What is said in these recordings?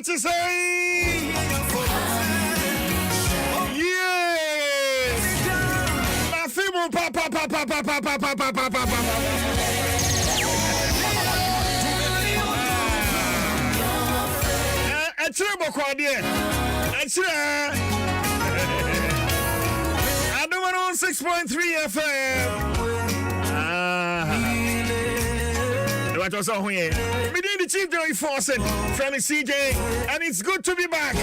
what you say? Yes. My film, papa. Terrible quadie. Adom 106.3 FM. What was on here? We did the Chief Joey Fawcett from CJ, and it's good to be back.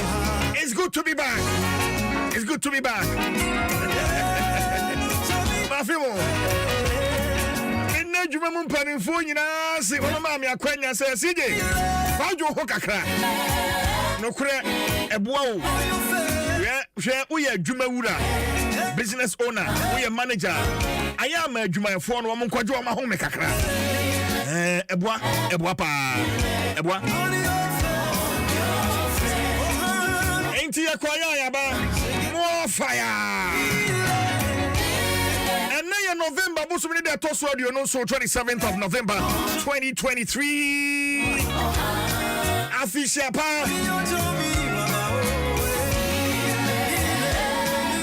It's good to be back. It's good to be back. Mafimo. In Juma Mumpani for you now, see one of my acquaintance says CJ. How do you hook a crack? No crack, a blow. Yeah, we are Juma Wura, business owner, we are manager. I am a Juma phone, woman, quadro, my home, crack. Ebwa pa. Ebwa. Ain't ya kwaya ba? More fire. And now November, most of the toss audio no so 27th of November 2023. Afisha pa.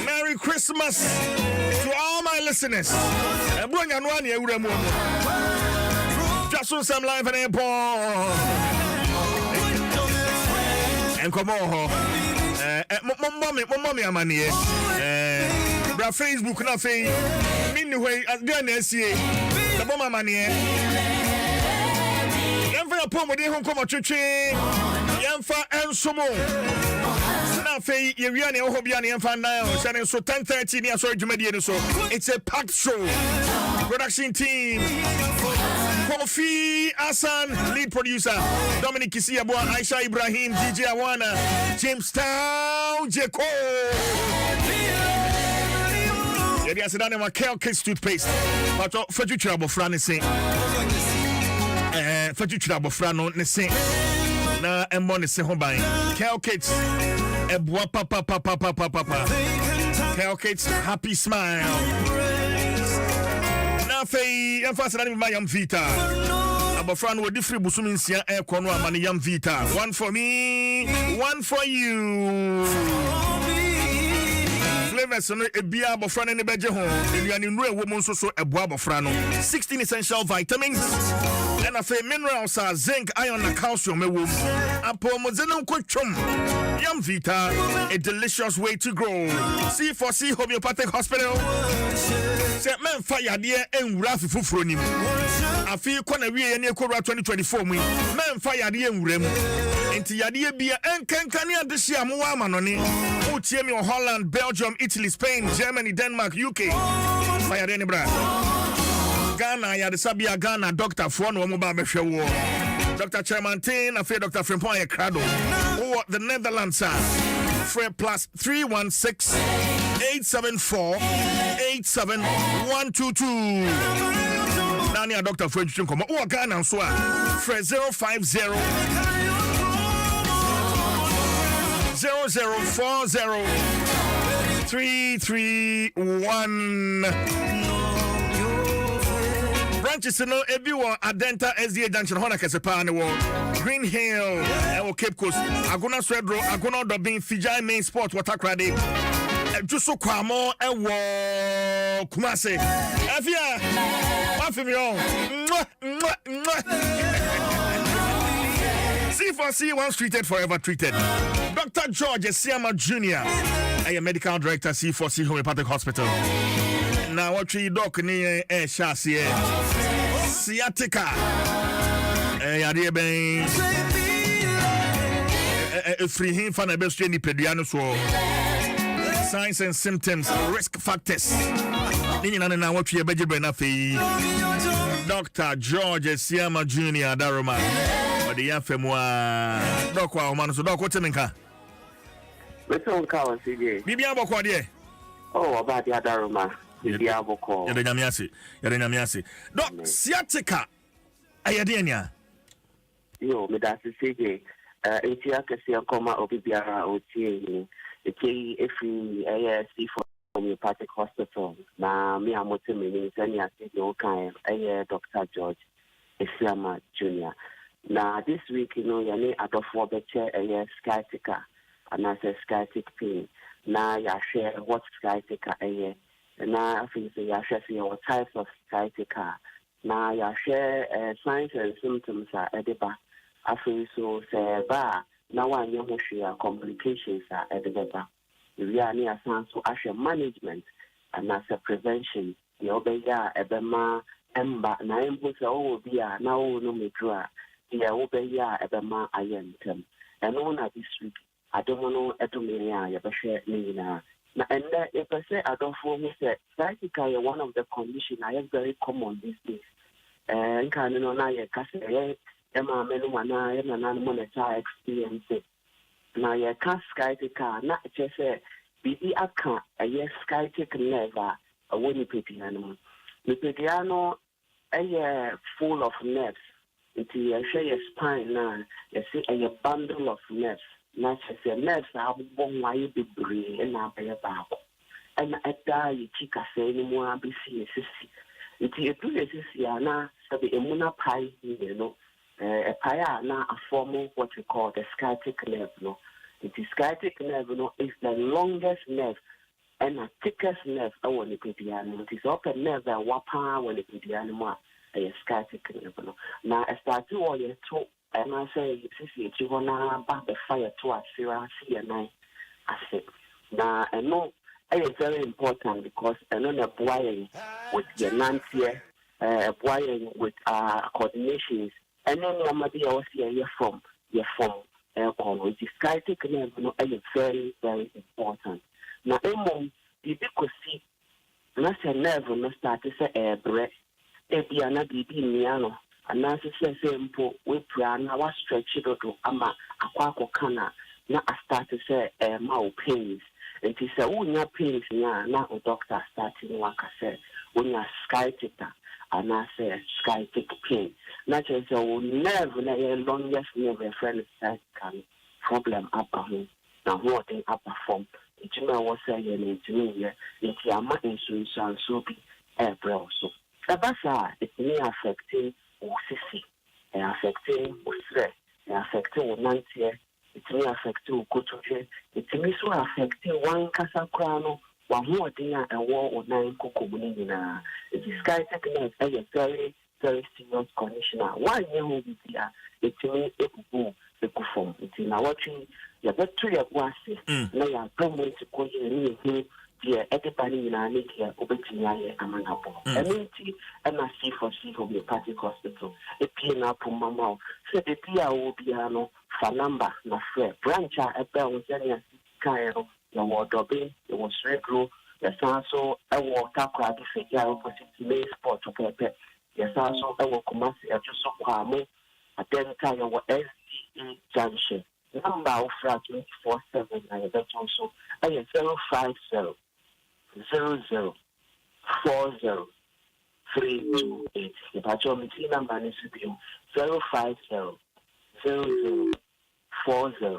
Merry Christmas to all my listeners. Ebwa nyanwani ewuremu. Dwaso Nsem live and airport. And come on, mommy, amani. Bra Facebook na fe. Mini way as the SCA. The bomb amani. Yamfa pomo de hon koma twetwe. Yamfa ensomo. Na fe yewia ne ohobia ne yamfa na so so 10:30 ne so dwumadi ne so. It's a packed show. Production team. Kofi Hassan, lead producer. Dominic Kisiabwa, Aisha Ibrahim, DJ Awana, James Town, Jeko. Yedi asidane ma Kel Kids toothpaste. But for you trouble, Fran is saying. For you trouble, Fran on the same. Na embon se ho ban. Kel Kids. Ebwa papa. Kel Kids, happy smile. Fei emphasize na my yam vita abofra no wodi free busum nsia ekọ no amane yam vita. One for me, one for you. Flavors no ebia abofra ne beje ho enuane nu ewo mu nso so ebo abofra no 16 essential vitamins and afa minerals are zinc, iron and calcium ewo apomozeno kwotwom. Yam vita, a delicious way to grow. C4C Homeopathic Hospital. Say men fire dear and Rafi Fufronim. I feel corner we and 2024 men fire dear and Rem. Into Yadia beer and Cancania this year Muamanoni. Utiemi Holland, Belgium, Italy, Spain, Germany, Denmark, UK. Fire any brand. Ghana, Yadisabia, Ghana, Dr. Fuan Wamaba Show. Dr. Chairman Tin, affair Dr. Frimpoye Crado, or the Netherlands, Fred plus 316 874 87122. Nania Dr. Fred Chinkomo, or Ghana, so Fred 050 0040 331. Branches no ebiwa Adenta SDA Junction Hona Kesepa ne wo Green Hill e Cape Coast Agona Swedro Agona Dobin Fijai Main Sport Watakrade Juso Kwamo e wo Kumase Afia Mafimio C4C once treated forever treated. Dr. George Esiama Jr. a medical director C4C Homeopathic Hospital. Now what you doc ni chassis sciatica yade ben free him for na best ni peduano so signs and symptoms risk factors ni na what you beje be na fe Dr. George Esiama Jr. Daroma ode ya femwa doc wa o man so doc what menka Beton ka o CJ bibia bokọ de oh about ya Daroma Yada nyamiasi. Doc, sciatica ayadenia. Yo, me da CJ. Etia kesi akoma obibiara otie. Eki efi ASC for Homeopathic Hospital. Na me amote me ni sani ase no kan Dr. George Esiama Jr. Now this week, yani adofo beche sciatica and as a sciatic pain. Now ya share what sciatica now I think ya share your types of sciatica. Now ya share signs and symptoms are ediba. I feel so say ba now one share complications are ediba. We are near so as management and as a prevention. The obeya ebema emba na embo se o bi a na o no medra. The obeya ebema ayentem. And on this week, I don't know edomia ya share nina. Na and if I say I don't know who said sciatica is one of the conditions I am very common these days. And can you know na ye kase ema menu wana ye na monitor experience. Na ye ka sciatica na che bibi aka a sciatic nerve a woni petiano. The petiano full of nerves. Until you share your spine now, you see a bundle of nerves. Not just your nerves are born while you be brave and now by a back. And at that, you chica say anymore, be see until you do this, now, so the immuna pie, a pie now a form of what we call the sciatic nerve. No, it is sciatic nerve, is the longest nerve and the thickest nerve. I want to put the animal. It is open nerve that wapa when it put the animal. A sciatic nerve. Now, I start to all your talk, and I say, you want to back the fire to us, see, and I say, now, I know it is very important because I know the boy with your nancy, boy with coordinations, and then your mother also you're from, which is sciatic nerve, is very, very important. Now, you could see, not a nerve, not start to say, breath. Ebiana bibi miano anase se mpo we prana wa stretch do ama akwa kana na I start to say ma pains it is a unya pains na o doctor starting waka say unya sciatica anase sciatic pain na just o nerve na your longest nerve friend sciatica problem abahu na what in upper form it was say you it ama insurance so be so Tabasa, it may affecting Sisi, affecting Usre, affecting Nantia, it may affect Kutuje, it may so affecting one Casacriano, one more dinner and war or 9 Kukumina. It is sciatic nerve a very, very serious condition. 1 year will be there, it may the Kufum. It's in our watching, you have 3 of Wasi, now you are going to go here. Everybody in our media, Obetinia, Amanapo. And I see for homeopathic hospital. A piano from Mama said the Pia will be for number, no fair. Branch a bell was any Cairo, your wardrobe, it was regro, yes, also a water crowd if you are opposite May sport to pepper. Yes, also I will come at just so Kwamo, at then time of SDE junction. Number of 24/7, and that's also I am 050 0040 328. If I told me the number is 050 0040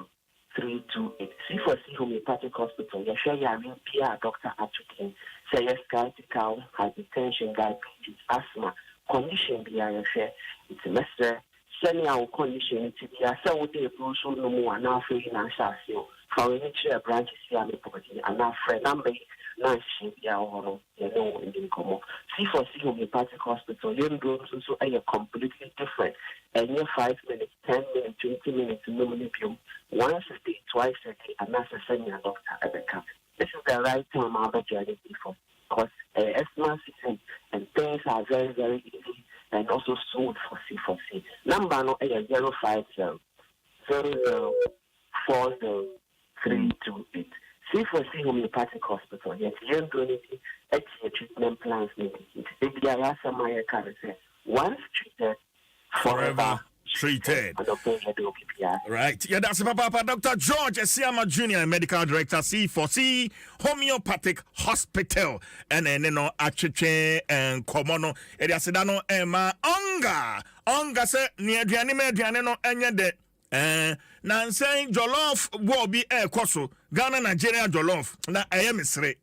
328. See for see homeopathic hospital. You share your PR doctor African. Say yes, sciatica, hypertension, diabetes, asthma, condition be I share. It's a message. Sending our condition to be a so they also no more now for you and Shasio. For any chair branches here and now friend number. Nice, yeah, you know, in common. See for see homeopathic hospital, you go so are completely different. And you're 5 minutes, 10 minutes, 20 minutes, no minimum. Once a day, twice a day, and that's a senior doctor at the camp. This is the right time I'll bet you before. Because asthma season and things are very, very easy and also smooth for C4C. Number no 050 0040 328. C4C homeopathic hospital. Yes, you don't do anything. Extra treatment plans needed. Maybe I ask my car say once treated, forever treated. Right. Yeah, that's Papa Dr. George Esiama Jr., Medical Director, C4C Homeopathic Hospital. And then, Achiche and Komono. Ediasidano Emma Onga se ni aduane me aduane no enye de. Nansen jollof wo bi koso Ghana Nigeria jollof na eye misre.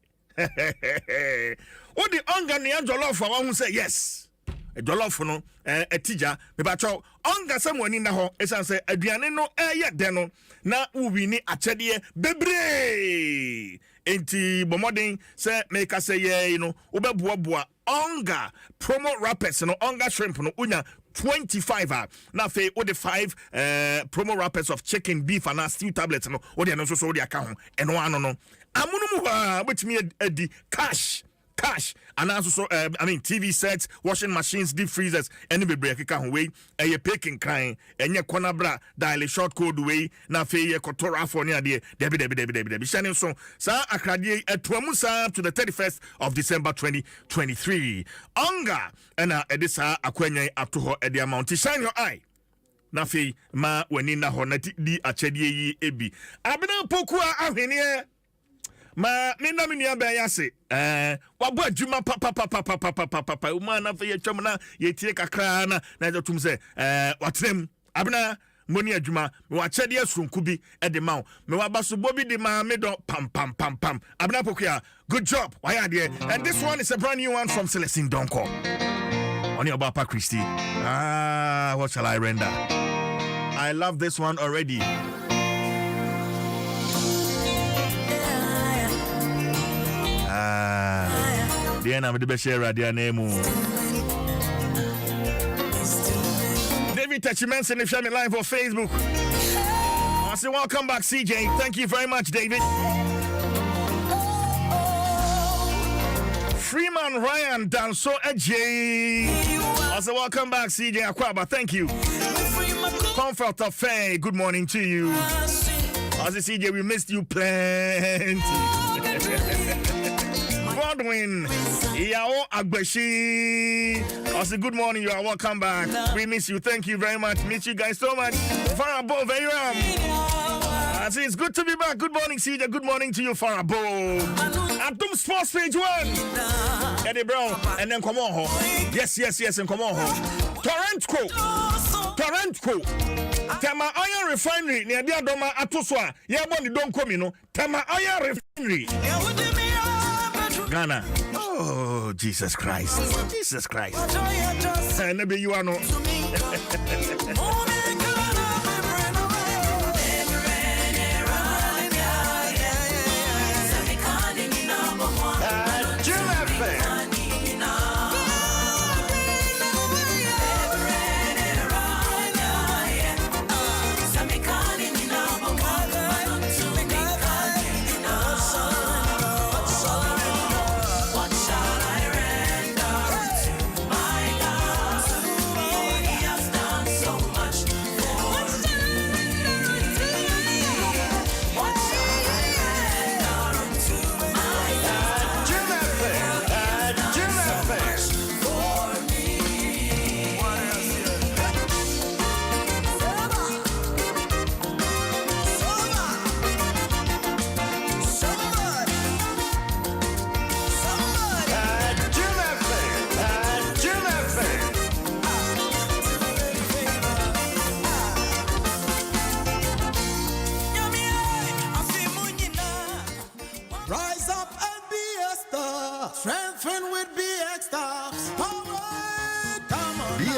What the onga ni jollof wa hu say yes. jollof no etija me ba cho onga samwani na ho esan se aduane no eye de no na uwi ni achede bebre enti bomodin se make say ye no ubeboa onga promo wrappers no onga shrimp no unya 25 na fe o the 5 promo wrappers of chicken beef and stew tablets no o de no so o de aka ho eno ano no amuno mu ha betimi edi cash and also I mean TV sets, washing machines, deep freezers, any be break ka ho we e picking kind enye corner bra dial short code we na fe ye kotora for ne ade debi shining so sa akrade atuamu sa to the 31st of December 2023 onga na edisa akwanyan atoho e the amount shine your eye na fe ma wani na ho na di achede yi ebi abena pokua ahwene ma me na me nua ba ya se wabo adwuma papa uma na fe yetwam na yetie kakra na jotum se watrem abena moni adwuma me wa chede asunku bi e de ma me wa baso bobi de ma me do pam abena pokuya good job why are there and this one is a brand new one from Celestine Donko on your Papa Christy what shall I render? I love this one already. Diana with the best share radio name. David Tachimenson if you're live on Facebook. I say welcome back, CJ. Thank you very much, David. Freeman Ryan Danso AJ. I say welcome back, CJ Akwaba. Thank you. Comfort of Faye. Good morning to you. I say CJ, we missed you plenty. Godwin, Yao Agbeshi. I say good morning, you are welcome back. We miss you, thank you very much. Miss you guys so much. Far above, where you are. I say it's good to be back. Good morning, CJ. Good morning to you, far above. Adom Sports Page 1. Eddie Brown, and then come on home. Yes, and come on home. Torrentco. Tema Oil Refinery, near the Adoma Atoswa. Yaboni don't come, you know. Tema Oil Refinery. Ghana. Oh, Jesus Christ. Maybe you are no.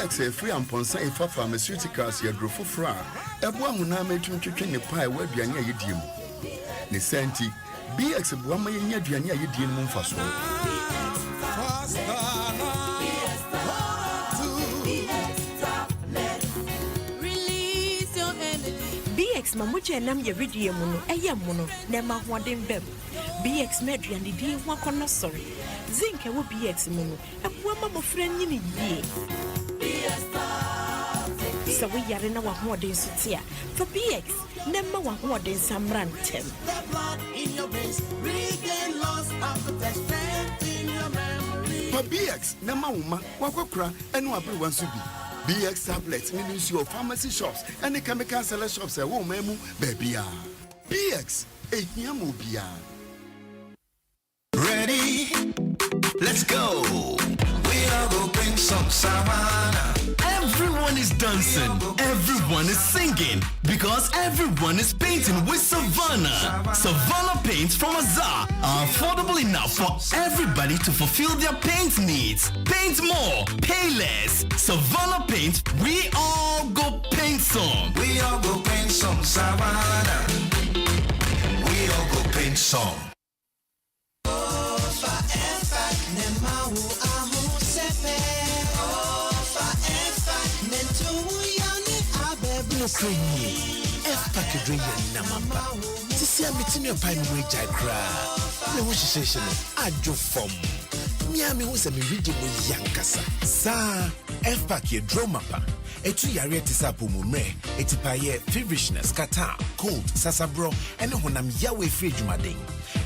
Say free and ponsa ifa pharmaceuticals ya grofo fra ebo ahuna metwetwe ne pai wa aduane ayediem ne senti BX bo ama yenya aduane ayediem mu mfaso BX mamuche nam ye rediem no eye mu no na ma hoden bem BX meduane di ho akono sori zinc e wo BX mu no ebo ma mofra nyini yie so we are in our hoarding sutia for BX never one hoarding some rantem for BX nema uma wakokra enu abere wansubi BX tablets means your pharmacy shops and the chemical seller shops e wo memu baby BX ehiamu bia ready let's go we are going to bring some savannah. Everyone is dancing, everyone is singing, because everyone is painting with Savannah. Savannah paints from Azar are affordable enough for everybody to fulfill their paint needs. Paint more, pay less. Savannah paint, we all go paint some. We all go paint some Savannah. We all go paint some. F-package namamba. Sisi amitimi opai mi jai kra. Me wo hihye no adwo fom. Miami wo se me ridi mo yankasa. Sa F-package dromapa. Etu yare tisapo mumre. Etipaye feverishness, kata, cold, sasabro, ene honam yawe free jumaden.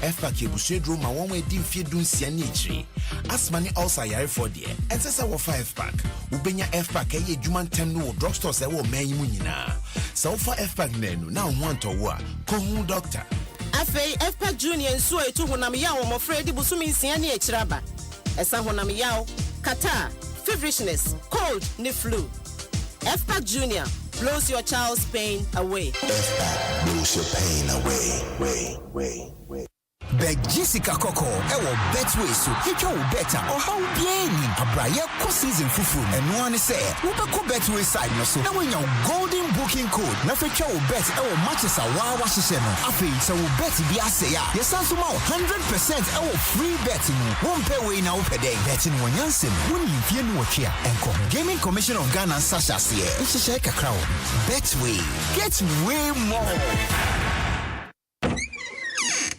F-pack ebusue dro ma wonwe di mfie dunsia ni ichiri. Asma ni also yare for there. Ensesa wo 5-pack. Ubenya F-pack eye djuma ntem no drugstore se wo man yimu nyina. Sa ufa F-pack nenu na wanto wo a kohun doctor. Afei F-pack junior nso etu honam yawo mo fredi busumi nsia ni echiraba. Esa honam yawo, kata, feverishness, cold ni flu. F-pack junior blows your child's pain away. F-pack blows your pain away. Beg Jessica Coco, ewo betway so hitwa wo better or how bien abraye ko season fufu and one say wo be ko betway side no so na when your golden booking code na fetwa wo bet ewo matches a wa hye no afei so wo bet bi ase ya yesanso ma 100% ewo free bet no won pay we na wo pede bet no wanyansem woni mfie no wotwe enko Gaming Commission of Ghana sashas here nhye kakra wo betway get way more.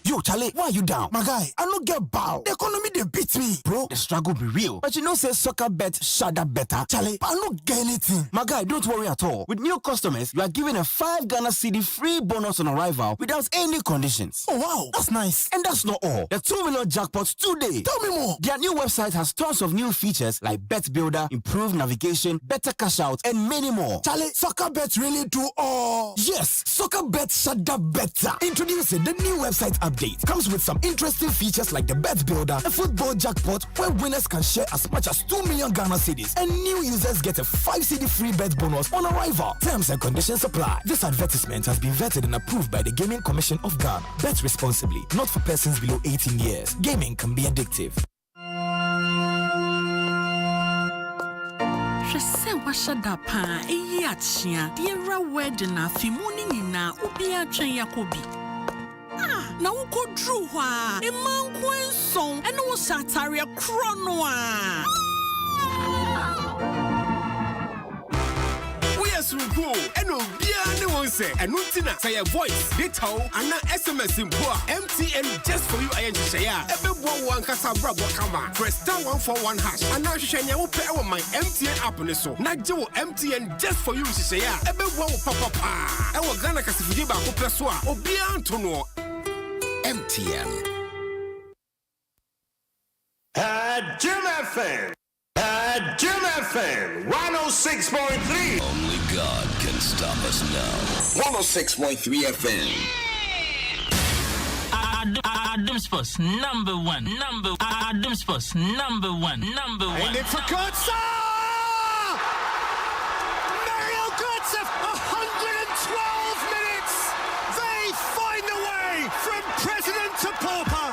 Yo, Charlie, why are you down? My guy, I don't get bow. The economy, they beat me. Bro, the struggle be real. But you know, say soccer bet shut up better. Charlie, I don't get anything. My guy, don't worry at all. With new customers, you are given a 5 Ghana Cedi free bonus on arrival without any conditions. Oh, wow. That's nice. And that's not all. The 2 million jackpots today. Tell me more. Their new website has tons of new features like bet builder, improved navigation, better cash out, and many more. Charlie, soccer bet really do all. Yes, soccer bet shut up better. Introducing the new website update. Comes with some interesting features like the bet builder, a football jackpot where winners can share as much as 2 million Ghana cedis, and new users get a 5 cedi free bet bonus on arrival. Terms and conditions apply. This advertisement has been vetted and approved by the Gaming Commission of Ghana. Bet responsibly, not for persons below 18 years. Gaming can be addictive. Shese washada pa eyi achia diera wedding na fimuni nyina obi atwen yakobi. Na uko drew wa e man kwenson ene wo satare krono a we asuko ene obia ne won se eno ntina say your voice data ana SMS mpo a MTN just for you ayen hyeya ebebo wo ankasa brabo kama press *141# ana hwehwenya wo pe wo my MTN app ne so na je wo MTN just for you hyeya ebebo wo papa e wo Ghana kasifidi ba ko preso a obia ntono MTN. Adom FM. Adom FM 106.3. Only God can stop us now. 106.3 FM. Adom Sports number one. Adom Sports number one. And it's for Kotsa! Mario Kotsa, 112 minutes! They find a way from president to pauper.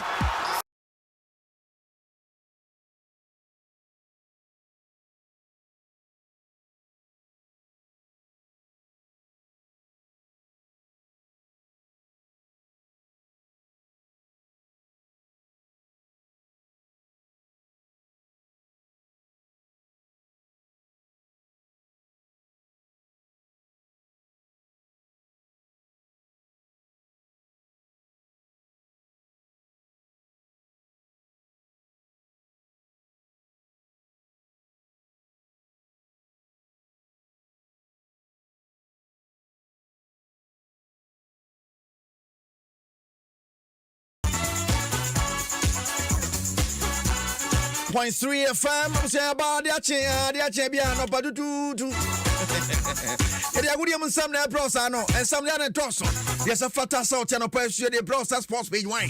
Point 3 FM, say about the champion, but do. If you would some bros, I know, and some other toss. Yes, a fat assault and a person, the bros, sports page wine.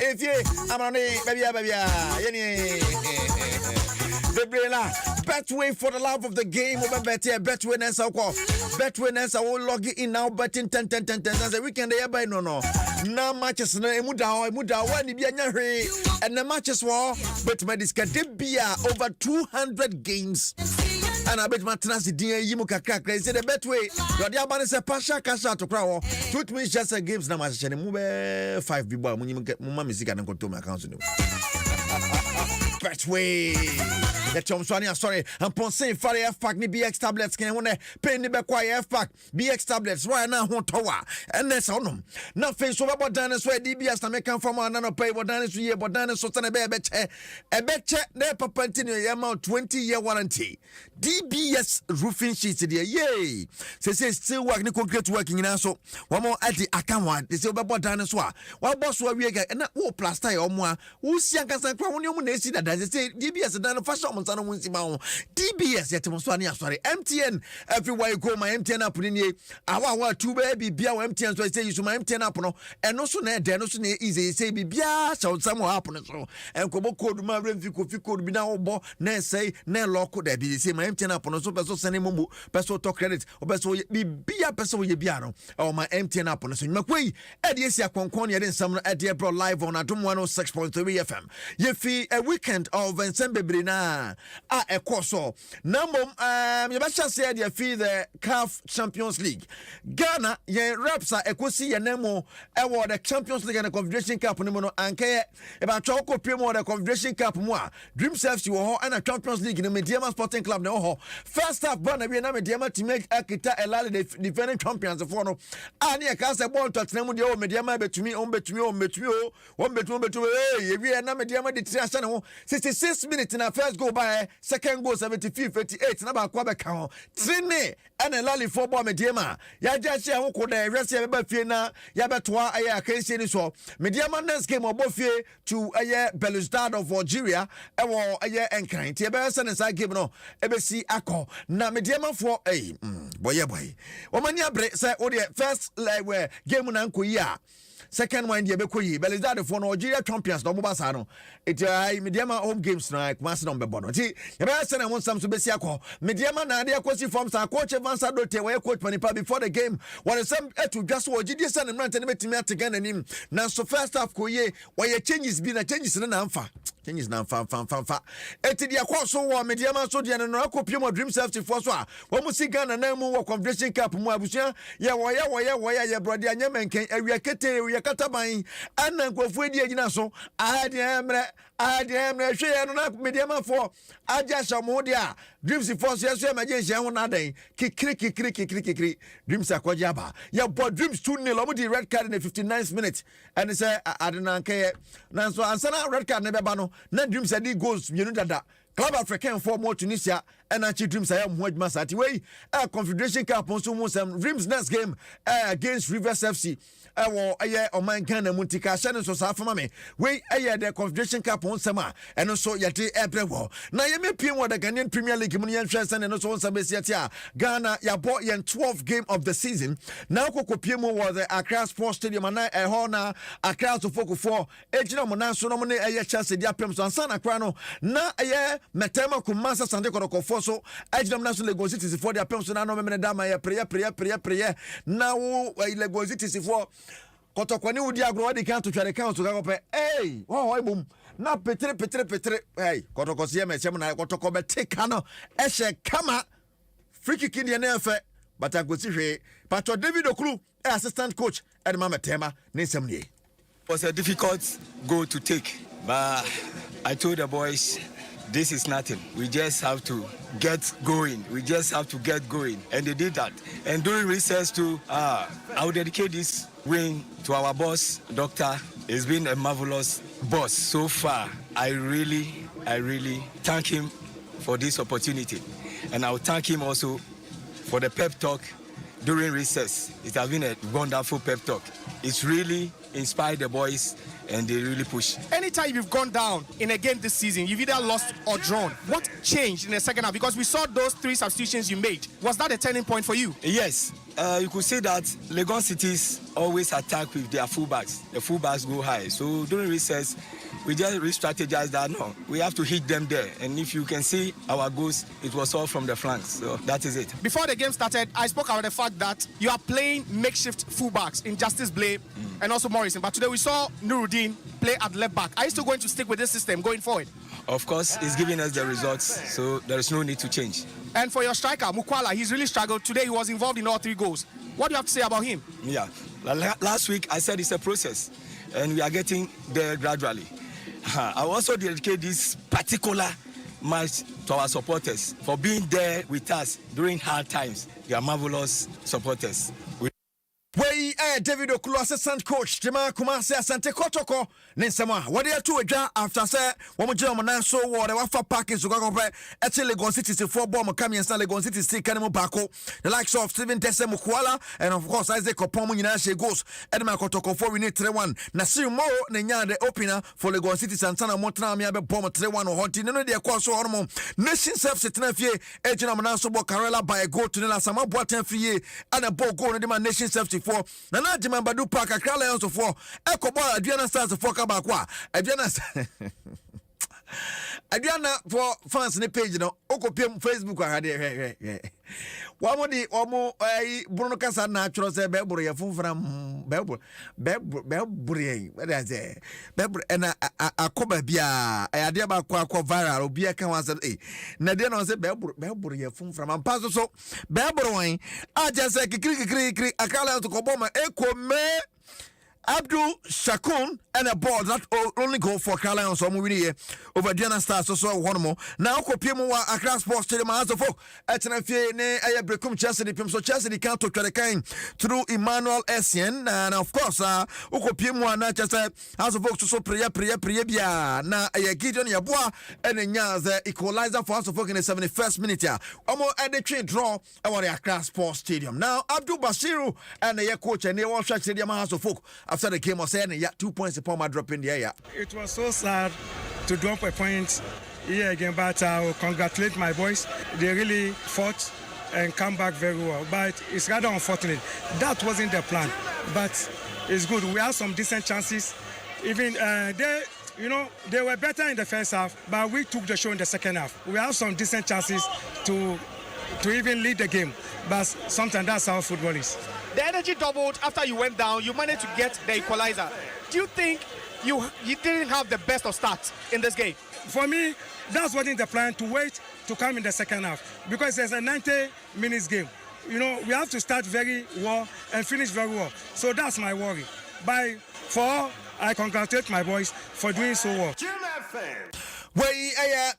If you, I'm on it, baby. Betway for the love of the game. Betway Nessa call. Betway Nessa will log in now, betting 10 as a weekend. They no. Now matches na emuda wani bi anya and the matches war but mediska debia over 200 games. And I bet my transit yimu kakra crazy the Betway. Your abane se pasha kasha to crowd. 2 minutes just a games na match and move 5 bibo mumma music and go to my account. Betway. The Tom Swania, sorry, and Ponce for F pack ni BX tablets can one pay ni bequire F pack BX tablets right now won't tower and that's on them. Nothing so about dinosaur DBS to make from another pay what dinosaur year, but dinosaur and a bet their papantino amount 20-year warranty. DBS roofing sheets there, yay. Say still working concrete working in also. One more at the account, they say about dinosaur. What boss were we get and not all plaster or more. Who's young as a crown you see that they say DBS and done fashion. DBS yet sorry MTN everywhere you go my MTN up in here our 2 baby bia MTN so I say you my MTN up no and no so na there no so na easy say bia shall somewhere happen so and kobo code ma fi code bi na obo na say na lock there be say my MTN up no so person send mo person to credit or person bia person we bia no or my MTN up no so makoi e dey sia konkon ye den sam no e dey bro live on Adom 106.3 FM ye fi a weekend of Nsem bebre na a course number you better say they feel the CAF Champions League Ghana ye reps are ekosi ye nemo e the Champions League and the Confederation Cup no no anke e ba choko premo the Confederation Cup mo a Dreams FC wo and the Champions League no Mediama Sporting Club no ho first half ban na be na Mediama to make Akita Elale the defending champions for no ani e ka say ball Tottenham de o Mediama betumi eh we na Mediama de 3 asa no 66 minutes na first goal by second goal 75 88 na ba kwa be kan trine and Elale for ball Mediama ya jachi ho ko da rese be ba fie na ya betoa aye akansie ni so Mediama next game obofie to aye Belouizdad of Algeria e wo aye enkran tie be se ne side game no e be si akọ na Mediama for boy o mani abre say o the first like game na nkoyi a second one dey be koyi Belouizdad for Algeria champions no boba sa no it Mediama home games na kuma se no be bono ti e be se na won sam so be si akọ Mediama na dey akosi form sa coach Vansa Dote we coach Panipa before the game when some to just wo gidi se na mrante ne betimi atega nanim na so first half koyi we changes bi na changes na amfa changes na fa eti dia kwa so wo Mediama so dia no akopie mo Dreams FC for so a wo musi Ghana na mu wo Confederation Cup mu abusia ye wo brother anyamenken awia kete kataban ana nkofu edi agina so ade emre hwe no na Mediama for aja shamo dia Dreams for so yeso emergency ho na dan kikiri Dreams akwaje aba ya bo Dreams 2-0 omo di red card in the 59th minute and say adena nke na so ansana red card na beba no na Dreams adi goals mienu dada Club African for more Tunisia and actually Dreams I am Muhammad Masati way Confederation Cup on some Dreams next game against Rivers FC Oman Ghana Muntika Shannon so Safama me we the Confederation Cup on sama and also yate Ebrewo na ye me piem the Ghanaian Premier League Munian Chelsea and also on Sabesia Ghana ya bought yen 12th game of the season now koko piem was the Accra Sports Stadium and na Accra to focus for ejina mona so no mo Chelsea dia pem so ansa na Accra no na Metema Kumasa Sande Koroko so Adom National Lagos City for their pension na no me dama ya prayer now Lagos City for Kotokwani udi agro di kan to tware kan so ka hey ho bum na petre hey Kotoko sie me chem na Kotoko be tika no ehye kama free kick in the nefe but agosi hwe Pastor David Okru assistant coach Edma Metema ne nsem nie was a difficult goal to take but I told the boys this is nothing. We just have to get going. And they did that. And during recess too, I will dedicate this win to our boss, Doctor. It's been a marvelous boss so far. I really thank him for this opportunity. And I will thank him also for the pep talk during recess. It has been a wonderful pep talk. It's really inspired the boys and they really push. Anytime you've gone down in a game this season, you've either lost or drawn. What changed in the second half? Because we saw those 3 substitutions you made. Was that a turning point for you? Yes. you could see that Legon Cities always attack with their fullbacks. The fullbacks go high. So during recess, we just re-strategized that. No, we have to hit them there. And if you can see our goals, it was all from the flanks. So that is it. Before the game started, I spoke about the fact that you are playing makeshift fullbacks in Justice Blay and also Morrison. But today we saw Nuruddin play at left back. Are you still going to stick with this system going forward? Of course, it's giving us the results, so there is no need to change. And for your striker, Mukwala, he's really struggled. Today he was involved in all 3 goals. What do you have to say about him? Yeah, last week I said it's a process, and we are getting there gradually. I also dedicate this particular match to our supporters for being there with us during hard times. They are marvelous supporters. Wey David Okulo assistant coach Jema Kumasi Asante Kotoko Ninsema what they to adwa after say wo mo jema na so wo de wafa package so go pe eti Lagos City se 4 ball mo come and Lagos City still kan mo bako the likes of Steven Tese Mukwala and of course Isaac Opon mo nyina she goals Edema Kotoko for we need 3-1 na see mo na nya the opener for Lagos City Santana Montana me be bomb 3-1 o honti no de kwa so hono nation self setna fie ejina mo na so bo Karela by a goal to na sama boaten fie and a ball goal no de nation self for Nana Jimambadu Park Accra Lions for Echo Boy Adriana Stars for Kabakwa Adriana for fans in the page no okopiem Facebook ahade wamodi omo Bruno Kasa natural say beburu ye funfram beburu where is it beburu na akoba bia ayade ba kwa viral obi aka wan say na de no say beburu ye funfram ampa so beburu wan aja say kikiri akala to koboma ekome Abdul Shakun and a ball that only go for Carlions or movie over Diana Stars so one more. Now Kopimu Accra Sports Stadium as of Etnafie ne Brekum Chelsea the so Chelsea can't to the kind through Emmanuel Essien and of course Kopimu na Chelsea as of so prayer bia na Gideon Yabua and the equalizer for us of in the 71st minute ya. Omo at the train draw over the Accra Sports Stadium. Now Abdul Bashiru and the coach and they all stadium as of after the game was saying, 2 points upon my drop in the air. It was so sad to drop a point here again, but I will congratulate my boys. They really fought and come back very well. But it's rather unfortunate. That wasn't the plan, but it's good. We have some decent chances. Even they were better in the first half, but we took the show in the second half. We have some decent chances to even lead the game, but sometimes that's how football is. The energy doubled after you went down. You managed to get the equalizer. Do you think you didn't have the best of starts in this game? For me, that's wasn't the plan, to wait to come in the second half, because there's a 90 minutes game. We have to start very well and finish very well. So that's my worry. I congratulate my boys for doing so well. Wey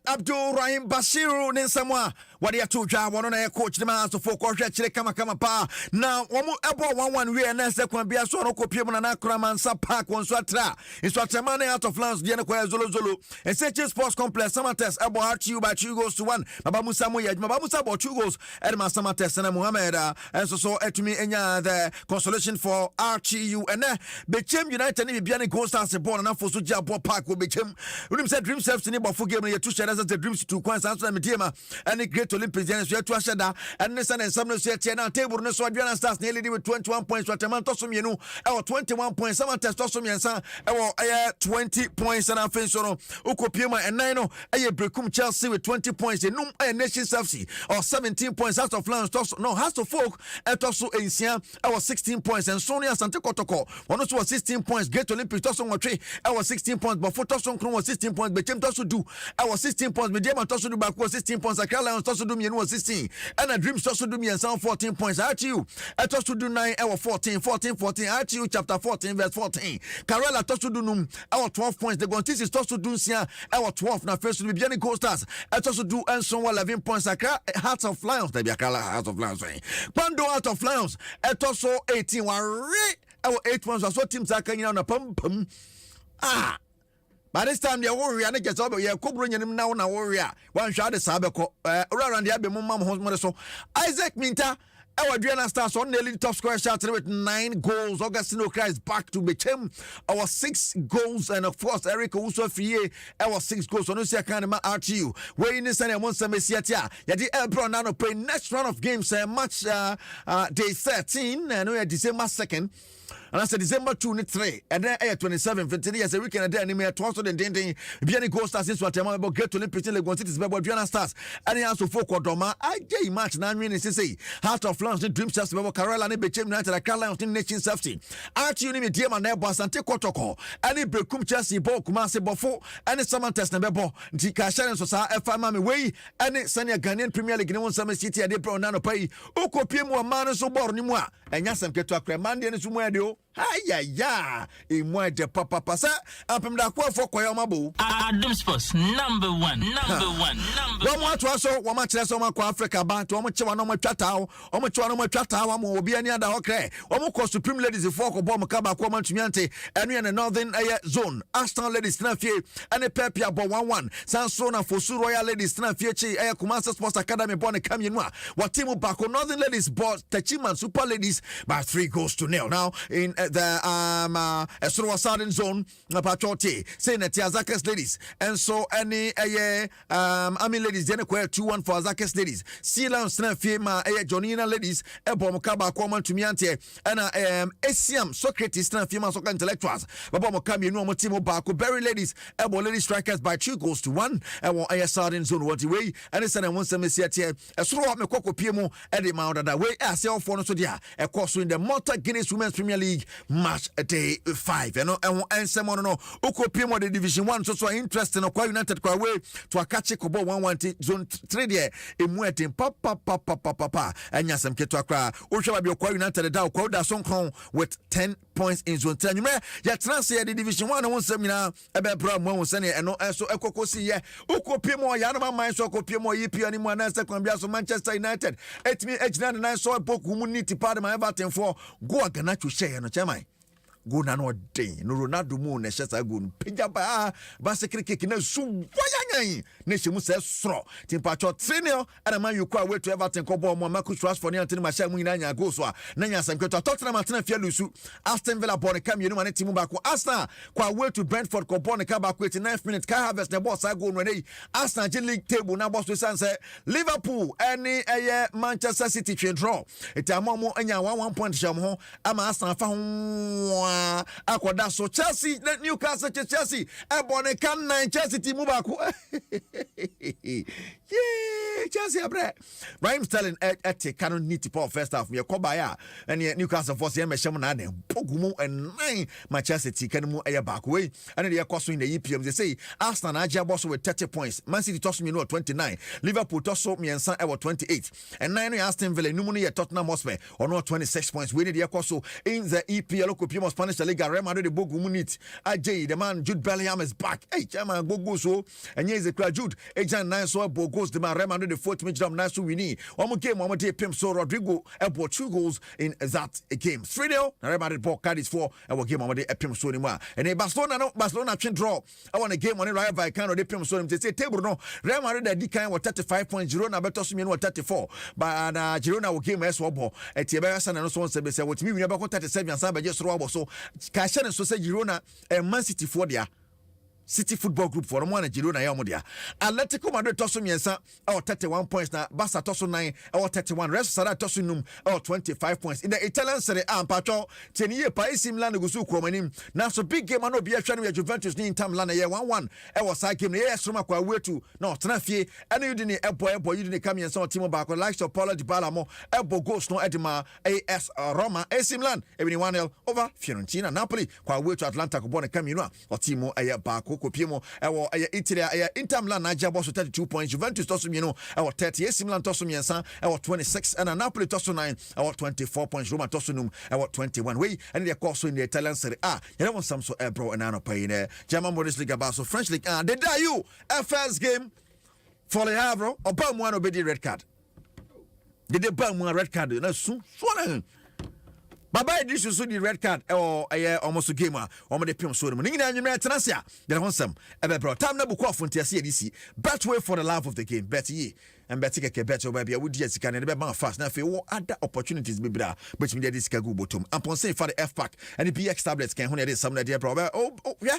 Abdul Rahim Bashiru Ninsamwa what you two job one on coach the man so for coach kama pa now one ebo 1-1 we na second bia so no kopiem na Kramansa Park one so atra it's what man out of lands dey na kwa zolo and say sports complex Samatex ebo RTU by 2 goals to 1 Baba Musa Moya Baba Musa about 2 goals Edma Samatex and Mohammed and so etumi enya the consolation for RTU and Bechem United ni bia ne goal stars ball na for so jabo park we Bechem we say dream self ni bofo game you two shares as the dreams to kwan sanso na mediema and great Olympics and so to ashada and nesa and some no so na table no so Adriana Stars nearly with 21 points what man to so mienu 21 points some test to so miensa 20 points and afin so no ukopiema and 9 no Brekum Chelsea with 20 points and Nations FC or 17 points out of Lions no has to folk to so ensia 16 points and Sonia Sante Kotoko one also 16 points great Olympics to so 3 16 points but for to so 16 points Bechem to so do 16 points mediema to so do back 16 points Accra Lions to so do mienu 16 and a Dreams to so do miensa 14 points RTU to so do 9 14 RTU chapter 14 verse 14 Karela to so do num 12 points the Gontis to so do sia 12 na first to be Biani Gold Stars to so do and so 11 points Accra Hearts of Lions they be Accra Hearts of Lions Kwando Hearts of Lions to so 18 our 8 points so teams are coming on a pum by this time, the warrior and gets over here, Cobra and now warrior. One shot is Sabako, around the Abbe Mum so Isaac Minta, Our Adriana Stars on the lead top scorer shot with 9 goals. Augustino Kra is back to Bechem. Our 6 goals, and of course, Eric Usofie, our 6 goals. On Usia Kanema RTU. Where in this and one semester, Yadi Ebron now play next round of games, match day 13, and we are December 2nd. And I said December 2 and 3, and then 27, 15 years a weekend, and then I mean, also the dating, Biani Gold Stars in Swatema, about get to Olympics in Legon Cities, Bebo Adriana Stars, and he also for Kodoma. I gay match 9 minutes, say, Heart of Lance, Dream Stars, Bebo Carolina, and Bechem United, a Carolina in Nation Safety. Archie Unimi, dear man, Airbus, and take Kotoko, and he Brekum Chelsea, Bo, Kumasi, Bofo, and it's someone test Bebo, Tikashan, and Sosa, Mami Way, and it's Sanya Ghanaian Premier League, no Summer City, and they brought Nano Pay, Oko Pimo, Man, so born, Nimwa, and Yasam Ketua Cremandi, and Sumuadio. Hiya, imwa de papa pasa. Ampem da kwa for kwa mabu. Adom Sports number one. Wama twaso wama kyerɛ sɛ kwa Africa ba to ɔmo kyewa no mo twata ɔmo kyewa no mo twata wa mo obi ani ada hokre ɔmo kɔ Supreme Ladies for ko bɔ mo ka ba ko ma ntumi ante ɛno yɛ Northern Zone Aston Ladies na fie ɛne Pepia bɔ 1-1 Sanso na Fosu Royal Ladies na fie chi Kumasi Sports Academy bɔ ne kam yenu a wa team back Northern Ladies bɔ Tachiman Super Ladies by 3-0 now in the Esro Southern Zone Pachote saying that Azakes Ladies and so any Army Ladies then acquire 2-1 for Azakes Ladies Sila Snafima Jonina Ladies Ebomokaba Common to Miante and ACM Socrates Snafima Soccer Intellectuals Babomokami no Motimo Bako Berry Ladies Ebo Lady Strikers by 2-1 and Southern Zone what way and it's an one semester Esro Mekoko Piemo Eddie Mount that way as your phone so dia a course in the Malta Guinness Women's Premier League match day 5 and someone no uko pimo the Division 1 so interesting kwa United kwa way to a catch ko 1-1 zone 3 there emuetin papa anya sam keto akra uhwa bi kwa United da kwa da sonkron with 10 points in zone 3 nyume ya transfer the Division 1 won sam nyina ebe bra mo won sene eno enso ekokosi ye uko pimo ya no man so ko pimo yipi ani mu anasa kwa bia so Manchester United etimi ejina na so boku mu niti pad ma Everton for go agana to share no chairman go na no den no Ronaldo mu na hyesa go pija ba sekirikiki na su wayanyan na hyemu se soro timpacho 3-0 ana man you kwa way to Everton ko ball mo Marcus Rashford ne antini ma sha mu nyina nya go so a na nya sankweto Tottenham atena fia lusu Aston Villa ball ne kam yenu ma ne timu ba ko Arsenal kwa way to Brentford ko ball ne ka ba ko 89th minute Kai Havertz ne ball sa go no nei Arsenal je league table na boss we say Liverpool any Manchester City twe draw etamo anya 1 point sham ho ama Arsenal fa ho akoda so Chelsea Newcastle Chelsea ebone kan 9 Chelsea team baako yeah Chelsea abre Raheem Sterling at canon need to pour first half me koba ya and Newcastle force ya meshem na den pogumu and 9 Manchester City kan mu eye baako we and they cost in the EPM they say Arsenal aja boss with 30 points Man City toss me no 29 Liverpool toss me and 28 and 9 Aston Villa numu no Tottenham Hotspur on 26 points we need the cost in the EPL local Spanish Liga Real Madrid the bogu munit AJ the man Jude Bellingham is back hey chairman bogo so and here is the Jude agent 9 so bogos the man Real Madrid the 4th match jam nice winning one game one day pim so Rodrigo bought 2 goals in that game 3-0 Real Madrid ball carries 4 and one game one day pim so anymore and in Barcelona chin draw I want a game on Rayo Vallecano they pim so they say table no Real Madrid the decline was 35 points Girona better so me 34 but Girona will game as well at Tiberia San and so on say what me we never got 37 and some just robo so Kashan so say Girona and Man City for there City Football Group for one Girona Yamodia. Atletico Madrid tosso miensa or 31 points na Barca tosso 9 or 31 rest Sara tosso num or 25 points in the Italian Serie A pacho 10 year Paris Milan gusu kromanim na so big game no be a Juventus ni Inter Milan ye 1-1 e was side game ye soma kwa way to no tenafie ene you ni ebo you ni come yensa team back like so Paulo Dybala mo ebo goals no edema AS Roma AC Milan e 1-0 over Fiorentina Napoli kwa way to Atlanta ko bon come you know or team e back Kopiemo ewo Italy Inter Milan na jabo 32 points Juventus tosso mieno ewo 30 AC Milan tosso miensa ewo 26 and Napoli tosso 9 ewo 24 points Roma tosso num ewo 21 we and they course in the Italian Serie A you want some so bro and ano pay in German Bundesliga ba so French league they die you first game for Le Havre oba mu an obedi red card they ba mu red card na su so na Baba this is the red card or almost game or the pim so the ninja tenasia the Nsem bro time na buko afunti ase edisi bet way for the love of the game bet ye and bet take bet over bia wodi asika na be ban fast na fe wo other opportunities be bra but me dey sika go bottom upon say for the F pack and the BX tablets can hold there some there bro yeah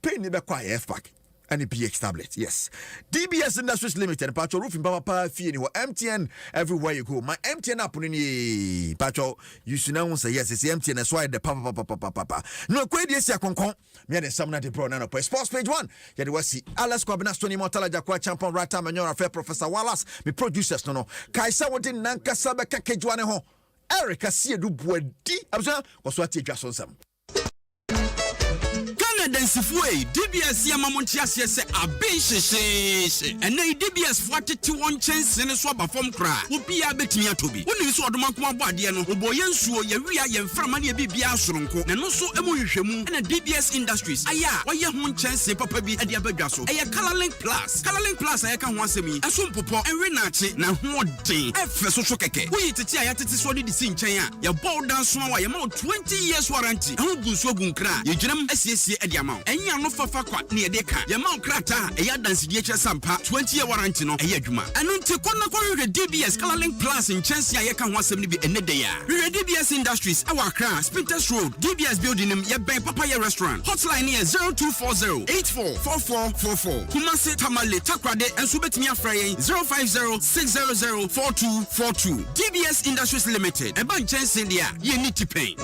pay ni be kwa F pack and the BX tablet, yes. DBS Industries Limited, Pacho roofing Papa Fee, MTN everywhere you go. My MTN app on any Pacho, you should now say yes, it's MTN, that's why the papa. No, quite yes, ya concon. Me had some night pro nano sports page 1. Yet was see Alas Quabinas 20 Mortala Jaqua champion Rata Manora Fair Professor Wallace, me producers no. Kaisa wouldn't Nanka Sabe Kakejuaneho. Erica see a do boedi. Absa was what you just on some. Densifue DBS ya mamontiasie se abinhyehyehye ene DBS 41 chance ne so aba fom kra obi a betimi atobi woni so odoma koma boade no oboye nsuo ya wia ye mframa ne bibia asoronko ne no so emu hwehwemu ene DBS Industries aya oye ho chance papa bi ade abadwa so eye Colorlink Plus aya ka ho asemi eso mpopo enwe na ache na ho den efe so keke wo tete aya tete so de si nchen a ye bold dance wa ye ma 20 years warranty ho gunsuo gunkra ye gyinam asiesie Enya no fafa kwa ne edeka ye ma krata e ya dance die kye sampa 20-year warranty no e ya adwuma anu nti konna kwa DBS Colorlink Plus in chance ya ye ka ho asem ne bi enede ya DBS Industries awa Accra Spinters Road DBS building nim ye ben Papaya restaurant hotline here 0240-844444 Kumasi Tamale Takrade enso betimi afra yen 050-600-4242 DBS Industries Limited e ban chance dia ye ni tipen.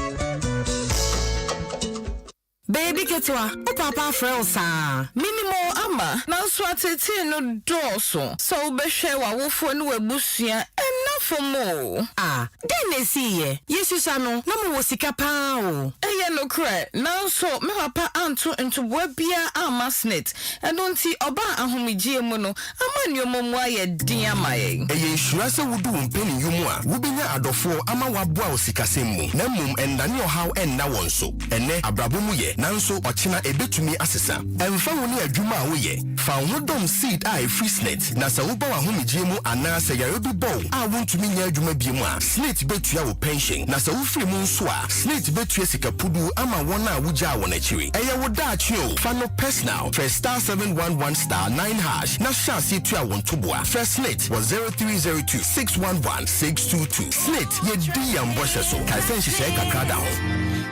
Baby ketwa, o papa frelsa. Minimo ama, na so atete no doso. So be hwe wa wofo no wabusua enafo mo. Ah, den esi ye. Yesusa no, na mo wosika pa o. Eye no kre, na so me papa anto into bia ama snit. Eno nti oba ahomigye mu no, ama nyomo mu aye din amaye. Eye hura se wudu mpeni yumu a, wubenya adofo ama waboa osikasem mu. Na mum endane ohaw enna wonso. Ene abrabo mu ye. Nanso ochina ebetumi asesa emfa woni adwuma a woye fa hodom seed a free snit na sa wo ba wa homigye mu ana sa yare bi bow a wontumi nya adwuma bi mu a snit betua wo pension na sa wo free mu nso a snit betua sikapudu ama wona a wugya won akiri eye wo da achio fa no personal press star 711 star 9 hash na chance tua won toboa first snit was 0302611622 snit ye di yambo hyeso ka sense she kakra da ho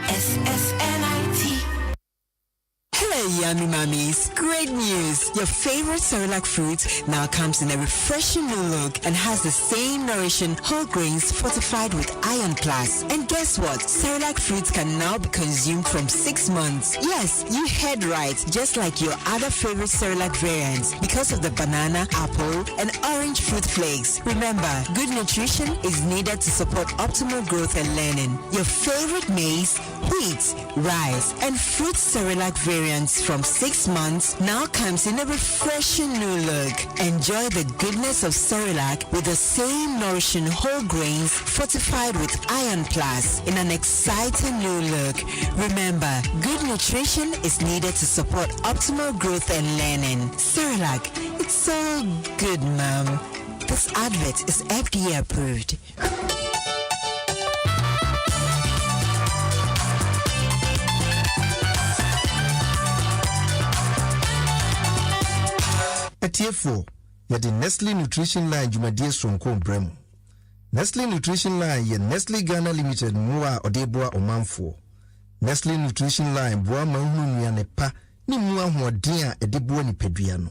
SSNIT. Hello, yummy mummies. Great news. Your favorite Cerelac fruit now comes in a refreshing new look and has the same nourishing whole grains fortified with Iron Plus. And guess what? Cerelac fruits can now be consumed from 6 months. Yes, you heard right. Just like your other favorite Cerelac variants because of the banana, apple, and orange fruit flakes. Remember, good nutrition is needed to support optimal growth and learning. Your favorite maize, wheat, rice, and fruit Cerelac variants from 6 months now comes in a refreshing new look. Enjoy the goodness of Cerelac with the same nourishing whole grains fortified with Iron Plus in an exciting new look. Remember, good nutrition is needed to support optimal growth and learning. Cerelac, it's so good, Mom. This advert is FDA approved. Etiefo, yɛde Nestle Nutrition Line dwumadie sonko brem. Nestle Nutrition Line yɛ Nestle Ghana Limited mua odeboa omanfo. Nestle Nutrition Line boa mahunu nuane pa ni mua hoɔden a edeboa nipadua no.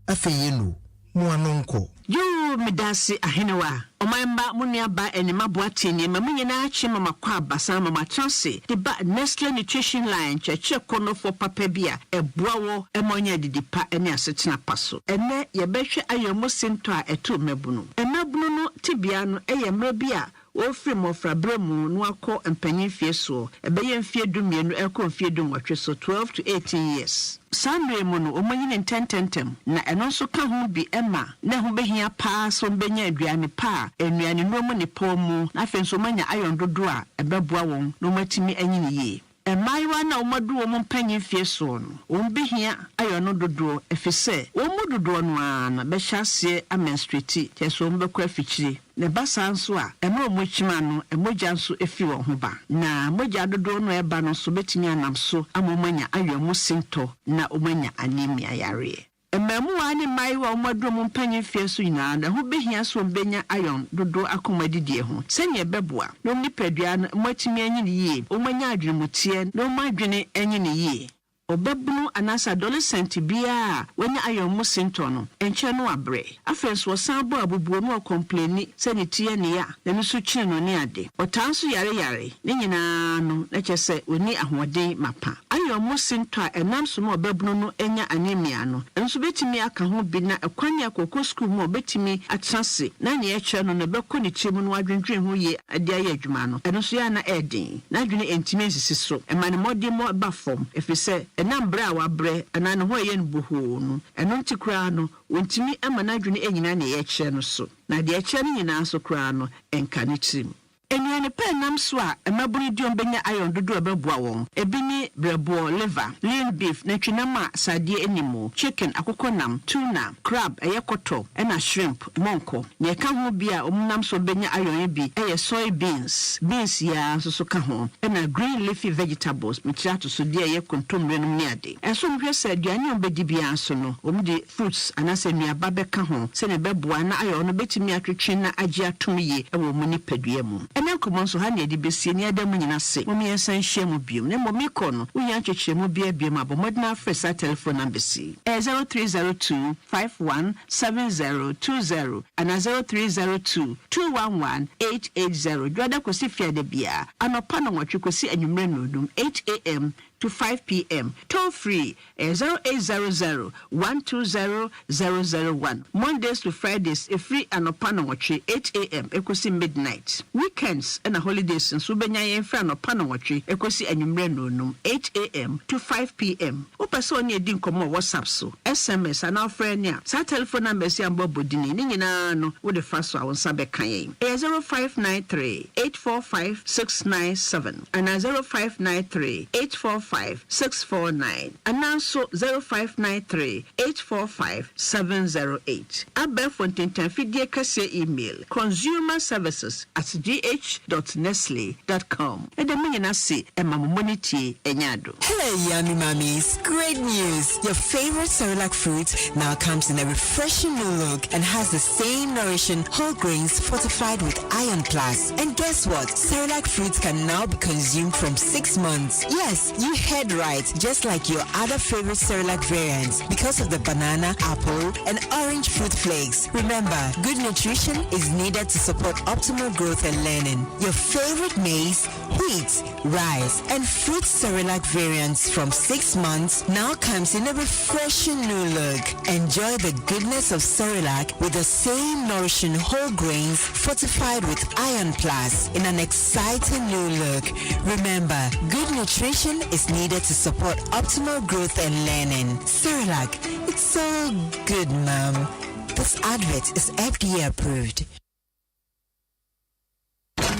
Afei no, mua no nko. Yo medase ahenewa Omamba munia ba enema boate ni mamunyina achi mama kwa basa mama transe de ba Nestle Nutrition Line cheche kono for papa bia eboawo emonya didipa ene asetena paso ene yebehwe ayomo sento a eto mabunu emabunu no tibia no eyemre bia ofre mofra bremu no akọ empanyin fie so ebeye mfie dumienu ekọ mfie dumwatwe so 12 to 18 years Sandre mu no omanyine ntententem na eno nso ka ho bi ema na ho behia pa so benya aduane pa enuane no mu ne pa mu na afenso manya ayon dodo a ebeboa won no matimi anyine ye Emaiwa na omadu omo mpanyin fie so no. Ombehia ayo no dodo efise. Omo dodo no ana be hyase amenstrate. Yeso ombekọ afikyire. Ne basa nso a ema omochima no emoja nso efi wo ho ba. Na moja dodo no eba no so betimi anam so amomanya ayo mo sinto na omanya anemia yare. Emamuwa ne maiwa omadu omo mpanyin fie so nyina na ho behia so ombenya ayon dodo akomadidie ho. Sene ebeboa. No nipadua no mwatimi anyi ne yie. Omanya adwenemutie na omadwene anyi ne yie. Obebunu anasa adolescent bia wanya ayon mo sinto no enche no abre afenso osanbo abubuo no complaini se ne tie ne ya na nso kire no ne ade otanso yare ne nyina no na kyese oni ahoden mapa ayon mo sinto a enam so no obebunu no enya anemia no enso betimi aka ho bi na ekwani akoko school mo betimi atrase na ne eche no na beko ne chemu no adwendwen ho ye ade aye adwuma no enso ya na edin na adwene entimi nsisi so emane modi mo ba form efise enam bra wa bre anane ho ye nbuho no eno ntikura no wontimi amana adwene enyina ne ye kye no so na de kye no nyina so kura no enka ne tim Enyane pen nam so a emaburu diom benya ayon dodo ebeboa won ebini brebo liver lean beef na twinama sadie enimo chicken akokonam tuna crab eyekoto ena shrimp monko ne ka ho bia omnam so benya ayon bi soy beans ya so ka ho ena green leafy vegetables mitrato so dia ye kontomre no ne ade enso nhwe sa aduane obedi bia so no omde fruits anase nuaba beka ho se ne beboa na ayon no betimi atwetwe na age atom ye ewo mu ni padua mu ena komonso ha ne de besie ne adam nyina se mo me san hye mu biom ne mo me ko no wo ya twetwe mu bia ma bo modern afresa telephone number si 0302 517020 and 0302 211 880 dwada ko si fia de bia anopa no nwotwe ko si anwumre no 8 a.m. to 5 p.m. Toll free 0800 120 001. Mondays to Fridays free anopa no watch 8 a.m. ekosi midnight. Weekends and holidays nso benya yen free anopa no watch ekosi anwumre no 8 a.m. to 5 p.m. Opese oni edi nkomo WhatsApp so SMS ana friend ya sa telephone number si ambo bodini ni nyina no wo de fa so awon sabe kan yen 0593 845 697 and 0593 845 649 and also 0593 845 708. Abel Fontaine Fidie Kase email consumerservices@gh.nestle.com. And the meaning say money enyado. Hey, yummy mummies! Great news! Your favorite Cerelac fruit now comes in a refreshing new look and has the same nourishing whole grains fortified with Iron Plus. And guess what? Cerelac fruits can now be consumed from 6 months. Yes, you heard right, just like your other favorite Cerelac variants because of the banana, apple, and orange fruit flakes. Remember, good nutrition is needed to support optimal growth and learning. Your favorite maize, wheat, rice, and fruit Cerelac variants from 6 months now comes in a refreshing new look. Enjoy the goodness of Cerelac with the same nourishing whole grains fortified with Iron Plus in an exciting new look. Remember, good nutrition is needed to support optimal growth and learning. Cerelac, it's so good, Mom. This advert is FDA approved.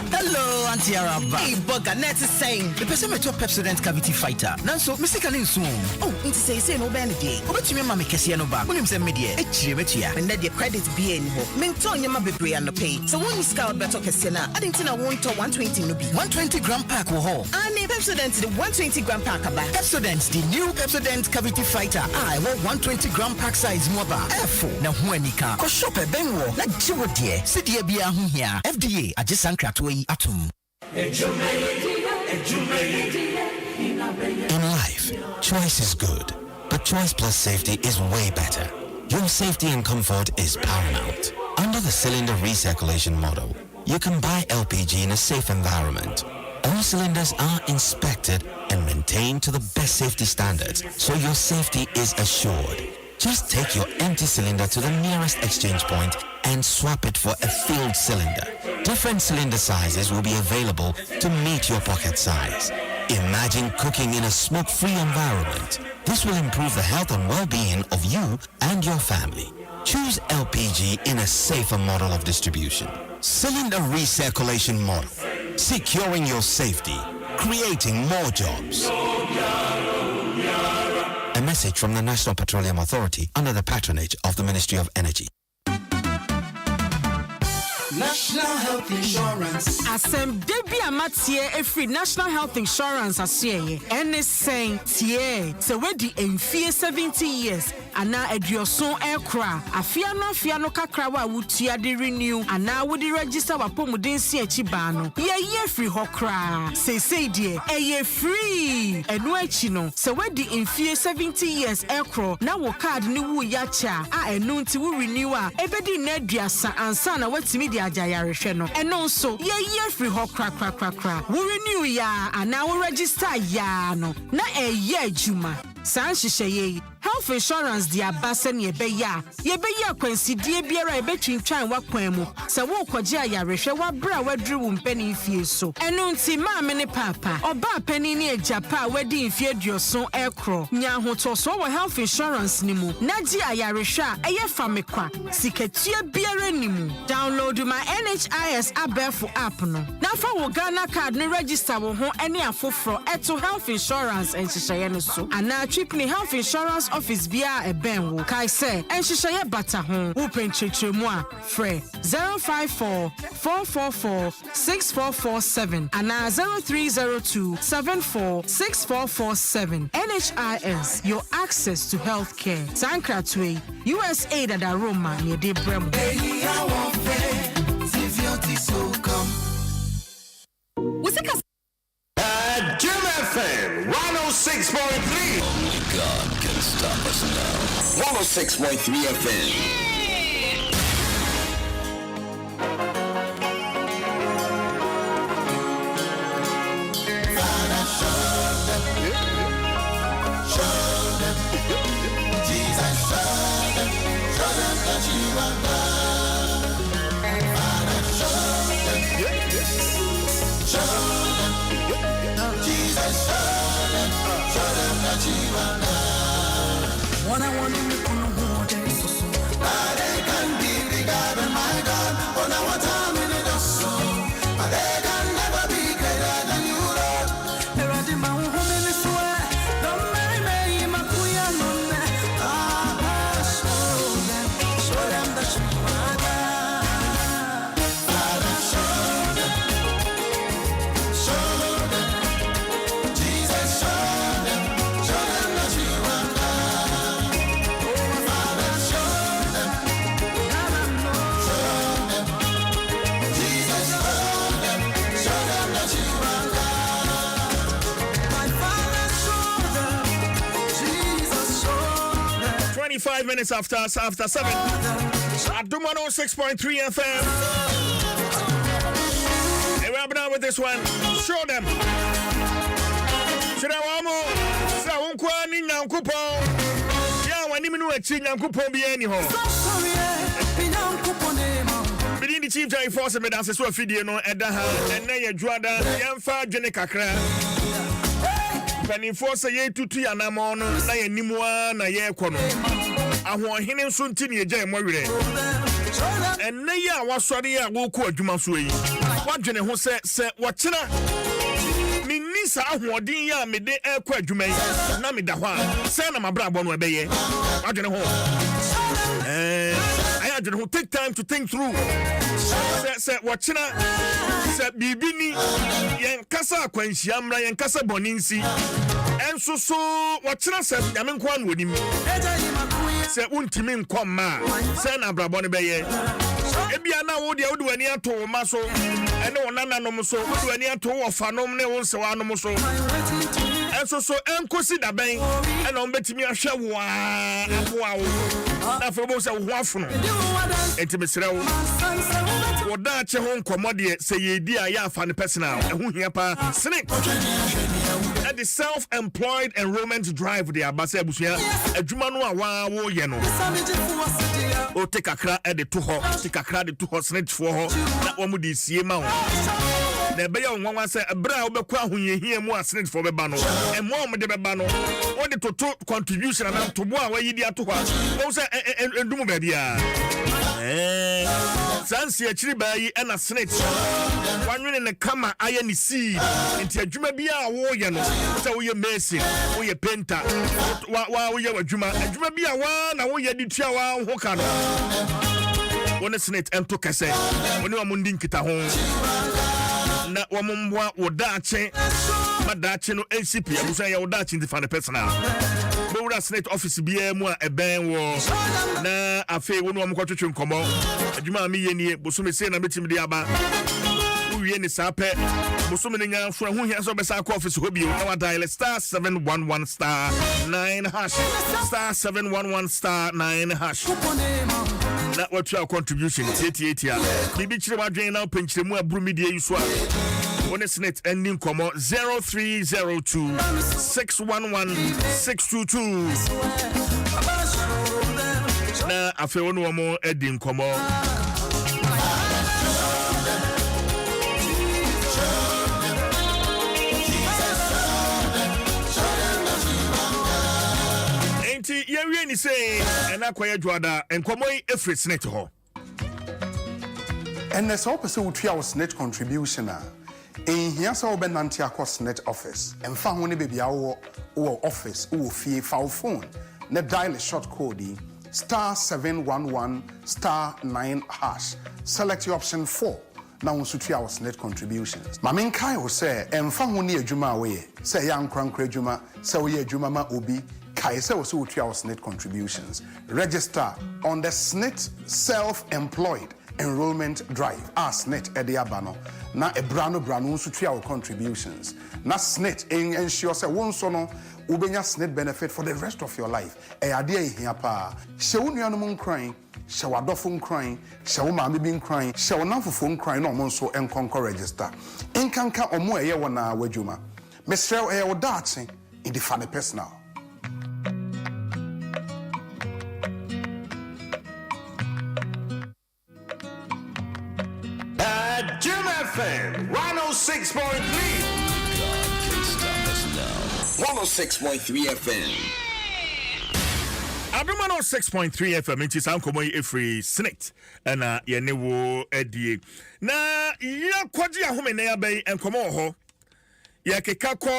Hello, Auntie Araba. Hey, Bugger, net is saying the person met your Pepsodent cavity fighter. Nanso, Mr. Soon. Oh, it's say no benefit. What you mean, Mammy Cassiano Bar? When you say media, and let your credit be in ho. Minton your mabbe and the pay. So when you scout better Cassiana, I didn't know 120 no be 120 gram pack or ho. I name Pepsodent the 120 gram pack about Pepsodent, the new Pepsodent cavity fighter. I want 120 gram pack size mobile. F4. Now, when you can, go shop a Benwo, like Jiwo dear. Sit here, be a here. FDA, I just sank atom. In life, choice is good, but choice plus safety is way better. Your safety and comfort is paramount. Under the cylinder recirculation model, you can buy LPG in a safe environment. All cylinders are inspected and maintained to the best safety standards, so your safety is assured. Just take your empty cylinder to the nearest exchange point and swap it for a filled cylinder. Different cylinder sizes will be available to meet your pocket size. Imagine cooking in a smoke-free environment. This will improve the health and well-being of you and your family. Choose LPG in a safer model of distribution. Cylinder recirculation model. Securing your safety. creating more jobs. A message from the National Petroleum Authority under the patronage of the Ministry of Energy. National Health Insurance. Asem debi amatie efri National Health Insurance asiye. NSN tie. Se wedi emfie 70 years. Ana edioson ekra. Afia no kakra wa wutia de renew. Ana wudi register wa pomuden si echi ba no. Ye free hokra. Say die. Eye free. Enu echi no. Se wedi emfie 70 years ekro. Na wo card ni wu yacha. A enu nti wu renew a. Ebedi na duasa ansa na watimi di ajayarehwe no. Eno nso ye free hokra kra. Wu renew ya ana wo register ya no. Na eye adwuma. San hyehyeye health insurance dia basen yebeya kwansidie biara ebetwintwan wakwan mu se wo kogye ayarehwe wabra wadru wo mpani fie so eno nti maame ne papa oba pani ne ajapa wadi mfie duoso ekro nya hotoso wo health insurance ni mu naji ayarehwe a eye famekwa sikatua biara ni mu download my NHIS abefu app no na fa wo Ghana card ne register wo ho ene afoforo eto health insurance enhyehyeye no so ana Tripney Health Insurance Office bia ebenwo kai se enhyehyeye bata ho wo penchetremu a frɛ 054-444-6447 ana 0302-746447 NHIS your access to health care Sankratwe USA that are Roma near de bremo Jim FM 106.3. Only God can stop us now. 106.3 FM. What I want to make on the water is so. I can be the God and my God. Oh, now what I'm in it so. But they can never be greater than you, Lord. There are the mountain in this way. Don't marry me, Makuya, no. Show them that you are God. Father, show them. Jesus, show them. Show them that you are God. Minutes after 7 Adom 106.3 FM. Hey, we're up now with this one. Show them. Should I want more? So, Unquani Nankupo. Yeah, when you know a chin Nankupo be anyhow. Within the chief giant force, and that's a video no at the hand, and then you draw the young far Jenicacra. Penny force a year to Tianamon, na ye nimwa na ye kono. Ahon hene so ntini eja emwere. Enne ya wasori ya wo ko adwuma so yi. Wadwene ho se wokyena. Minni sa ahoden ya mede ekọ adwuma yi na meda ho a. Se na mabra abo no ebeye. Wadwene ho. I adwene ho take time to think through. Se wokyena se bibini yen kasa akwanhia mra yen kasa boninsi. Enso so wokyena se nyame nko an wonim. Se untimi nkoma se na brabo ne beye ebia na wo de wani ato ma so ene wonana no so wo wani ato wo fanom ne wo se wanom so enso so enkosi da ben ene on betimi ahwe wo aboa wo na fe bo se wo afono entimi sere wo da che ho nkomode se yedi a ya afa ne personal ehu hia pa snake at the self-employed enrollment drive the abasa abusua adwuma no a wo ye no o take akra e de to ho take akra de to ho snake for ho na wo mu de sie ma wo na be ya nwanwa say bra obekwa ahoyehia mu Senate for beba no e mo de beba no o de toto contribution na to bo a wayidi ato ho o say endumu ba bia sansi achiri bayi na Senate wanwene ne kama aye ni seed enti adwuma bia wo ye no say wo ye mason wo ye painter wa wo ye adwuma bia wa na wo ye ditua wa ho ka no woni Senate ento kese woni wa mundi nkita ho na wa mumwa wo daache madache no NCP abusa ya wo daache ndi fa ne personal Bowura Senate office bia mu a eben wo na afi woni wa mkwatwetwe nkomo adwuma mi ye nie bosume se na betim de aba uwie ni sape bosume ne nya fura hu hia so besa akọ office ho bio na wa dial *711*9# *711*9# na what your contribution 88 bibi chire wadwen na penchire mu aburu media yuso a one Senate ending komo 0302 611 622 na afi wonu wo mo ending komo yewie ni say ena kwaye dwada enkomoy efre Senate ho and so person would try our Senate contribution in here so be nanti akọ Senate office emfa ho ne bebia wo office wo fie fa phone na dial short code *711*9#. Select your option 4 na unsu try our Senate contributions ma men kai wo say emfa ho ne adwuma we say ya nkrankra adwuma say wo ye adwuma ma obi Kaise also with our Senate contributions. Register on the Senate Self-Employed Enrollment Drive. Senate Ediabano. Na brano so to our contributions. Na Senate ensure say one sono ubenya Senate benefit for the rest of your life. Idea here pa. Shewu nuanom crying, shewu adofo crying, shewu maame bin crying, shewu namfofo crying no mo so enkonko register. Enkanka omo eye wona wadwuma. Mesrel eye wodache in the family personal. Adom FM 106.3. 106.3 FM. Adom 106.3 FM it is ankomoy every Senate na ye ne wo adie na ya kwaji ahome na ya bai enkomo ho ya keka ko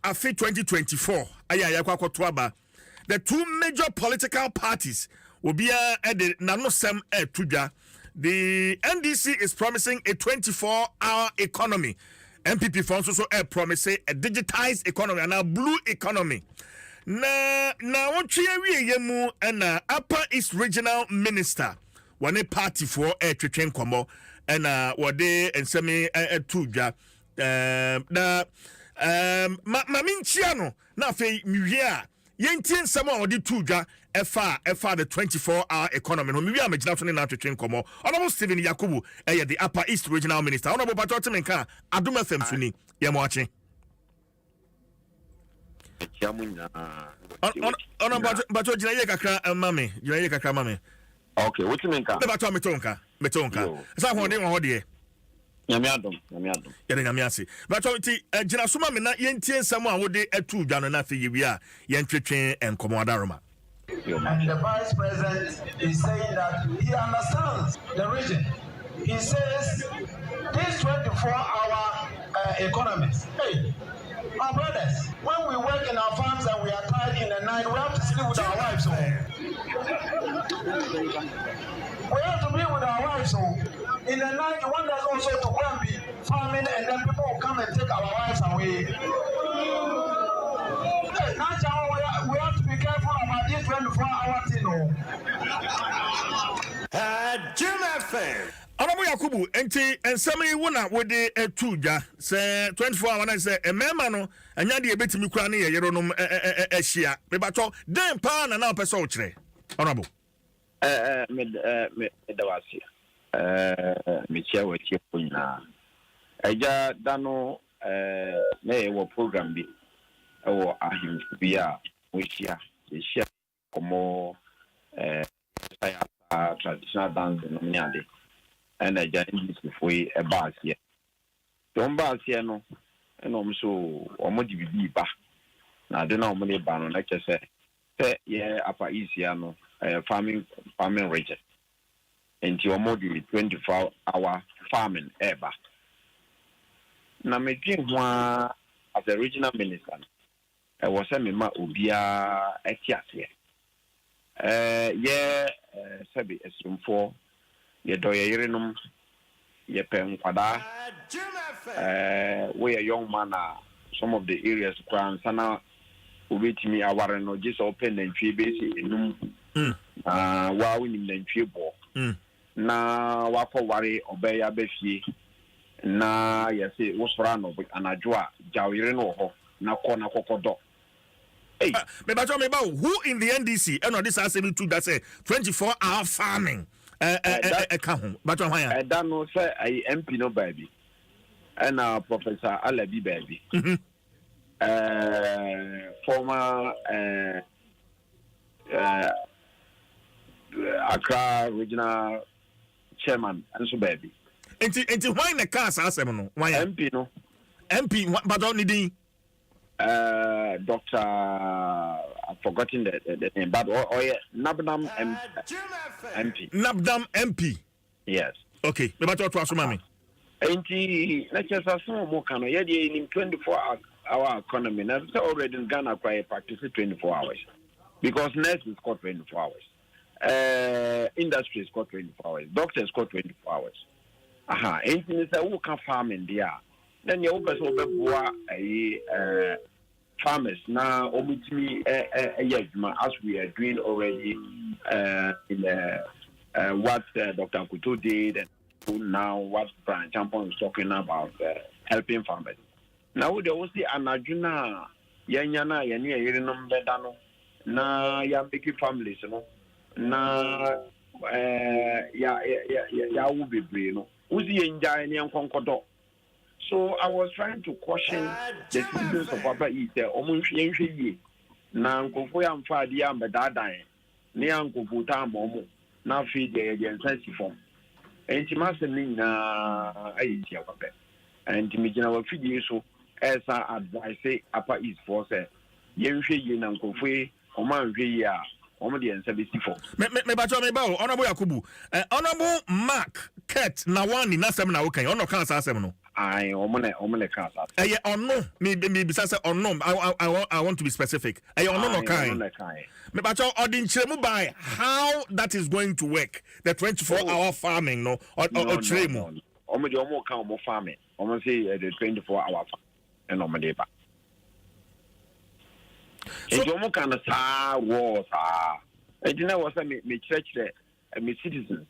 afi 2024 aya ya kwakọ to aba the two major political parties will be at the nanosem tudwa. The NDC is promising a 24-hour economy. MPP funds also promising a digitized economy and a blue economy. Na what we yemu and Upper East Regional Minister one party for a train combo and what they and semi tuja mamin chiano na fe muhia yentien sama odi tuja efa the 24-hour economy no mi amagina so ne na twetwe nkomo Honorable Stephen Yakubu the Upper East Regional Minister Honorable Patriot Menka Adom FM suni ye mo achi Honorable Patriot jina ye kakra mame okay what you mean ka be Patriot metonka sa ho de ho de Nyame Adom. Yere nyame ase. But ti gina soma me na yentie nsam a wode atu dwa no na fe yewi a yentwetwe enkomo adaroma. And the Vice President is saying that he understands the region. He says this 24-hour economy. Hey, my brothers, when we work in our farms and we are tired in the night, we have to sleep with our wives. We have to be with our wives. In the night, you want us also to go and be farming, and then people will come and take our wives away. Now, we have to be careful about this 24-hour thing. Adom FM. Honorable Yakubu, enti ensemi wona wode etuja se 24 hours na se emema no anya de ebetimi kura ne yeyero no ehia me bato den pa na opese o kire Honorable me dawasi me chia wa chia kunya eja dano na ewo program bi ewo ahim bi a wo hia komo traditional dance no nyade and I just for a bus here. Don't buy no, and also almost be back. Now, I don't know many ban like I say, yeah, upper Easiano, farming region. And your modi 24-hour farming ever. Now, my dream was as a regional minister. I was a member of Ubia Etiasia. Sabi esum for ye doye irinum ye pen kwada. We a young man, some of the areas crown sana ubitimi aware no just open and tree base inum. Wa winning and tree ball. Na wako ware obeya befi na yesi usrano but anajua jawirino ho na kona kokodo. Hey, who in the NDC and this has to that say 24-hour farming but I don't know say I MP no baby and Professor Alabi baby former Accra regional chairman and so baby into why in the cars no why MP no MP but only the Doctor, I've forgotten the name, but yeah, Nabdam MP. Nabdam MP. Yes. Okay. Me bato to asuma me. Enti let's just assume more can yeah in 24-hour economy. Now it's already in Ghana quite practice 24 hours because nurse is got 24 hours. Industry is got 24 hours. Doctors got 24 hours. Aha. Enti is a who can farm in there. Then you also be farmers now obviously as we are doing already in what Dr. Kuto did and now what Brian Champon is talking about helping farmers. Now they also anajuna yanyana yani yirinum bedano na ya big families no na ya will be no uzi enjoy ni ankonkodo. So I was trying to caution the citizens of Papa East. Omunshi na nkofo ya mfadi ya mbedada ni ya nkofo ta momo na feed the sense form. Enti masemi na ayiti ya kwape. Enti mijina wa feed so esa advice Papa East for say yenhwe na nkofo omanhwe ya omo de nsabesi form. Me bacho me bawo honorable Yakubu. Honorable Mark Kurt na wani na sem na wo kan. Ono kan sa sem no. I omone cancer. No, maybe say no. I want to be specific. No kind. Me but odin chemu by how that is going to work. The 24-hour farming no or chemu. Omo kan omo farming. Omo say the 24-hour farm and omo dey ba. So omo kan sa war sa. Ejina was me church me citizens.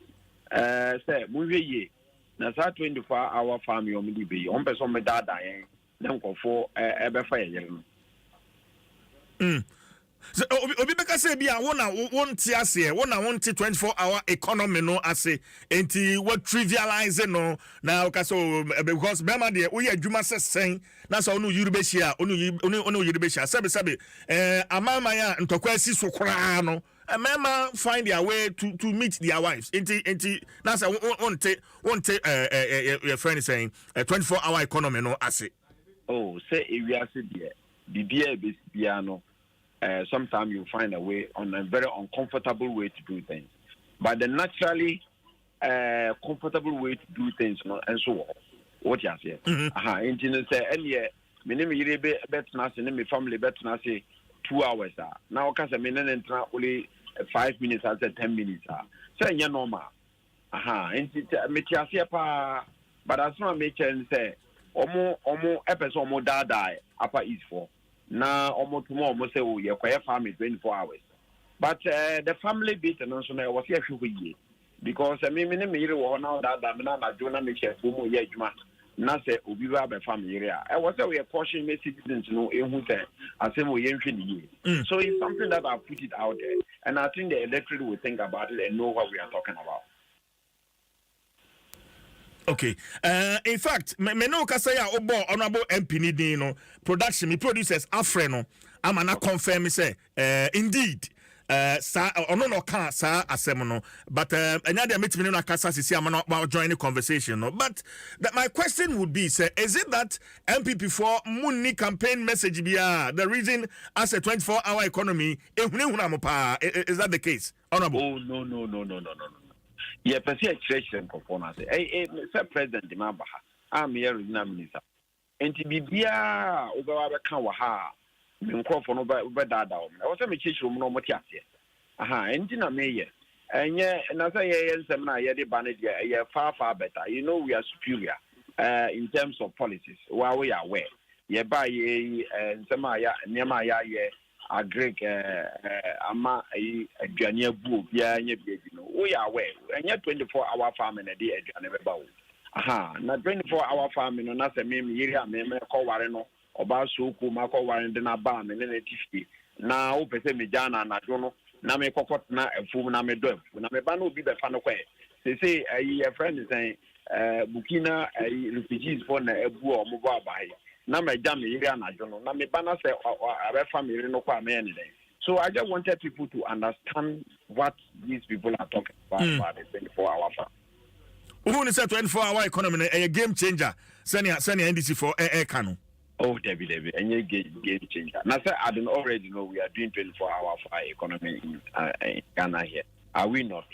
Say mu ye na sa 24-hour farm yo mudi be on person me dada yen na nkofo ebe fa yere no so obi beka say bia won ti ase won 24-hour economy no ase enti what trivialize no na okaso because bema de wo ye adwuma sesen na so onu yuru be hia onu yuru be hia sabe amama ya ntokwa asi so kra no men find their way to meet their wives. That's one your friend is saying 24-hour economy no ase. Oh, say if we are there, the piano. Sometimes you find a way on a very uncomfortable way to do things, but the naturally comfortable way to do things, and so on. What you say? Engineer say, and yeah, me name is better na say, me family better na say 2 hours. Now, because I mean, only 5 minutes or 10 minutes. Say you normal. And me tiasia pa, but as no make sense say, omo episode omo die upper is for. Na omo tomorrow omo say oh you quiet family 24 hours. But the family bit and also was here because I mean me here now that na Jonah make sure for mo ye adwuma. Na say obi ba be family area. I was say we caution me citizens no ehun say asem we yenhwe ni. So it's something that I put it out there and I think the electorate will think about it and know what we are talking about. Okay. In fact, me no ka say obo honorable MP ni din no production me producers afre no am na confirm say indeed sa ono no ka sa asem no but enya de metimi no akasa sisi amana about join the conversation no but my question would be say is it that MPP for money campaign message bia the reason as a 24-hour economy ehunehuna mo pa is that the case honorable? Oh no. Yeah, person extraction performance. Sir President Dimamba, I'm here regional minister. Enti bibia obawa beka wa ha nkrofo no ba dada o. I was me chichi no mo tiase. Aha, enti na meye. Enye na say ye nsem na ye de bane de ye far better. You know we are superior in terms of policies. While we are aware. Ye ba ye nsem ya nyema ya ye agric ama aduane abu bia nya bia no we are aware. Enye 24-hour farming na dey aduane be ba o. Aha, na 24-hour farming no na se me yiri ameme ko ware no oba so ku ma ko ware de na ba me ne tifi na o pese me jana na do no na me kokot na afu na me do afu na me ba no obi be fa no kwa say ayi a friend say Burkina refugees for na abu o mo ba bai na me jam me yiri anajo no na me ba na say abe family no kwa me ne. So I just wanted people to understand what these people are talking about the 24-hour farm. Who is a 24-hour economy a game changer? Send NDC for air cano. Oh, Debbie, and you game changer. Now, sir, I don't already know we are doing 24-hour economy in Ghana here. Are we not?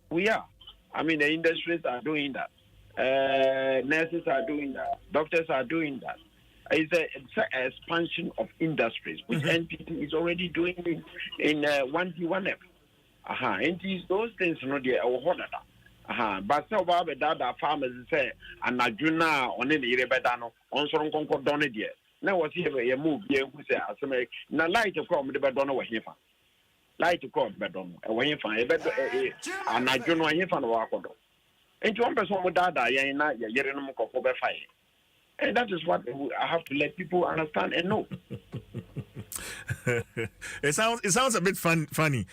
We are. I mean, the industries are doing that. Nurses are doing that. Doctors are doing that. It's an expansion of industries, which NPT is already doing in 1D1F. And those things, you know, they are ordered. But so about that farmers say, and I do now on any rebedano on some concord on it yet. Now, was here a move here who say, now light to come the bedon over here. Light to come bedon, away you find a better, and I do know if I walk on. And one person with that, I ain't not yet in a over fire. And that is what I have to let people understand and know. It sounds a bit funny.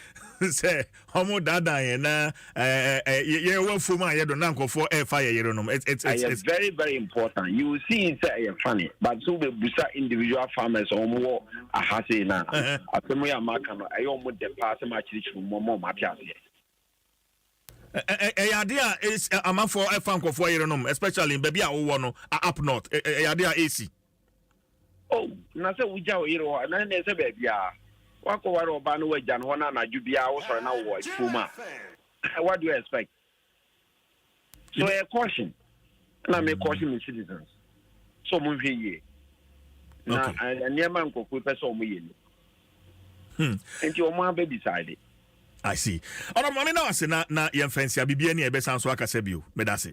Say homo dada na ye wo fuma ye do na for air fire ye no. It's very very important. You will see inside funny, but so be busa individual farmers omo ahase na. Asemo ya maka no ayo mo de pass ma chirichi mo mapiase. Idea is a man for a fan for ye no, especially in baby a no up north. Idea AC. Oh, na se uja o yiro na ne se baby a wako waro banu we jan hona na jubia wo so na wo fuma. What do you expect? So a caution. Na me caution the citizens. So mo hwe ye. Na niam an kokku pese o mo ye ni. Enti o mo aba beside. I see. Honorable Yemfensia Bibiani Ebesanso Akasebio, Medasi.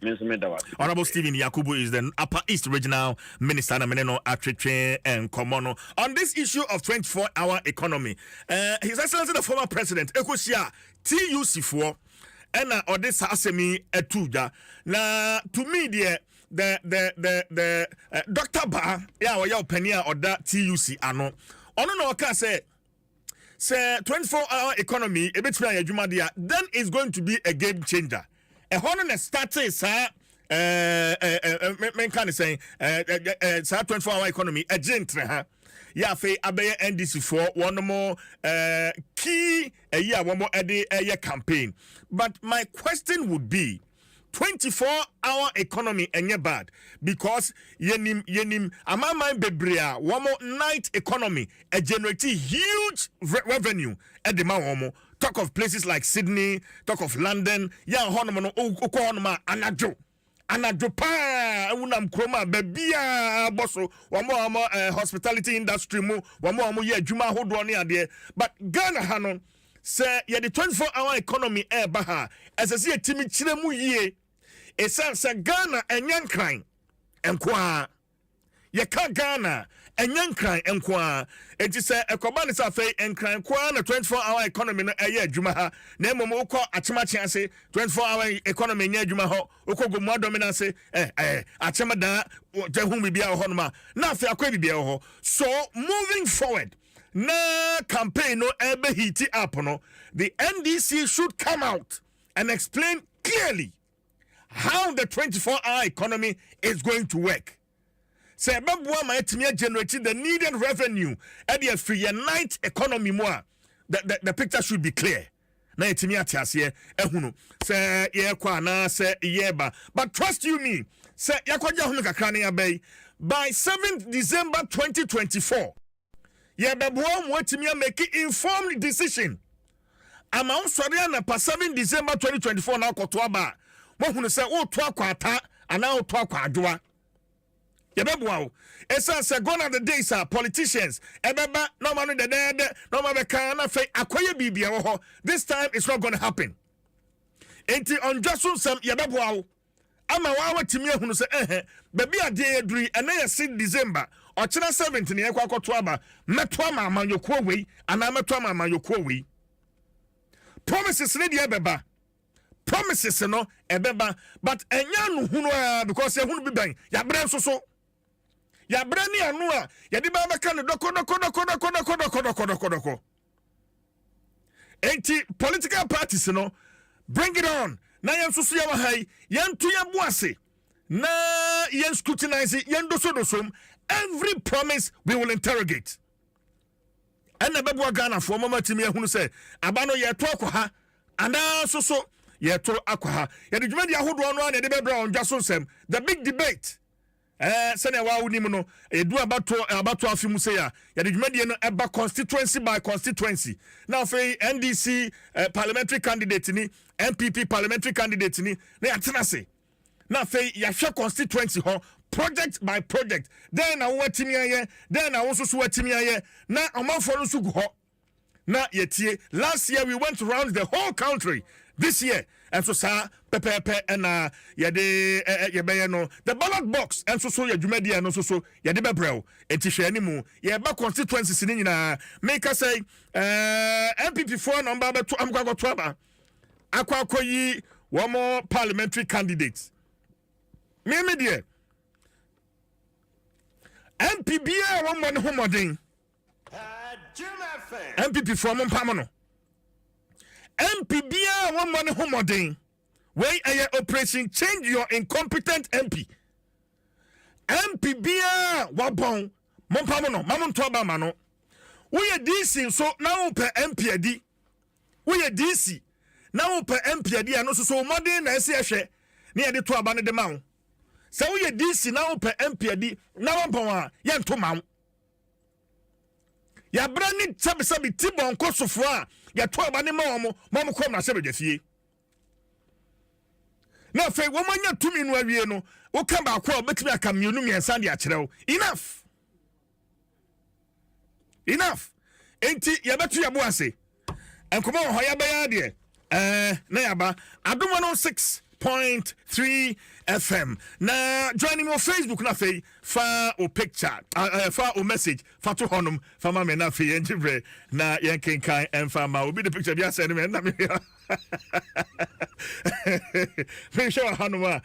Honorable Stephen Yakubu is the Upper East Regional Minister Meneno Atretre and Komono. On this issue of 24-hour economy, His Excellency the former president, Ekosia TUC4, and Odessa Asemi Etuja. Now, to me, the Dr. Ba, ya Penia or that TUC ano. Ono can say 24-hour economy, a bit then it's going to be a game changer. A honor started, sir. Men kind of saying, 24-hour economy, a gentle, yeah, fe abe NDC for one more key a year, one more a year campaign. But my question would be, 24-hour economy enye bad because yenim amama bebrea one more night economy a generate huge revenue at the mawomo. Talk of places like Sydney, talk of London, ya honomo honoma anajo pa unam kroma bebia boso one more hospitality industry mu one more ye juma hodo ne ade. But Ghana hanon say ye the 24-hour economy baha as I see a timi chiremu ye. Esansa Ghana enyankran enkwa ye ka Ghana enyankran enkwa enti se ekobane sa fe enkran kwa na 24-hour economy no eye adwuma ha na emom ukọ achemache ase 24-hour economy nya adwuma ho ukọ gomu dominance achema da jehum bibia ho no ma na afi akwa bibia ho. So moving forward na campaign no ebe hiti up no, the NDC should come out and explain clearly how the 24-hour economy is going to work. Say, Babua might generate the needed revenue at the free night economy more. the picture should be clear. Na yetimi atiase ehunu se ye kwa na se yeba. But trust you me, se yakwaja hunu kakra na yabai by 7th December 2024. Ye bebo mo atimi make informed decision. Ama usori na pa 7 December 2024 na akoto aba. Mo hunu se o to akwata ana o to akwadwa. Yebebo esa se gone are the days are politicians ebeba no man the dead no man can na fe akoye bibia wo ho. This time it's not going to happen. Enti on Dwaso Nsem yebebo ama wa watimi ehunu se baby ade eduri ena ye 6 December ochena 7th ne ekwa akoto aba meto ama amanyoko wei ana meto ama amanyoko wei. Promises ne de ebeba. Promises no ebeba but enya no hunu because ehunu bi ban ya bre so ya brani anu a ya di ba meka no doko enti political parties no bring it on na yen susu ya wahai yen tu ya buase na yen scrutinize yen doso every promise we will interrogate and na bebo Ghana for mama timi ehunu se aba no ye to akwa ana soso ye to akwa ye de dwuma di ahodo no na de bebra on Dwaso Nsem the big debate sene wa unim no edu abato afimu se ya de dwumadie no eba constituency by constituency now fe NDC parliamentary candidate ni MPP parliamentary candidate ni na yatena se na fe ya hwe constituency ho project by project then na watimi aye then na wososo watimi aye na omanfo no so gu ho na yetie last year we went around the whole country. This year and so sa pepe and yade yebeye no the ballot box and so ya dwumadi no so yade bebrel enti hwe animu ye ba constituencies ni nyina make us say MPP for number beto amkwa to aba akwa yi one more parliamentary candidates me die MPP one more homodin MPP for mpamono MP bia one money homodin. Way a operation change your incompetent MP. MP bia wabon mompamono mamon toba mano. We are DC so now per MP adi. We are DC now per MP adi and also so modern na se near the toba ne de maun. So we are DC now per MP adi now wabon yan to maun. Ya brani sabi tibon kosofo a ya to aba ne mom kom na sebe jafie na fe wo manya tumi no awie no wo ka ba kwa obetimi aka mienu miensa de akyerew enough enti ya betu ya bo ase enkomo ho ya baya de na ya ba Adom 106.3 FM. Now joining me on Facebook na fe fa o picture fa o message fa to honum fa ma me na fe enjibre na yen kenkan en fa ma obi the picture bia send me na me me show honum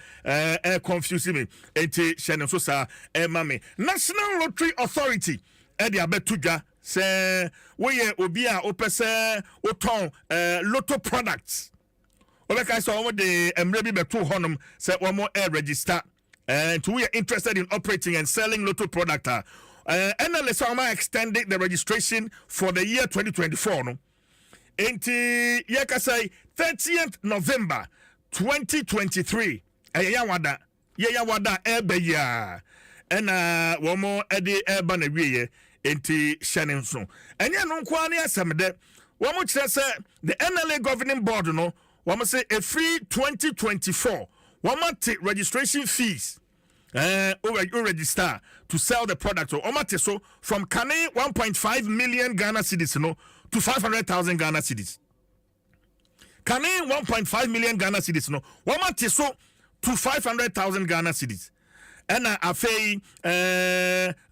confuse me enti shene so sa ma me National Lottery Authority e de abetudwa se we ye obi a opese o ton lotto products. Okay, so I want the emrebi beto honum say one more air register and we are interested in operating and selling lotto product. NLS extended the registration for the year 2024. No, enti yeka say 30th November 2023. Yawada ebeya and one more edi eba na wiye enti shanin so. And ya no kwa ne asem de one more say the NLA governing board no. Wama say a free 2024. Wama take registration fees. You register to sell the product. Wama take so from Kane 1.5 million Ghana cedis no to 500,000 Ghana cedis. Kane 1.5 million Ghana cedis no. Wama take so to 500,000 Ghana cedis. And a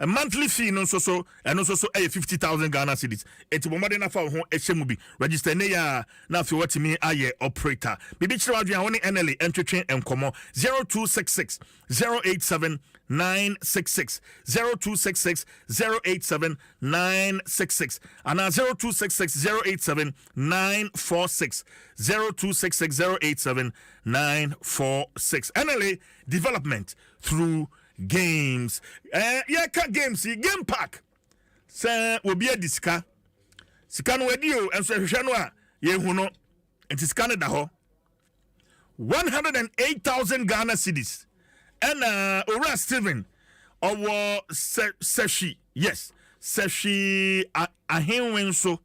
monthly fee no so and also so 50,000 Ghana cedis. It's more than a for HMB register near now for what me aye operator. Bibi chira only NLA entry train and come 0266 087 966 0266 087 966 and 0266 087 946 0266 087 946 NLA development through games. Games, game pack. Say will be a disca. sika no wadi o enso hwehwe no a ye hu no enti sika no da ho 108,000 Ghana cedis and Ora Steven or Seshi, yes, Seshi ahenwen so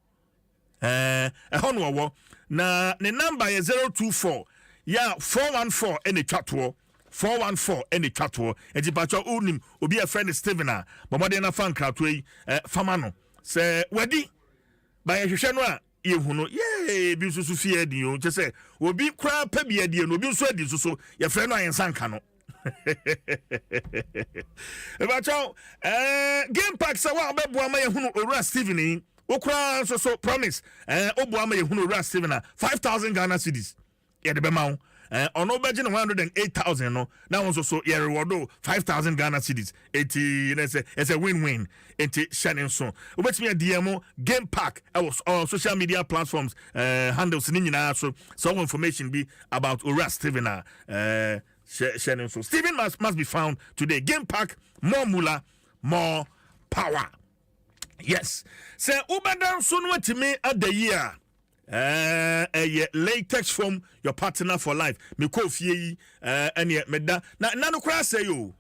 ehonwo na the number is 024 yeah 414 any chatwo 414 any chatwo enti pacho unim obi a friend Steven a bomode na fan krato yi fama no se wadi ba ye hwehwe no a ye hu no ye bi susu fie adi o che se obi kra pa bi adi no obi nso adi susu ye friend no ayensa nka no Ebacho game pack sa wa obeboa ma ye hu no Ora Steven yi okra so promise oboa ma ye hu no Ora Steven a 5,000 Ghana cedis ye de be ma wo ono beje no 108,000 no na won so ye reward 5,000 Ghana cedis it's a win-win enti shanin so obetimi DM game pack was on social media platforms handles ni nyina so some information be about Ora Steven shanin so Steven must be found today. Game pack, more mula, more power. Yes, say ubadan so no timi at the year latex from your partner for life. Me ko fie ene meda na no kra say yo.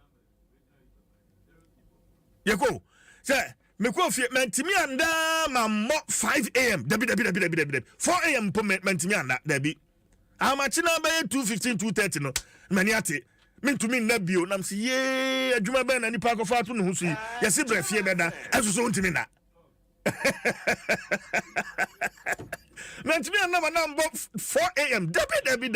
Ye go. Say me ko fie mentimi anda ma 5 am. Debi 4 am po mentimi anda debi. Amachi na be 2:15 2:30 no. Mani ate mentumi na bio nam se ye adwuma be na nipa ko fa to no husu yi. Ye se bra fie beda eso so ntimi na. Mentimi na number 4 am debi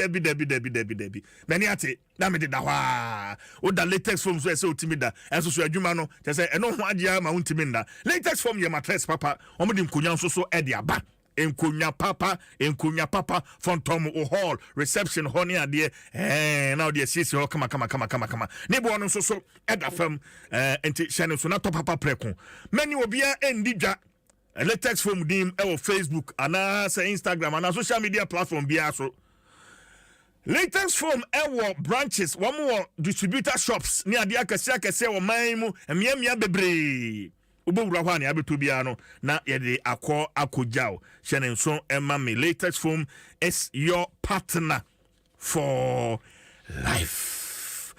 mani ate na me de da hwa o da latex form so e se otimi da enso so adwuma no te se eno ho agya ma untimi nda latex form ye mattress papa omo de nkonya so so e de aba enkonya papa from Tom hall reception honey ade now the sisi ho kama ne bo no so e da fam enti hye so na to papa preko mani obia endidwa latex form dim e Facebook ana say Instagram ana social media platform bia so latex form e branches one more distributor shops ni ade akese wo man mu emia bebre ubowura hwa ne abeto bia no na ye de akojao hye nso emma me latex form is your partner for life.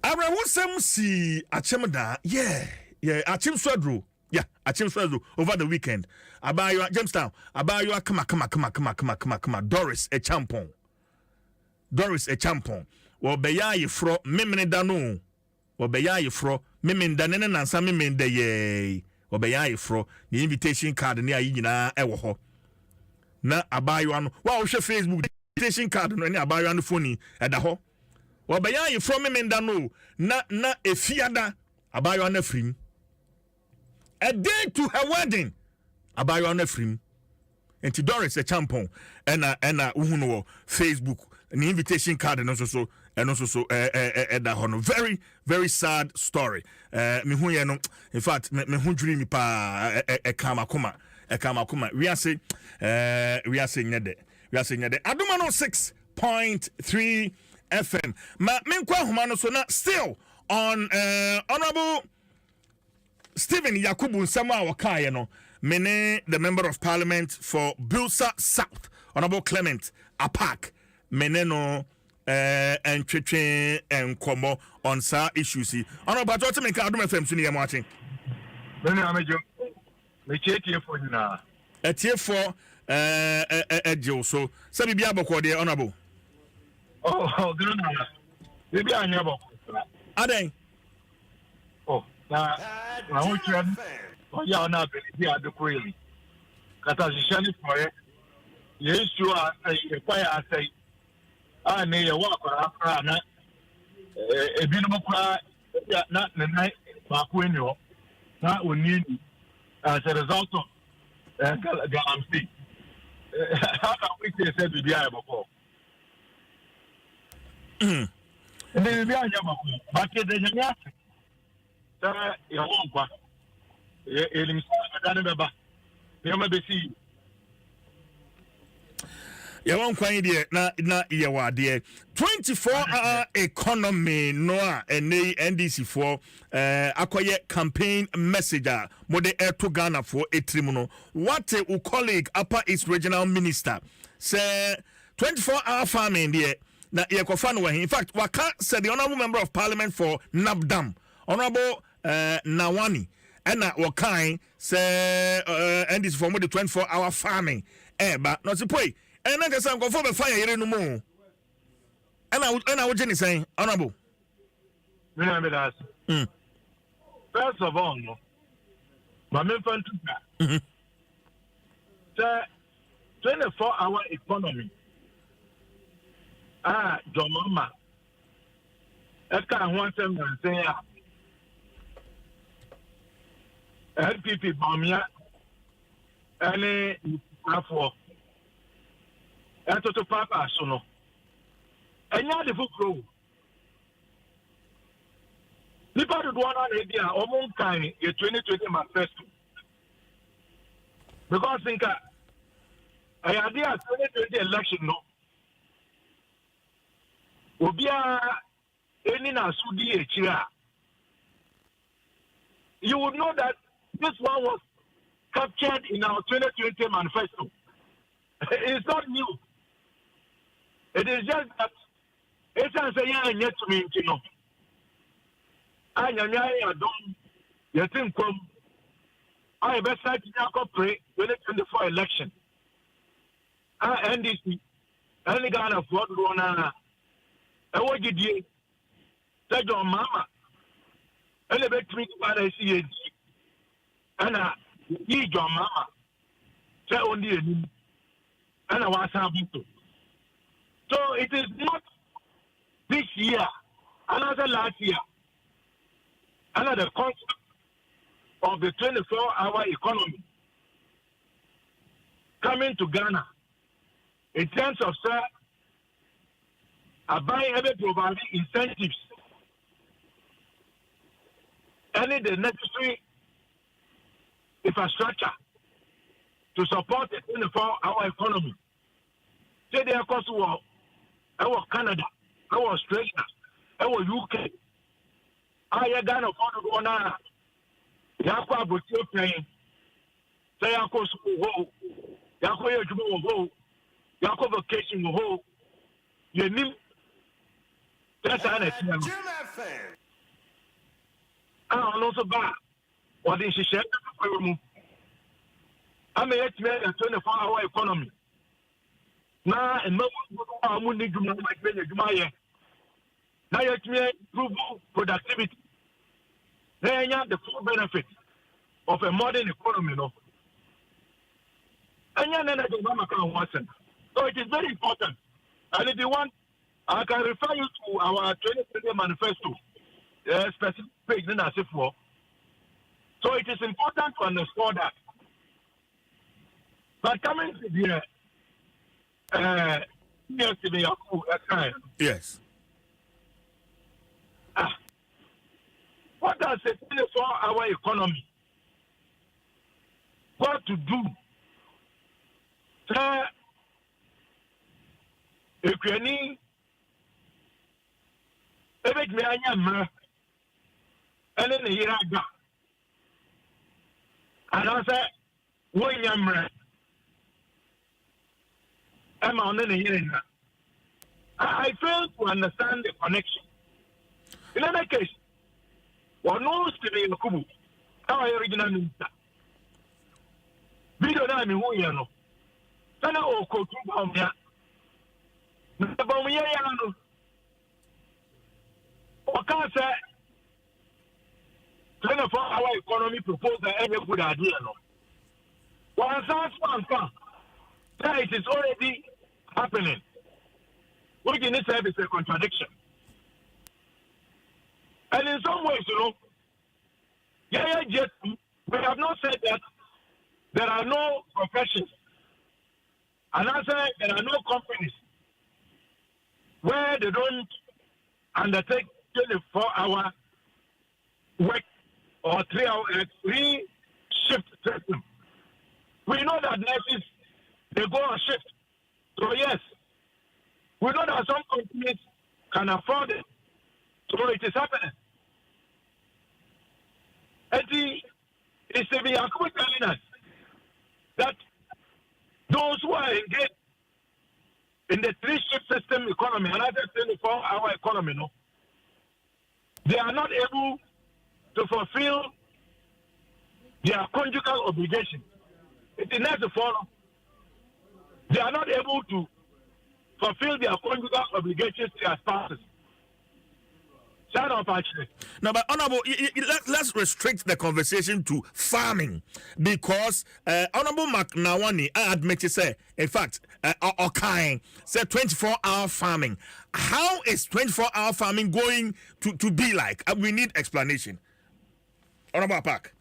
Awrawosem si achemda yeah achim swadro. Yeah, Achim Swezo over the weekend. Abayo Jamestown. Abayo kama. Doris a champon. Wo beya ye fro memene dano. Wo beya ye fro memene danene nansa memene de ye. Wo beya ye fro the invitation card ni ayi nyina e wo ho. Na abayo ano. Wa wo hwe Facebook invitation card no ni abayo ano phone e da ho. Wo beya ye fro memene dano na efiada abayo ano frim. A day to her wedding. Abayo on free. And to Doris a champon and uhuno Facebook an invitation card and also so very very sad story. Me hu ye no in fact me hu dream pa e kama kuma we are saying nyede Adom 106.3 FM ma menkwa homa no so na still on honorable Stephen Yakubu Nsem a wakaye no mene the member of parliament for Bilsa South Honorable Clement Apak mene no entwetwe enkomo on sa issues Honorable Dwaso Nsem Adom FM so ne yam watching mene amejo me chetie for na etie for ejo so se bibia bokọ de Honorable grana bibia anya bokọ aden na hochran ya na be adekoyeli kata jishani for yesu a say kwaya say a ne ye wa kwara na ebinum kwa na na ba ko eni ho na oni as a result of galamsi how can we say bibia boko bibia anya boko but the nyanya ya wonka elimisa adane beba me ma besi ya wan kwan de na ye wade 24-hour economy no a ene NDC for akoye campaign message a mode to Ghana for etrim no what a colleague upper east regional minister say 24-hour farming there na ye kofa no in fact waka said the honorable member of parliament for Nabdam honorable Nawani and wakai say NDC for mode 24-hour farming but not suppose and I say go for the fire here no more. And I would just say honorable. Remember that. First of all, no. My main friend took that. 24-hour economy. John Mama. I can't want them to say LPP Bamia. Any for. And to Papa Sono. And now the book row. Nipa do one idea almost kind a 2020 manifesto. Because think I idea 2020 election no. Obia any na sudi echira. You would know that this one was captured in our 2020 manifesto. It's not new. It is just that it's a saying yet to me, you know. I am Adom Nsem. I best like to pray 2024 election. NDC, any kind of what Rona, and what you did, say your mama, and a bit me by the CAG, and your mama, say only and I was having to. So it is not this year, another last year, another concept of the 24-hour economy coming to Ghana in terms of, sir, buying every providing incentives, any the necessary infrastructure to support the 24-hour economy. Say they are cost war. Our Canada, our Australia, our UK. I Ghana for the one. Yakwa Butio paying. Say Yako school, Yako Yajumo, Yako vacation ho. Yenim. That's an I also buy. What is she said? I may have made a 24-hour economy. Now, and no one need to make now you can improve productivity. Then you have the full benefit of a modern economy. No? And so it is very important. And if you want, I can refer you to our 2020 manifesto, specific page in ASIFO. So it is important to understand that. But coming to the yes. What does a 24-hour economy got to do? Sir, if you need a bit me, and then the year and I said, William. I fail to understand the connection. In other case, one knows to be in Kubu, our original minister. We don't know who you know. Sana o ko tu Bamia. Bamia yano. Oka say 24-hour economy proposal any good idea no. One sounds one. It is already happening. Which in itself is a contradiction. And in some ways, you know, we have not said that there are no professions. And I said there are no companies where they don't undertake 24-hour work or 3 shift system. We know that nurses, they go on shift So yes, we know that some companies can afford it. So it is happening. And it's telling us that those who are engaged in the three-shift system economy, another 24-hour economy, no, they are not able to fulfill their conjugal obligation. It is not to follow. They are not able to fulfill their conjugal obligations to their spouses. Shout out, actually. No, but Honorable, let's restrict the conversation to farming because Honorable McNawani admitted, say, in fact, Okain said 24-hour farming. How is 24-hour farming going to be like? We need explanation. Honorable Park.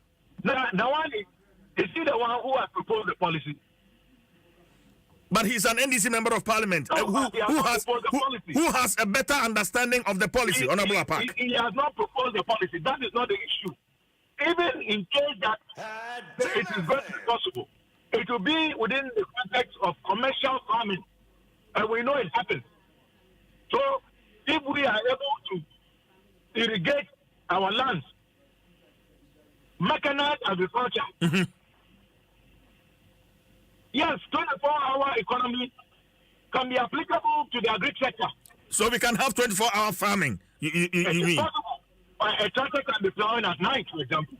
Nawani, is he the one who has proposed the policy? But he's an NDC member of parliament who has a better understanding of the policy, Honorable Apak. He has not proposed the policy. That is not the issue. Even in case that it is going to be possible, it will be within the context of commercial farming. And we know it happens. So if we are able to irrigate our lands, mechanized agriculture, yes, 24-hour economy can be applicable to the agri sector. So we can have 24-hour farming. You mean? Possible. A tractor can be plowing at night, for example.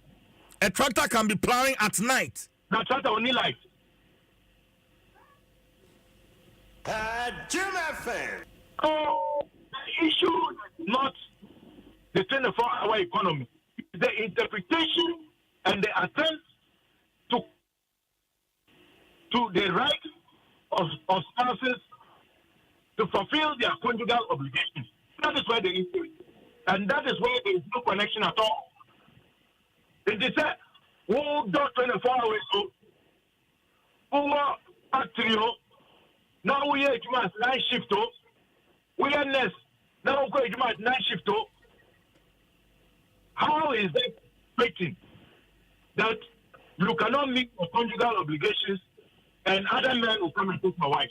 A tractor can be plowing at night. The tractor only light. Jim FM. Oh, the issue is not the 24-hour economy. The interpretation and the attempt to the right of spouses to fulfill their conjugal obligations. That is where the issue is. And that is where there is no connection at all. It is said, who do 24 hours ago, who are factory, now we are at night shift, we are nest, now we are at night shift. How is that fitting that you cannot meet your conjugal obligations and other men will come and take my wife?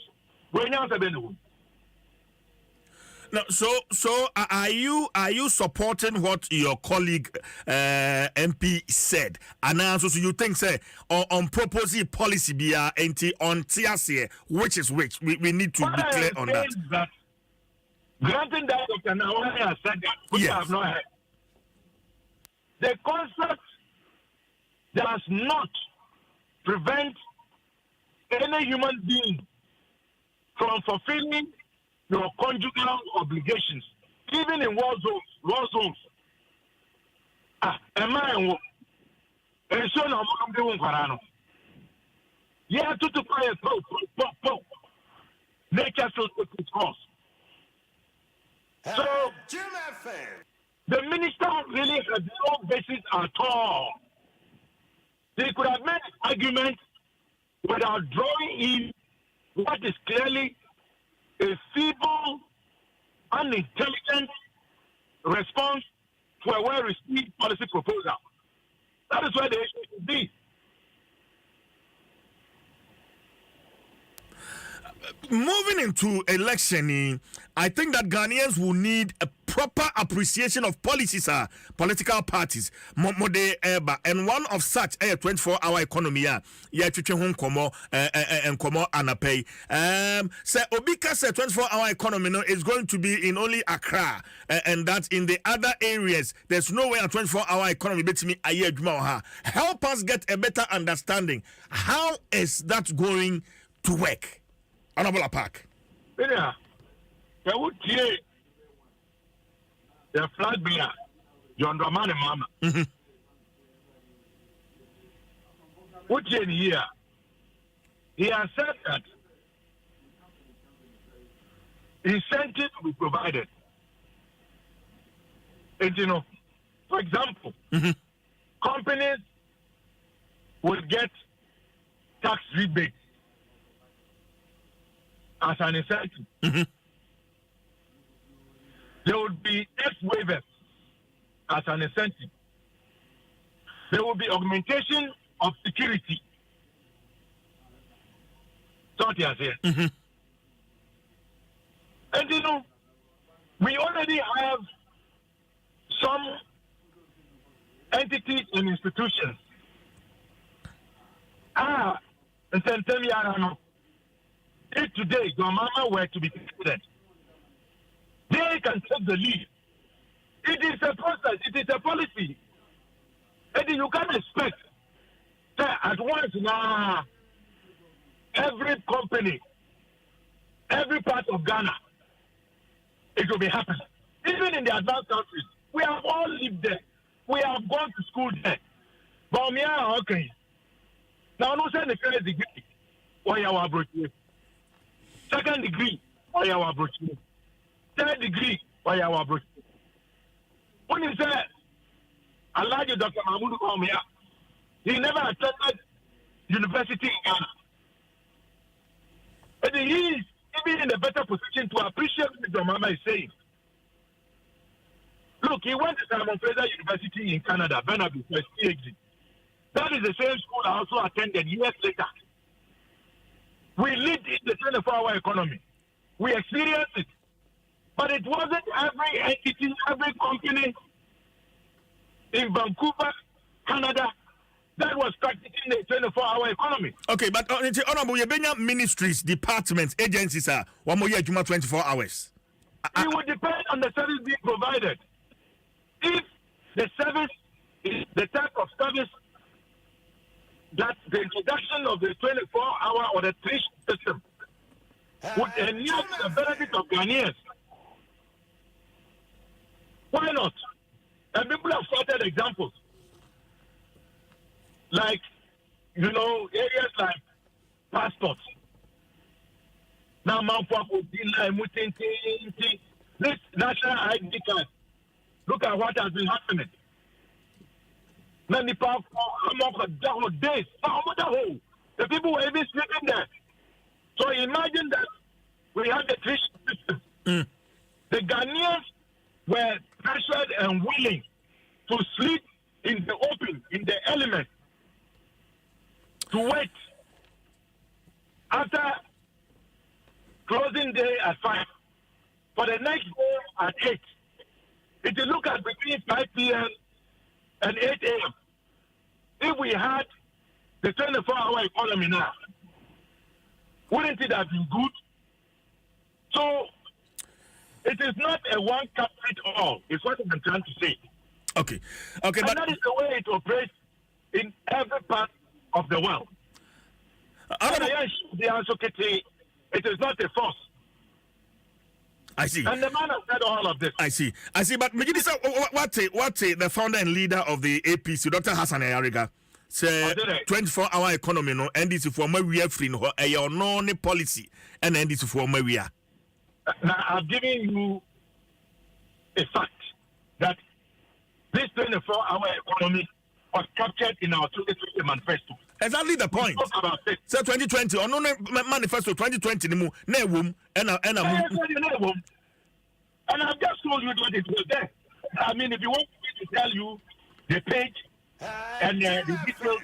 No, so are you supporting what your colleague MP said? And also, so you think say on proposing policy be anti on TSA, which is which? We need to be clear on that. Granting that Dr. Nawani has said that, which I have not heard. The concept does not prevent any human being from fulfilling your conjugal obligations, even in war zones. And so now I'm doing Parano. Yeah, to play a nature still takes its course. So, the minister really has no basis at all. They could have made an argument without drawing in what is clearly a feeble, unintelligent response to a well-received policy proposal. That is where the issue should be. Moving into election, I think that Ghanaians will need a proper appreciation of policies, political parties, and one of such a 24-hour economy. Say Obika said 24-hour economy is going to be in only Accra, and that in the other areas there's no way a 24-hour economy beats me a year. Help us get a better understanding. How is that going to work? Honorable Park. Yeah, I would say the flag bearer, John Dramani Mama. What here? He has said that incentive will be provided. And for example, companies will get tax rebates as an incentive. There would be tax waivers as an incentive. There will be augmentation of security. Thought here. And we already have some entities and institutions. And if today your mama were to be president, they can take the lead. It is a process, it is a policy. And you can't expect that at once now every company, every part of Ghana, it will be happening. Even in the advanced countries, we have all lived there. We have gone to school there. But me, okay. Now, no say the first degree, why our approach? Second degree, why our approach? Third degree, why our approach? When you say, I like you, Dr. Mahmoud Omia, he never attended university in Ghana. And he is even in a better position to appreciate what your mama is saying. Look, he went to Simon Fraser University in Canada, Burnaby, for his PhD. That is the same school I also attended years later. We lived in the 24-hour economy. We experienced it. But it wasn't every entity, every company in Vancouver, Canada, that was practicing the 24-hour economy. Okay, but honorable, you ministries, departments, agencies are 1 more year, 24 hours. It would depend on the service being provided. If the service is the type of service that the introduction of the 24-hour or the 3-shift system would enable the benefit of Ghanaians, why not? And people have cited examples. Like, areas like passports. Now, this national ID card. Look at what has been happening. Many people for days. The people were even sleeping there. So imagine that we had the 3-shift system. The Ghanaians were pressured and willing to sleep in the open, in the element, to wait after closing day at 5 for the next day at 8. If you look at between 5 p.m. and 8 a.m., if we had the 24-hour economy now, wouldn't it have been good? So it is not a one cap fit all, is what I'm trying to say. Okay, and but that is the way it operates in every part of the world. It is not a force. I see. And the man has said all of this. I see. But what the founder and leader of the APC, Dr. Hassan Ayariga, say 24-hour economy no NDC for my we are free no no policy and NDC for my we are. Now I'm giving you a fact that this 24-hour economy was captured in our 2020 manifesto. Exactly the point. So 2020 or no manifesto 2020 and I've just told you that it was there. I mean, if you want me to tell you the page and the details,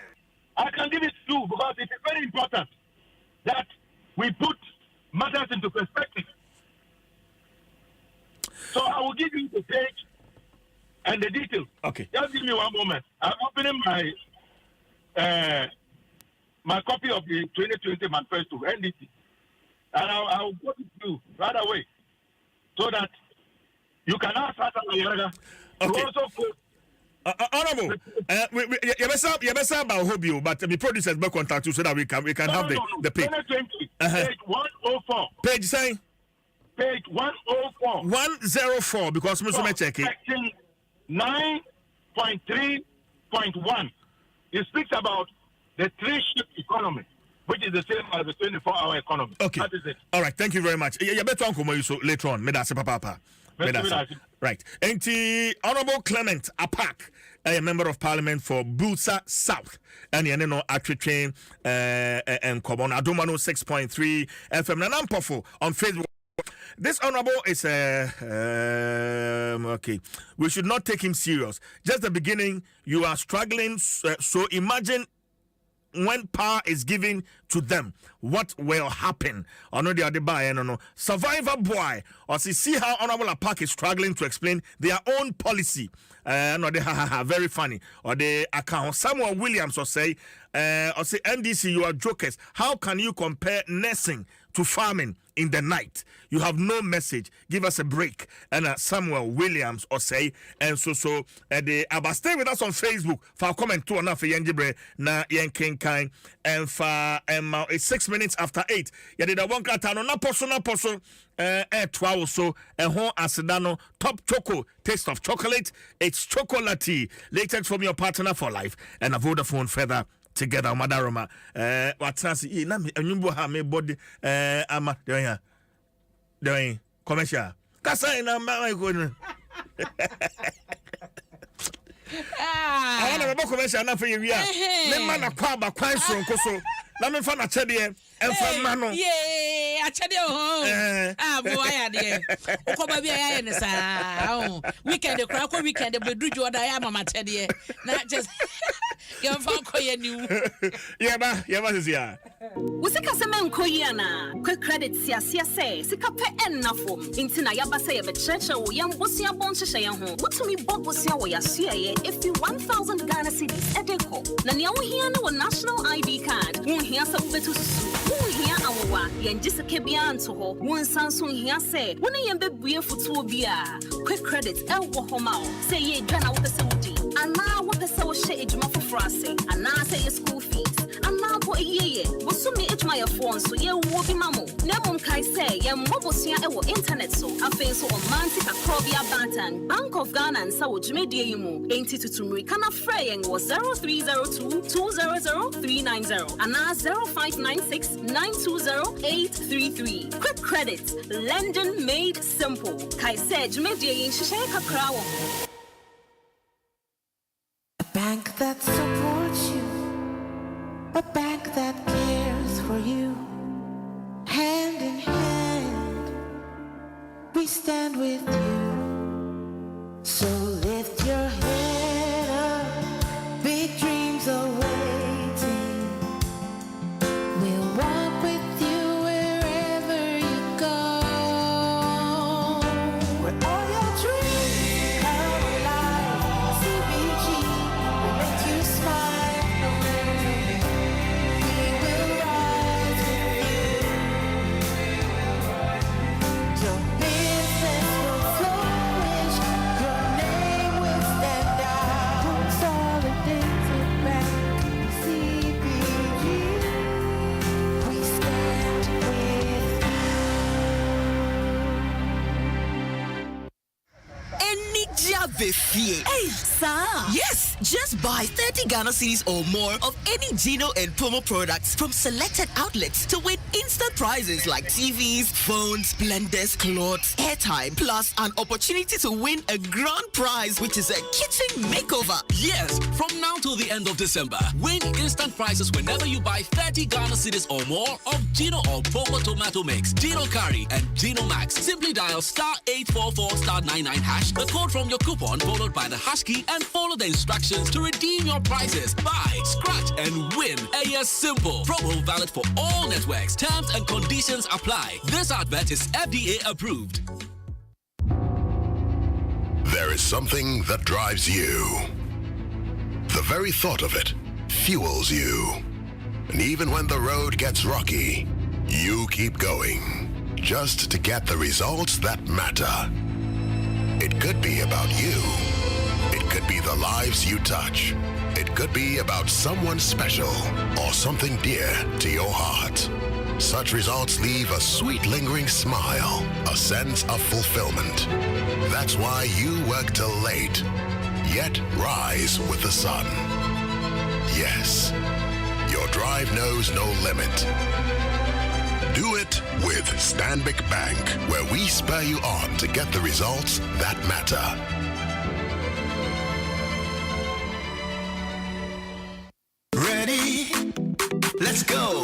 I can give it to you because it is very important that we put matters into perspective. So I will give you the page and the details. Okay. Just give me one moment. I'm opening my copy of the 2020 manifesto, NDC, and I'll go to you right away so that you can ask us okay. Also honorable, you better about hobby, but the producers will contact you so that we can have the page. 2020, page 104. Page saying? Page 104. 104 because I'm checking. Section 9.3.1. It speaks about the 3-shift economy, which is the same as the 24-hour economy. Okay. That is it. All right. Thank you very much. You better come so later on. Right. And the Honorable Clement Apak, a member of Parliament for Busa South, and you know Atwitwe and Kobon Adom 106.3 FM Nanampofo on Facebook. This honorable is okay. We should not take him serious. Just the beginning, you are struggling. So imagine when power is given to them, what will happen? Ono the Adebayo no. Survivor boy, or see how Honorable Park is struggling to explain their own policy. No, they very funny. Or the account Samuel Williams or say NDC, you are jokers. How can you compare nursing to farming in the night? You have no message. Give us a break. And Samuel Williams or say, and so stay with us on Facebook for a comment to enough for Yenjibre na Yen Kind and for it's 6 minutes after 8. Ya did a one katano na poso twa so and hon asedano top choco taste of chocolate. It's chocolatey. Latex from your partner for life and a Vodafone feather. Together, Madaroma. What's na me enyumbo ha me body ama doing commercial. Kasa ina ma ko no. I want to commercial na for you. Me man akwa ba kwan so nkoso. Na me fa na chede emfa ma no. Yeah, achede ho. Boy ya de. Ukoba bia ya ne sa. Weekend e kra ko weekend e bedu jo da ya mama chede. Na just yeah, Zia. Usika semen koyana. Quick credit sia say. Sika pe ennafo. Intina yaba say be church o yam bosia bon hye ho. Wotumi bobosia wo yasia ye if you 1000 Ghana cedis edeko. Na nia wo hia na wo national ID card. Wo hia sa betu susu. Wo hia awowa. Yen jisike bia anto ho. Wo nsanso hia say. Wo ne yen bebue futuo bia. Quick credit e wo ho ma o. Say ye dwana wo pese wudi. Ana wo pese wo hye ejuma frase and now say your school fees and now for a year was so me my phone so ye will be mamo never kai say ye mobosia e wo internet so afen so on manti akrobia bantan Bank of Ghana and so jumedie yimu enti tutumri kana fraying was 0302 200 390 and now 0596 920 833 quick credit lending made simple kai say jumedie yin shishe kakra wo bank that supports you, a bank that cares for you. Hand in hand, we stand with you. So lift your head up, big dreams are waiting. We'll walk with you wherever you go. Where all your dreams come alive, CBG. You smile, we will rise with you. Your business will flourish, your name will stand out. Consolidated Bank, CBG, we stand with you. Any job hey, sir. Yes, just buy 30 Ghana cedis or more of any Gino and Pomo products from selected outlets to win instant prizes like TVs, phones, blenders, clothes, airtime, plus an opportunity to win a grand prize, which is a kitchen makeover. Yes, from now till the end of December, win instant prizes whenever you buy 30 Ghana cedis or more of Gino or Pomo tomato mix, Gino curry, and Gino Max. Simply dial *844*99#, the code from your coupon followed by the hash key, and follow the instructions to redeem your prizes. Buy, scratch, and win. AS Simple. Promo valid for all networks. Terms and conditions apply. This advert is FDA approved. There is something that drives you. The very thought of it fuels you. And even when the road gets rocky, you keep going just to get the results that matter. It could be about you. It could be the lives you touch. It could be about someone special or something dear to your heart. Such results leave a sweet lingering smile, a sense of fulfillment. That's why you work till late, yet rise with the sun. Yes, your drive knows no limit. Do it with Stanbic Bank, where we spur you on to get the results that matter. Ready? Let's go.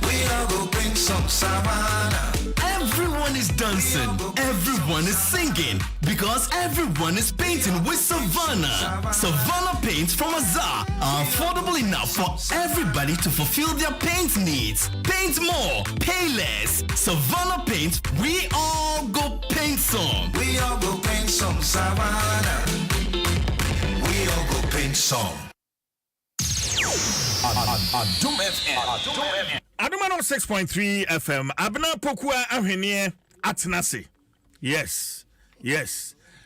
We all go bring some savannah. Everyone is dancing. Everyone everyone is singing because everyone is painting with Savannah. Savannah paints from Azar are affordable enough for everybody to fulfill their paint needs. Paint more, pay less. Savannah paint, we all go paint some. We all go paint some Savannah. We all go paint some. Adom FM. Adom 106.3 FM. Abna Pokua Ahwenie Atenase. Yes.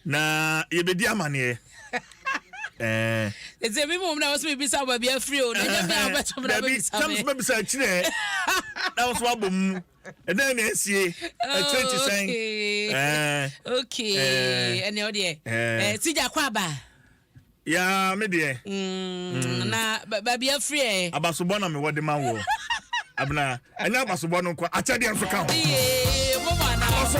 Na yebedi amane. It's a woman that was maybe somewhere be free or maybe say chire. That was wabum. And then see 20 saying. Okay. And your dear. Sija kwaba. Yeah, me dear. Na baby free. Abasobona me wode man wo. Abna, anya abasobona ko achade enso ka ho. Mama na. 106.3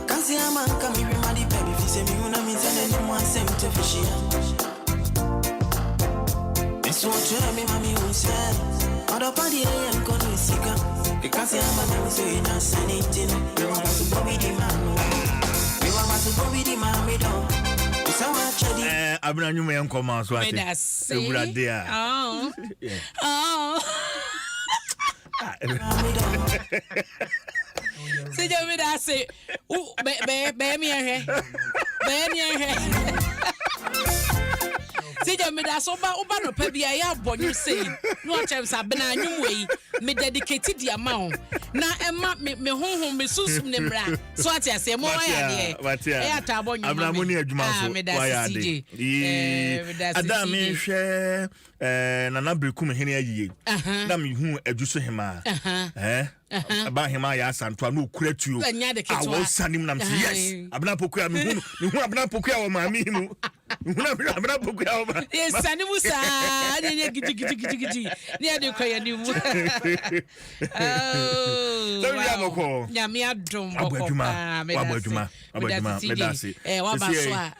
Kasi ama kami remadi baby fise mi una mi zene ni mwa sem te fishia. Eso chwe mi mami unse. Odo padi e en kono sika. Kasi ama na mi so ina sanity no. We want to bobi di mami. We want to bobi di mami do. Isa wa chedi. Abna nyuma yankoma so ate. Ewura de a. Oh. Se yo me da se be mi ehe se yo me da so ba no pa bia ya bonyu sei no chem sa bena anwum wei me dedicate di ama na ema me honhom me susum ne mra so ati ase mo ya de e ata bonyu abna mo ni adwuma so wa ya de Adam hwe nana brekum hene ayiye na me hu adwuso hema aba hema ya santo no kuratuo awo sanim nam yes abna pokuya me hu abna pokuya wo maami mu abna pokuya wo ma yes sanimu sa ne gidi ne ade kwaya ni mu so we am ko nyame adom abaduma medasi wa baso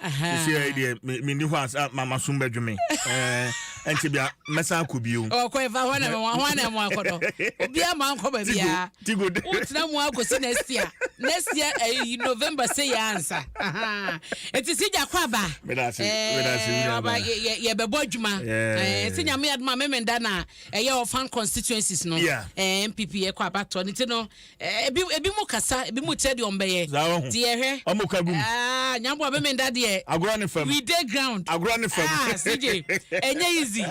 see ide me ni ho as mama sumba dwume enti bia mesa akobio ko eva hwana mo akodo obi ama anko ba bia utina mu akosi next year November say ya answer enti sija kwaba medasi ye bebo adwuma sinya me aduma memenda na ye ofan constituencies no MPP ye kwaba to nti no ebi mu kasa ebi mu tedi ombeye ti ye hwe omukagum nyambo memenda de agora ne fam we dey ground agora ne fam sije enye easy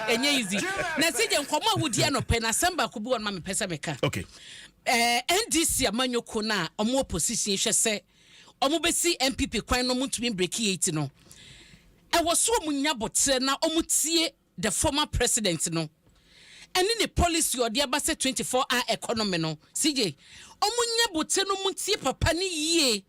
na sije nkomo awudi anope na samba ko bi won ma me pesa meka okay NDC amanyoko na omo opposition hwese omo besi MPP kwan no mutumi break 8 no e wo so omunya botre na omutie the former president no ene ne policy odi abase 24-hour economy no CJ omunya botre no mutie papa ni yie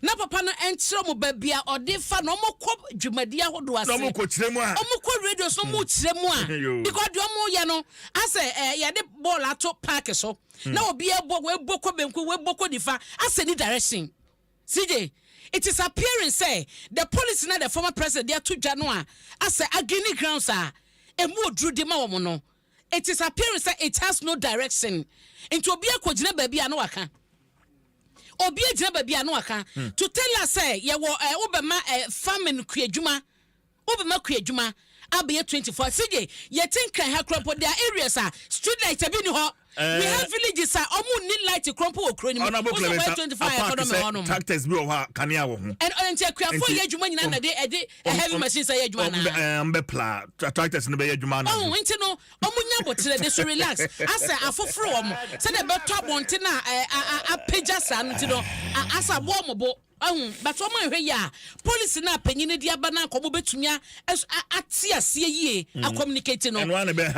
na papa no entro mo babia odi fa no mo kɔ dwumadia hodo ase no mo kɔ kyeremu a omo kɔ radio so mo kyeremu a because do mo ye no ase ye de ball ato park so na obi ebo we boko benku we boko difa ase ni direction CJ it is appearing say the police na the former president they to January ase agini grounds a emu odru de ma wo no it is appearing say it has no direction into obi akogina ba bia no waka obi agina ba bia no waka to tell us say ye wo obema farming kuadwuma obema kuadwuma abe 24 CJ ye think kan ha crop there areas are street light abi ni ho we have villages are omu need light crumple okro ni mo 25 economy on tractors bi o ha kanea wo ho and entiakuafo ye adwuma nyina na de heavy machines ye adwuma na mbe pla tractors no be ye adwuma na oh nti no omu nya botere de so relax asa afoforo omu se de beto abonte na apagya sa nti no asa bo omo bo but omo hwe ya police na panyine dia ba na komo betumia ati ase ye a communicate no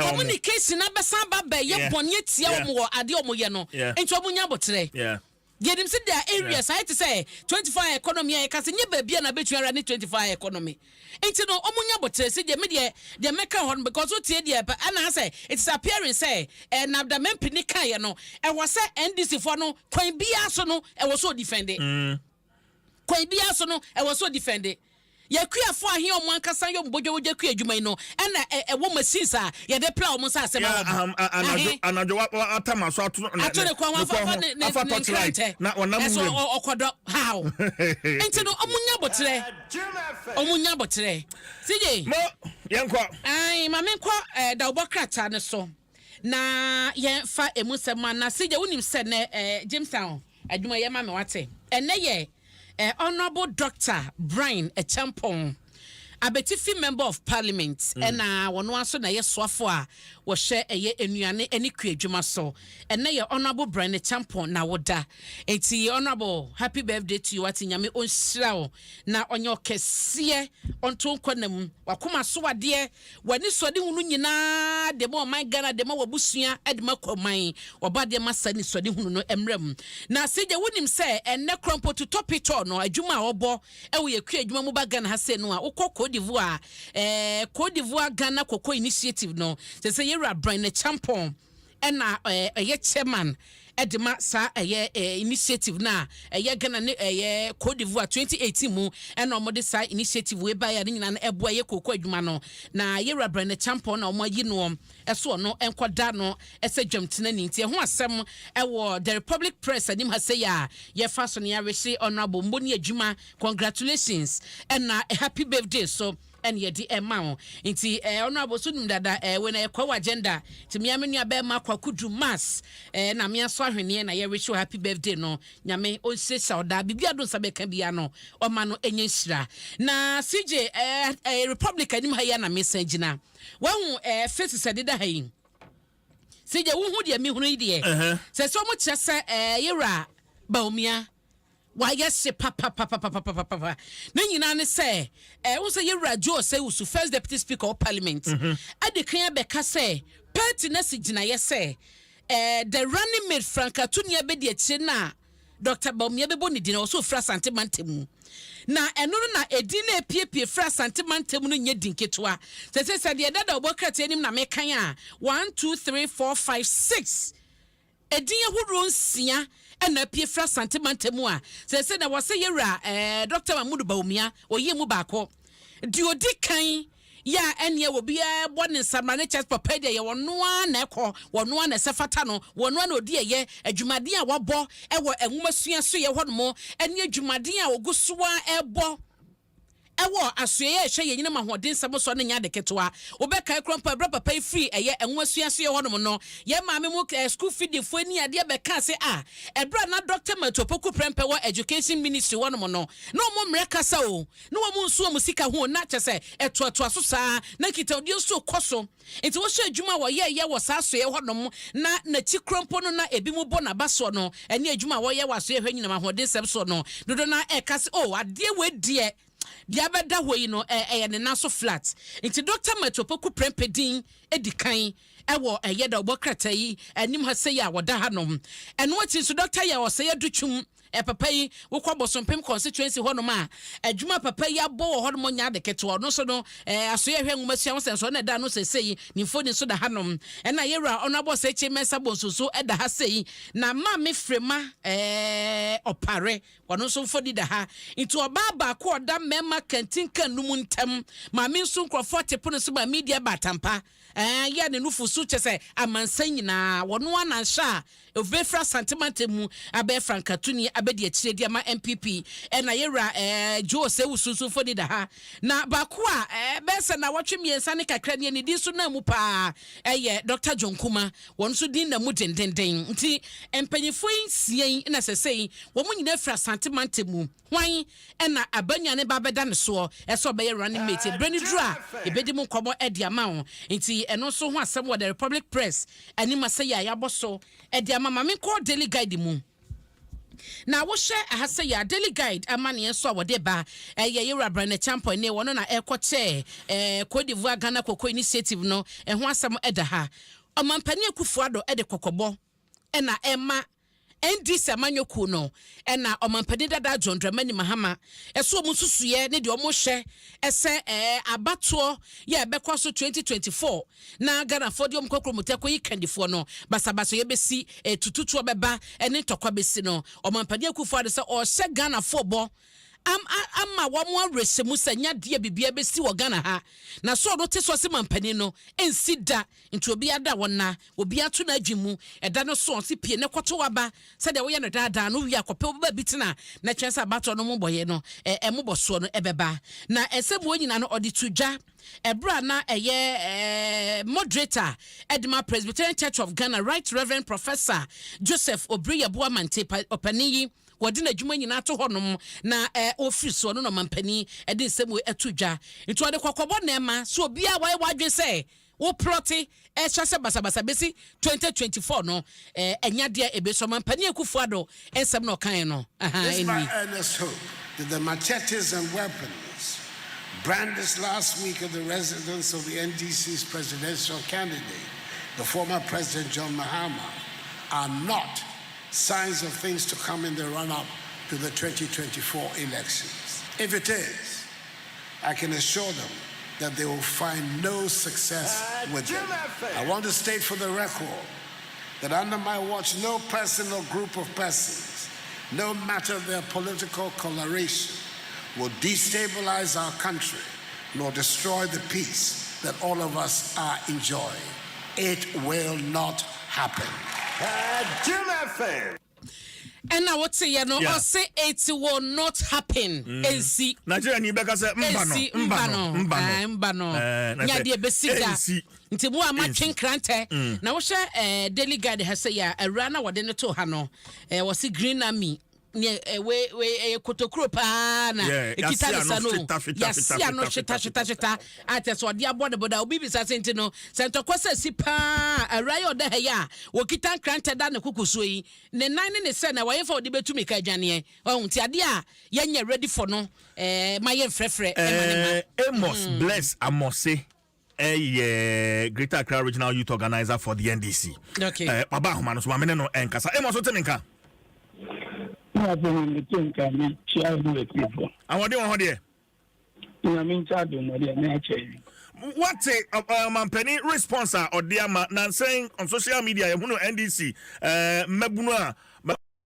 communication na besa ba ba ye bonye tia omo ade omo ye no enti omo nya botre Yedim see there areas I to say 25 economy I can say nye baby na betua ni 25 economy. Enti no omunya botre say the media the make hon because what tie there and I say it's appearing say na the men pini kan ye no e was say NDC for no kwan bia so no e was so defended. Kwan bia so no e was so defended. Yakua for here on one casan your bojo jakua jumai no and a woman sees her ye de plow musa sema anajo atama so ato the kwan for touchlight na onam okodo how enti no omunya botre sije mo yenko ai ma menkọ da obokrata ne so na ye fa emusema na sije wonim se ne Jamestown adwuma ye ma me wate ene ye Honorable Dr. Brian Echampong, a betifi member of parliament, and one also na yeswafo a wo share eye enuane eni kwadwuma so and na ye Honorable Brian Echampong na woda enti honorable happy birthday to you atinyame onhyira na onyo kese onto nkwanam wakoma so wade wani sode hunu nyina de mo man Ghana de mo wabusua de makoman obade masani sode hunu no emrem na seje wonim se enne krompo to top it no adwuma obo ewo ye kwadwuma mu ba Ghana ha se no a ukoko Cote d'Ivoire Ghana Cocoa Initiative no say you are Brian Echampong and a chairman edema sa initiative na Ghana Cote d'Ivoire 2018 mu and omode sa initiative we by na eboa ye cocoa adwuma no na ye ra Brian Echampong na omo yi no eso no enkoda no ese dwamtena ni ntie ho asem ewo the Republic Press anim ha say ya ye fa so ne ya reshi honorable mboni adwuma congratulations and happy birthday so and ye di emma nti honorable sunum dada when e kwa agenda ti me amenu aba ma kwakudu mass na me aso ahwene na ye wish happy birthday no nyame onse sauda bibia do nsa beka bia no o ma no enye hira na CJ Republic anim ha ya na message na wahu face sedida ha yin CJ wo hu de me hunu ide se so mo kire se yera baumia why yes papa na nyina ne say wo say yera jo say wo first deputy speaker of parliament ade kan beka say party na sigina ye say the running mate Franka Tunia be de akire na Dr. Baumia be boni dina also fra santemantemu na eno na edina epiepie fra santemantemu no nya dinketwa se de dada obokrati anim na mekan a 1 2 3 4 5 6 edin ahuru nsia ena pie fra santemantemu a se na wose yera Dr. Mahmoud Baumia oye mu baako di odi kan ya ene wo bia bone samrane chest papa de ye wonoa na ekọ wonoa na sefata no wonoa na odi ye adwumaden a wobọ ewo enwumasua so ye hono ene adwumaden a ogusoa ebo ewo asoye ehwe ye nyina mahoden sabo so ne nya de ketwa obeka krompa bra papa free eye enwumasua so ye hono no ye maame mu school feeding fo ni ade beka se ebra na Dr. Matopoku prempe wo education ministry hono no na omo mreka sa o na omo nso omo sika ho na kyese etoato aso saa na kita odi nso koso enti wo hwe adwuma wo ye wo saa so ye hono na chi krompo no na ebi mu bo na baso no ene adwuma wo ye waso ye hwe nyina mahoden sabo so no dodo na ekase ade we die dia beda hoyi no ne naso flat nti Dr. Matopoku prempedin edikan ewo yeda obokrata yi anim ha sey a woda hanom eno ati so doctor ya wo sey adutwum papa yi wo kwa bosompem constituency honom a adwuma papa yi abo wo honom nya de keto no so no asoye hwe nwumasua wo senso na da no sey ni foni so da hanom na yera onabo sey chimesa bonsusu eda ha sey na ma me frema opare wono so fodi da ha into obaba ko oda mema kantinka numu ntem ma me nso nkrofo tepo so ba media batampa ya ne nufu su chese amansan nyina wono anansha ovefra santimantemu abe Franka Tuni abedi akire dia ma MPP na yera jo se wususu fodi da ha na baako a besa na watwe miensa ne kakra ne di so na mu pa Dr. John Kuma won so din na mu dendenden nti empanyefo nsien na sesei wo mu nyina fra santimantemu hwan na abanya ne babeda ne so eso be running mate brani dura ebedi mu komo edi ama ho nti eno so ho asem wo the Republic Press ani masaya ya boso edi ama mame ko daily guide mu na wo hye ahase ya daily guide amane so wode ba yeyura brand champion ne wono na ekoche Cote d'Ivoire Ghana Cocoa Initiative no ho asem eda ha omampani akufuado ede kokobo na ema ND Samanyoku no na omampani dada John Dramani Mahama eso omususuye ne de omohye ese abato ye ebekwa so 2024 na Ghana for de omkokromoteko yi kandifo no basabaso ye besi tututu obeba ene tokwa besi no omampani akufuado se o hye Ghana for bo ama wamo resemu sanya de bibia besi wo Ghana ha na so do te so se mampani no ensida nti obi ada wona obi ato na adwimu eda no so se pie ne kwoto waba se de wo ye no dada no wi akope oba bitina na chensa bato no moboye no moboso no ebeba na esemu onyina no odi tudwa ebra na moderator Edma Presbyterian Church of Ghana Right Reverend Professor Joseph Obriya Boamante opaniyi wodi na dwuma nyina to honom na office no mampani edi nsemu etudwa nto ade kokobo na ema so obi a wai wadwe se wo proti chase basabasa besi 2024 no enya dia ebeso mampani akufuado ensem no kan no This is my earnest hope that the machetes and weapons brandished last week at the residence of the NDC's presidential candidate, the former President John Mahama, are not signs of things to come in the run-up to the 2024 elections. If it is, I can assure them that they will find no success with them. I want to state for the record that under my watch, no person or group of persons, no matter their political coloration, will destabilize our country nor destroy the peace that all of us are enjoying. It will not happen. Jim FM. And now what's say no or say it will not happen. NC Nigeria ni beka say mbano nya de besida nti mu amatwen krante na wo hye daily guide ha say ya awura na wode ne to ha no wo se green army ne we kotokuro pa na ekita sa no ya no shita ate so de abode boda obi bisa senti no sento kwasa si pa awura oda ha ya wo kita krante da ne kukuso yi ne nan ne se na waye fa odi betumi ka dwane nti ade a ye ready for no ma ye frefre Amos Bless Amose Greater Accra Regional Youth Organizer for the NDC. Okay. Baba Humano so amene no enkasa. Amos oteminka. I want to think I mean, I want to hear. I mean, what a penny response or dear man saying on social media, you know, NDC, Mabuna,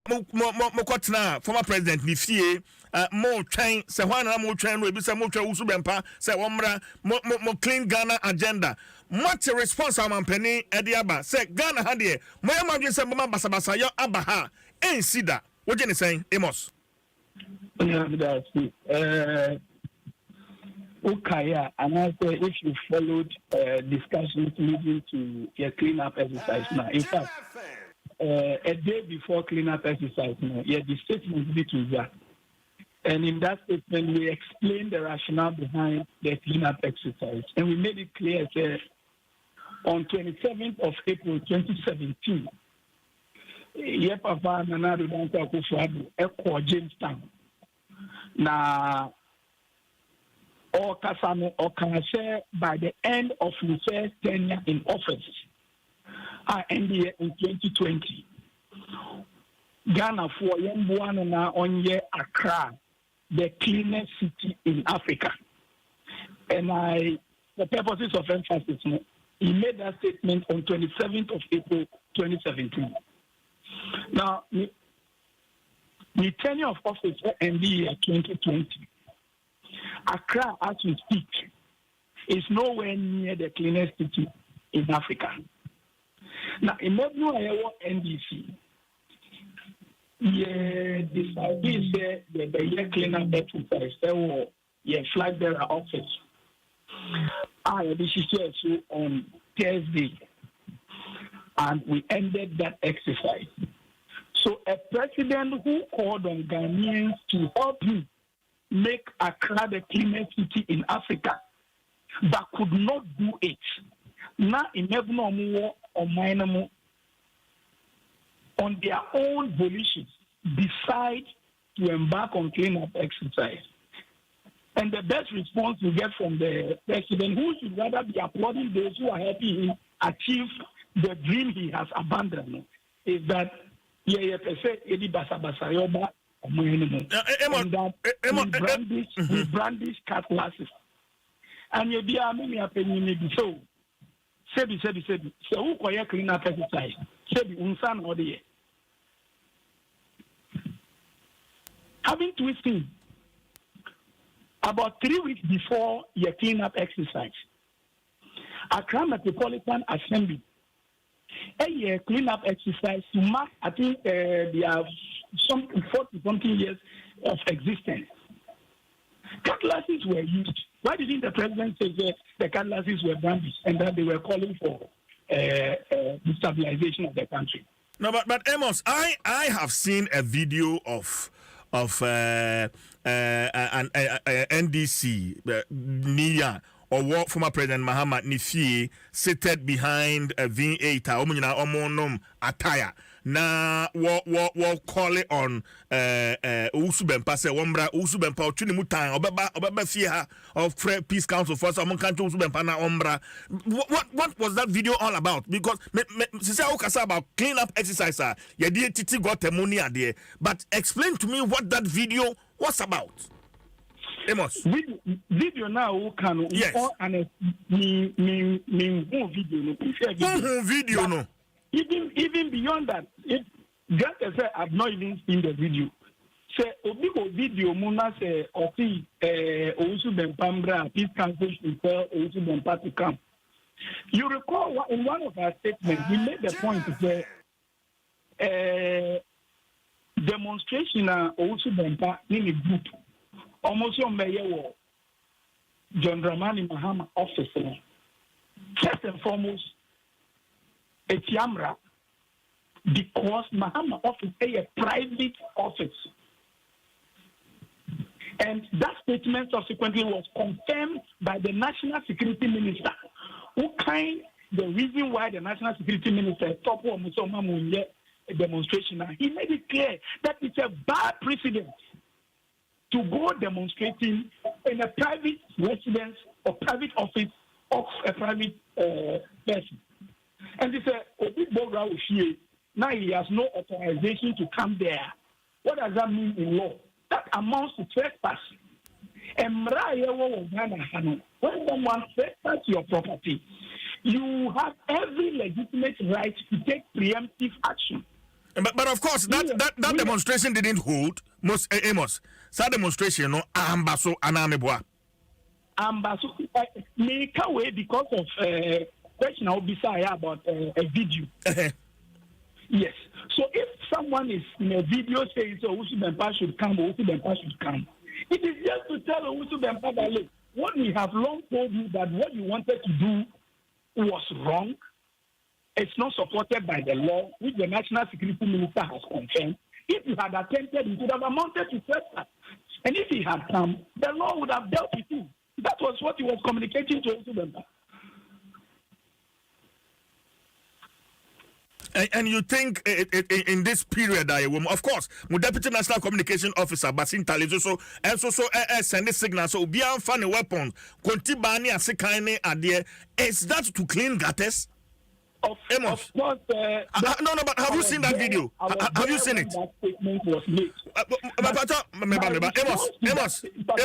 Mokotna, former president, Nifie, more train, Sawana, more train, will be some more Usubempa, Sawamra, more clean Ghana agenda. What a response, penny, Ediaba, say Ghana had here, my imagine some Basabasa, your Abaha, ain't see that. What are you saying, Amos? Okay, and I say if you followed discussions leading to your cleanup exercise now, in fact, a day before cleanup exercise now, the statement be to that. And in that statement, we explained the rationale behind the cleanup exercise. And we made it clear that on 27th of April 2017, Papa Nanado Danko Kufuadu, Eko Jamestown. Now, or Kasano or Kanase by the end of the first tenure in office, NDA in 2020. Ghana for Yembuana on year Accra, the cleanest city in Africa. And the purposes of emphasis, he made that statement on 27th of April 2017. Now, the tenure of office for NDA 2020, Accra, as we speak, is nowhere near the cleanest city in Africa. Now, in NDC, decided the year cleanup exercise, the flag bearer office. This is on Thursday, and we ended that exercise. So, a president who called on Ghanaians to help him make Accra the cleanest city in Africa, but could not do it. Now, in on their own volition, decide to embark on cleanup exercise, and the best response you get from the president, who should rather be applauding those who are helping him achieve the dream he has abandoned, is that we brandish cutlasses. And you be a many opinion so. Sebi. So who can clean up exercise? Sebi unsan or the. Having twisting about 3 weeks before your cleanup exercise, Accra Metropolitan Assembly, a cleanup exercise to mark, I think they have some 40-something years of existence. Cutlasses were used. Why didn't the president say that the cutlasses were brandished and that they were calling for destabilization of the country? No, but Amos, I have seen a video of an NDC Nia or former President Mahama Nifi seated behind a V8 omonum attire. Na what call it on Usubempa say Wombra Usubempa Tuni Mutan Obeba Fia of Peace Council for some country Usubempa na Ombra. What was that video all about? Because since I okasa about clean up exercise, yeah, titi got the money there. But explain to me what that video was about. Amos. Video now can yes. Me video no. Even beyond that, just as I've not even seen the video. Say obigo video muna say ofi Owusu Bempambra Peace Council should tell Owusu Bempa to come. You recall in one of our statements we made the point to say demonstration Owusu Bempa in a group almost on Mayor John Dramani Mahama office. First and foremost, it's Yamra because Mahama office is a private office. And that statement subsequently was confirmed by the National Security Minister, who kind the reason why the National Security Minister stopped a demonstration. He made it clear that it's a bad precedent to go demonstrating in a private residence or private office of a private person. And they say, now he has no authorization to come there. What does that mean in law? That amounts to trespass. And when someone trespass your property, you have every legitimate right to take preemptive action. But of course, that demonstration didn't hold. Amos, that demonstration, no, ambaso anameboa. Ambaso, make away because of question I'll be saying about a video. Yes. So if someone is in a video saying so Owusu Bempa should come, Owusu Bempa should come, it is just to tell Owusu Bempa that look, what we have long told you that what you wanted to do was wrong. It's not supported by the law, which the National Security Minister has confirmed. If you had attempted, it would have amounted to trespass. And if he had come, the law would have dealt with him. That was what he was communicating to Owusu Bempa. And you think in this period, of course, my Deputy National Communication Officer, Basin Talizo, also send a signal, so be on funny weapons, Kontibani and Sekine are there. Is that to clean gutters? Of course, no, but have you seen that video? Have you seen it? That statement was made.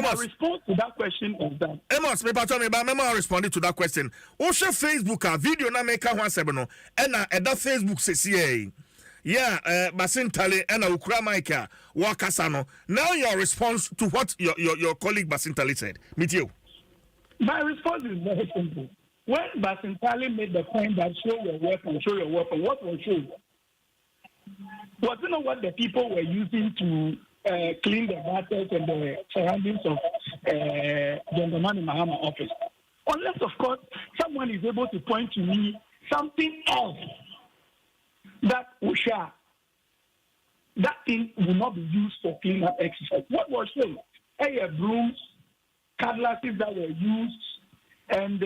My response to that question is that Amos, me responded to that question. Osha Facebook video na make one sebeno, and that Facebook says yeah, Basin Tale and Ukra Maika Wakasano. Now your response to what your colleague Basin Tale said. Meet you. My response is very simple. When Basintali made the point that show your weapon, what was shown? Was it not what the people were using to clean the gutters and the surroundings of John Dramani Mahama office? Unless, of course, someone is able to point to me something else that that thing will not be used for cleanup exercise. What was shown? Brooms, cutlasses that were used, and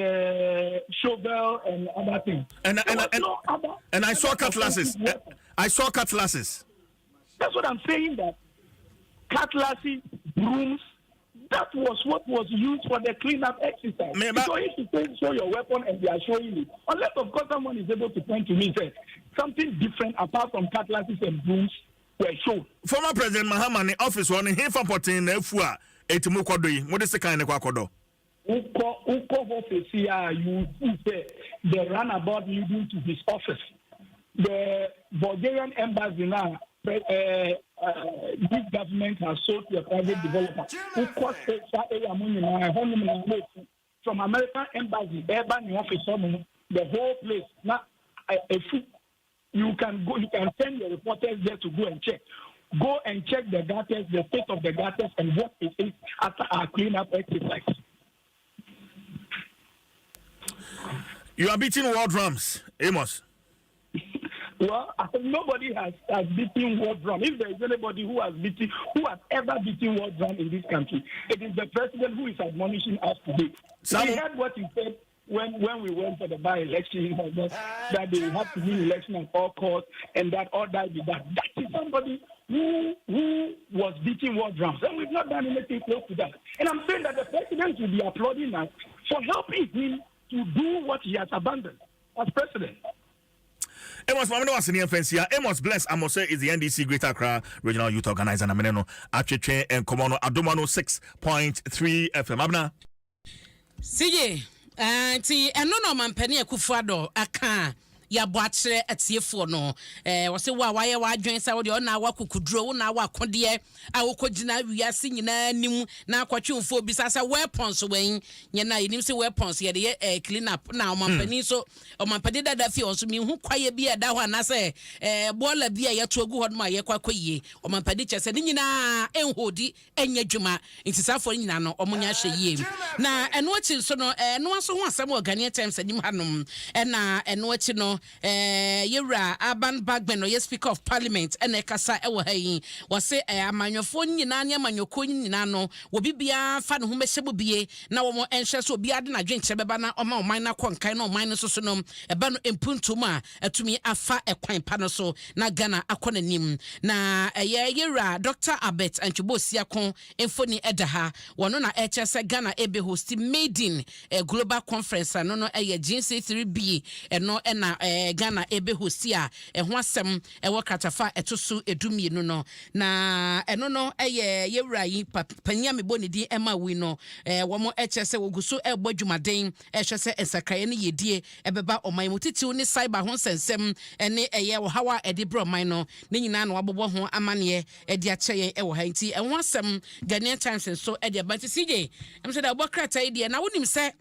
shovel and other things. And I saw cutlasses. I saw cutlasses. That's what I'm saying, that cutlass, brooms, that was what was used for the cleanup exercise. So if you say show your weapon and they are showing it, unless of course someone is able to point to me and say something different apart from cutlasses and brooms were shown. Former President Mahama in office one here for putting Efua etimu kodoi. What is the kind of kodo? You say the runabout leading to his office. The Bulgarian embassy now, this government has sold to a private developer who cost from American embassy, urban office, the whole place. Now, you can send your reporters there to go and check. Go and check the gutters, the state of the gutters, and what it is after our cleanup exercise. You are beating war drums, Amos. Well, nobody has beaten war drum. If there is anybody who has ever beaten war drum in this country, it is the president who is admonishing us today. We heard what he said when we went for the by-election, that they have to win election at all costs, and that all that be done. That is somebody who was beating war drums, and we've not done anything close to that. And I'm saying that the president will be applauding us for helping him to do what he has abandoned as president. Amos Mamino was in the offensive. Amos Bless Amose is the NDC Greater Accra Regional Youth Organizer. And I'm Acheche and Komono Adom 106.3 FM. Abna. See, no man penny a kufuado aka. Ya boatre atiefo no wo se wa waye wa adwen sa wo de na wa kukuduro wo na wa kode a wo kogina wiase nyina nim na akwatwemfo bi sa weapons wen nye na yinim se weapons ye de clean up na omampani so omampade dada fi onso mi hu kwaye bi eda ho na se bola bi a ye to agu ho ma ye kwakoyie omampade chese ni nyina enhodi enya dwuma ntisafo nyina no omunya hye na eno achi so no eno aso ho asem organic times anim hanom na eno achi no yewra Aban Bagben no ye speaker of parliament ene kasa ewo hayi wose amanyofo nyina ne amanyoko nyina no wo bibia fa ne ho mehyebo bie na wo enhwe so bia de na dwenche beba na oma oman na konkan na oman no so no eba no empuntum a atumi afa ekwan pa no so na Ghana akona nim na yewra Dr. Abet Anchibosia kon emfoni edaha wono na ehse Ghana ebe host maiden global conference no no GC3B eno ena Ghana ebe hosia ho asem wo kratafa etoso edumienu no na eno no yewra yi panya meboni di ema wi no wo mo ehse woguso ebo dwumaden ehse ensakraye ne yedie ebeba oman mutitiw ne cyber ho sensem ene wo hawa edibro oman no ne nyina no wabobo ho amane edi akyeye wo ha nti ho asem Ghanaian Times so edi ba ti CJ em se da bo krata edi na wonim se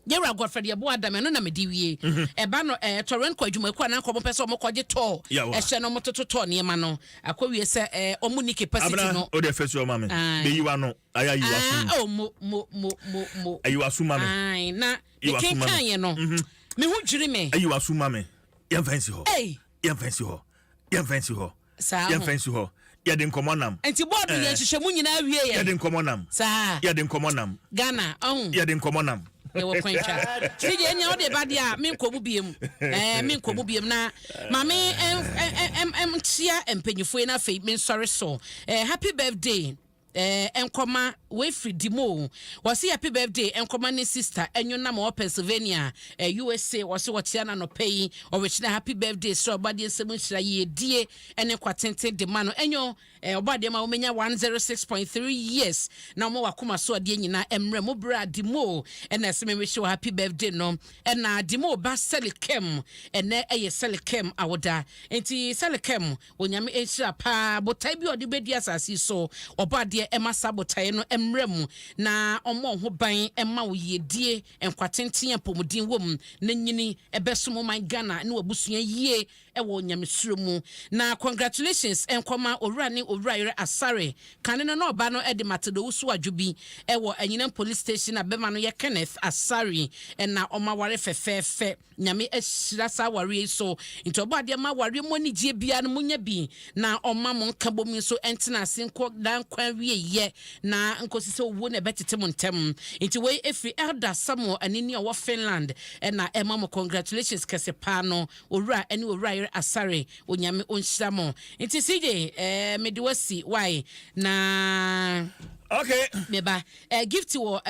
Yera Godfrey Yabo Adam no na mediwie eba no torrent kwadwuma kwa na nkomo pese omokogye to ehye no mototo to ne ma no akwawie se omunike capacity no o de fesu o mame be yiwa no aya yiwa su mo ayiwa su mame ai na ikenkan ye no me hu dwiri me ayiwa su mame ye fancy ho ye fancy ho ye fancy ho ye fancy ho ye de nkomo nam enti board ye hyehyemu nyina awie ye ye de nkomo nam sa ye de nkomo nam Ghana ye de nkomo nam ewo kwencha sije enya ode badia me nkomu biem me nkomu biem na mame tia empenyifo na fe me sorry so happy birthday enkoma we free demo was happy birthday enkoma ne sister enyo na mo Pennsylvania USA was what ya na no pay or which na happy birthday so obade nsem hira ye die ene kwatente de ma no enyo obade ma omenya 106.3 years na mo wakoma so ade nyina emre mo bra demo ena seme we show happy birthday no ena demo ba selikem ene eye selikem awoda enti selikem onyame ehira pa botai bi ode bedi asasi so obade ema sabotaye no emrem na omo ho ban ema wo yedie enkwatenten apomudin wom na nyini ebesom man Ghana na wabusua yie ewo nyamesuro mu na congratulations enkoma owura ne owura asare kane no ba no ede matedo wusu adwubi ewo anyina police station abema no ye Kenneth Asare na omaware fefefe nyame ashira sa ware so into obade ma ware mo ni gie bia no munya bi na oma mo nkabom so entena senko dan kwan wie ye na nkosise owo na betete mo ntem into we efi elder Samuel anini owo Finland na ema mo congratulations kese pa no owura eni owura Asare onyame onhyira mo into CJ mediwasi why na okay meba gifty wo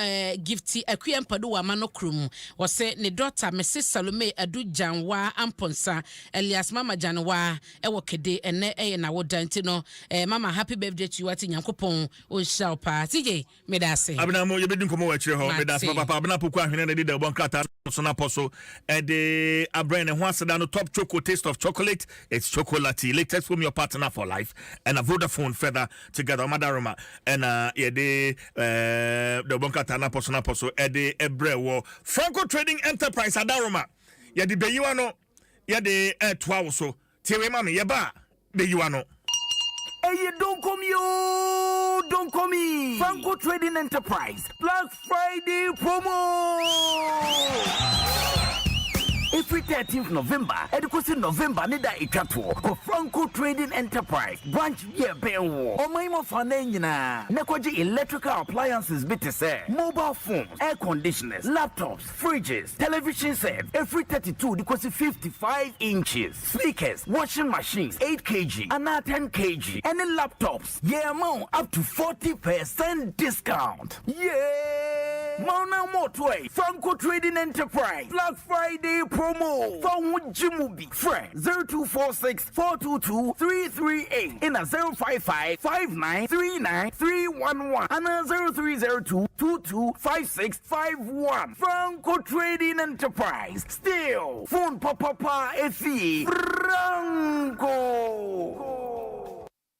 gifty akua mpado wa manokrum wo se ne daughter Mrs Salome Adu Janwa Amponsa Elias Mama Janwa wo kede ene na wo danti no mama happy birthday to you ati Nyankopon o shall pa TJ medase abna mo yebedi nkomo wa kire ho medase papa abna poku ahwene na de bon krata so na poso de abrane ho aseda no top choco taste of chocolate it's chocolatey latest from your partner for life and a Vodafone feather together madaroma and the bonkata na poso ede ebrewo Franco Trading Enterprise adaroma ye de beyiwa no ye de toa so tewe ma me ye ba beyiwa no Hey, don't come Franco Trading Enterprise Black Friday promo. Every 13th November, Edukosi November, Nida Ikato, for Franco Trading Enterprise, branch year Benwo, or Maimo Fanena, Nekoji electrical appliances, BTC, mobile phones, air conditioners, laptops, fridges, television sets, every 32, Edukosi 55 inches, speakers, washing machines, 8 kg, and 10 kg, any laptops, yeah, amount up to 40% discount. Yeah! Mauna Motway, Franco Trading Enterprise, Black Friday promo. Phone Jimubi, friend 0246 422 338 in a 055 5939 311 and a 0302 225651. Franco Trading Enterprise. Still, phone papa Efi Franco.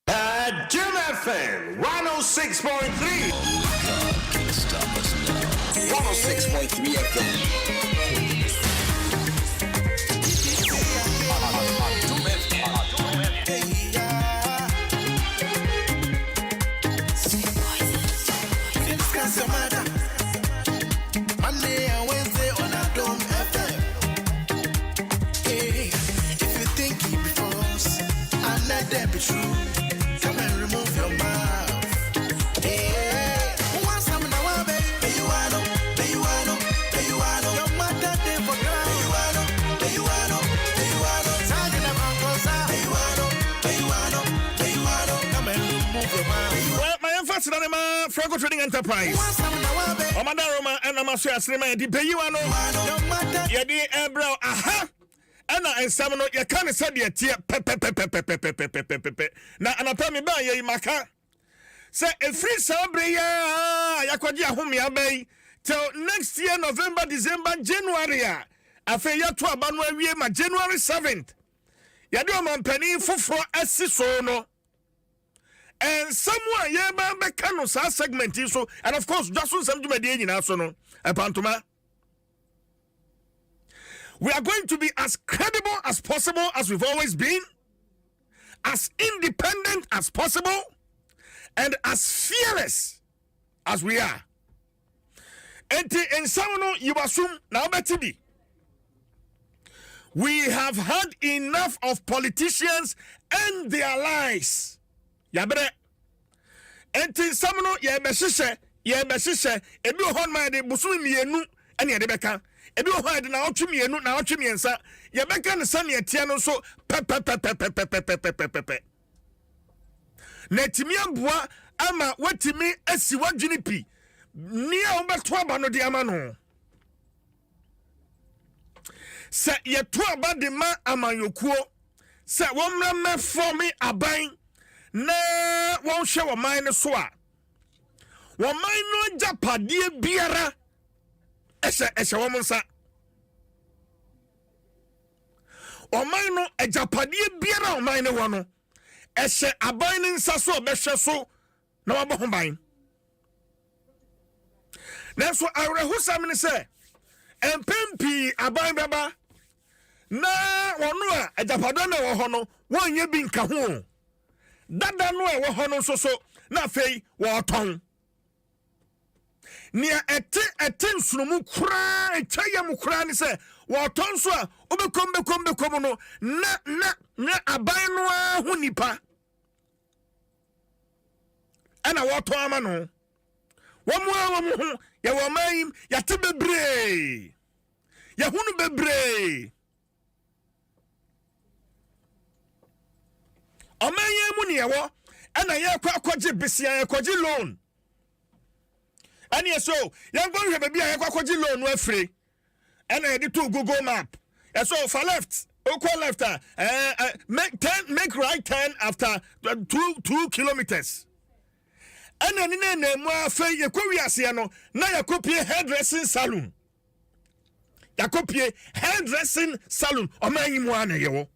Adom FM 106.3. 106.3 FM. Monday and Wednesday on Adom FM. Hey, if you think it be false and let that be true, come and remove your mouth. Hey, once I'm in the way, baby, you are no, baby, you are no, baby, you are no. Your mother day for girl, baby, you are no, baby, you are no, baby, you are no. Talking about closer, baby, you are no, baby, you are no, baby, you are no. Come and remove your mouth. Well, my emphasis on the Franco Trading Enterprise. Omadaroma and Amasu Asrema di Beyiwano. Yadi Ebro, aha. Ana ensamno ya kan say de tie pepe. Na anapa me ba ye maka. Say every sabre ya yakwaji ahome abai till next year November, December, January. Afa ya to aba no awie ma January 7th. Yadi o mampani foforo asiso no. And someone yeah be kanu sa segment so and of course Dwaso Nsem dwumade nyina so no epantoma. We are going to be as credible as possible as we've always been, as independent as possible, and as fearless as we are. Enti ensawono yibasum na obetibi. We have had enough of politicians and their lies. Yabre enti samno ye behihye ebi ohon ma de busumi mienu ene ye de beka ebi ohon de na otwe mienu na otwe miensa ye beka ne sane etia no so pepe na timi aboa ama watimi asi wadwini pi ni a obeto aba no de ama no se ye to aba de ma amanyokuo se womra mefomi aban na won hwe wo man ne so a wo man no japade biara ehye wo monsa wo man no ajapade biara wo man ne wo no ehye aban ne nsa so obehwe so na wabo ho ban na so awrehusam ne se empempi aban baba na wono a ajapade na wo ho no wonye bi nka ho dada no e wo ho no so na afei wo ton nia ete nsunumu kura etwa mu kura ni se wo ton so a obekom no na aban no a ho nipa ana wo ton ama no wo mu ya wo man ya te bebre ya hunu bebre Omenye mu ne yewo ana ye kwakoje besia ye kwaje loan ani so ye go hwe ba bia ye kwakoje loan no afre ana ye de to Google map so for left left make right turn after 2 kilometers ana ni na mu afa ye kwawi ase no na ye kopie hairdressing salon ya kopie hairdressing salon omenye mu ana yewo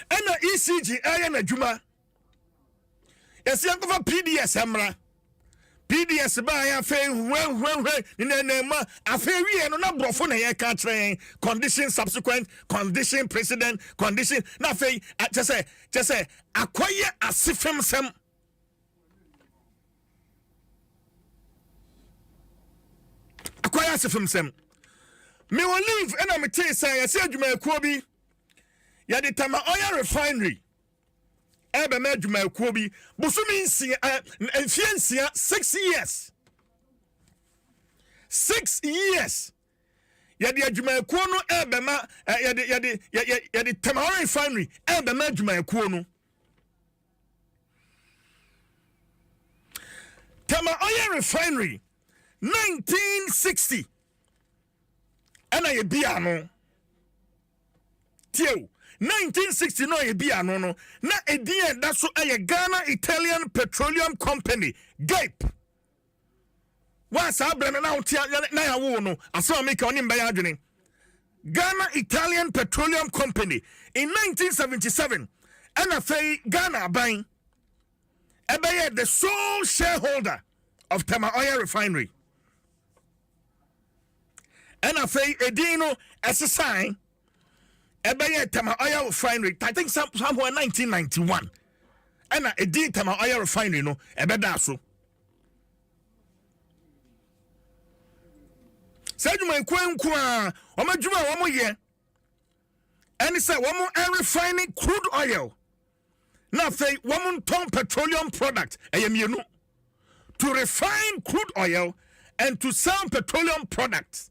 ana ECG aya na juma yesi ankofa PDS amra PDS ba ya fe hwe na ma afa wie no na brofo na ye ka kire condition subsequent condition precedent condition na fe chese akoye asifem sem akoye asifem sem me will leave and me tell say yesi adwuma ekuo bi ya de tama oil refinery ebe me adwuma ekuo bi busumi nsia 6 years 6 years ya de adwuma ekuo no ebe ma ya de tama oil refinery ebe me adwuma ekuo no tama oil refinery 1960 ana ye bia no tio 1960 no ye bia no na edin da so Ghana Italian Petroleum Company GAP wa sa brana na hotia na ya wo no aso make oni mba ya adwene Ghana Italian Petroleum Company in 1977 and afei Ghana ban ebe the sole shareholder of Tema Oil Refinery and afei edino as a sign Ebeye Tema Oil Refinery, I think somewhere 1991. And a D Tema Oil Refinery, no, Ebedaso. Said you may qua, or my juma one more year. And it's a woman and refining crude oil. Now, say woman ton petroleum product, to refine crude oil and to sell petroleum products.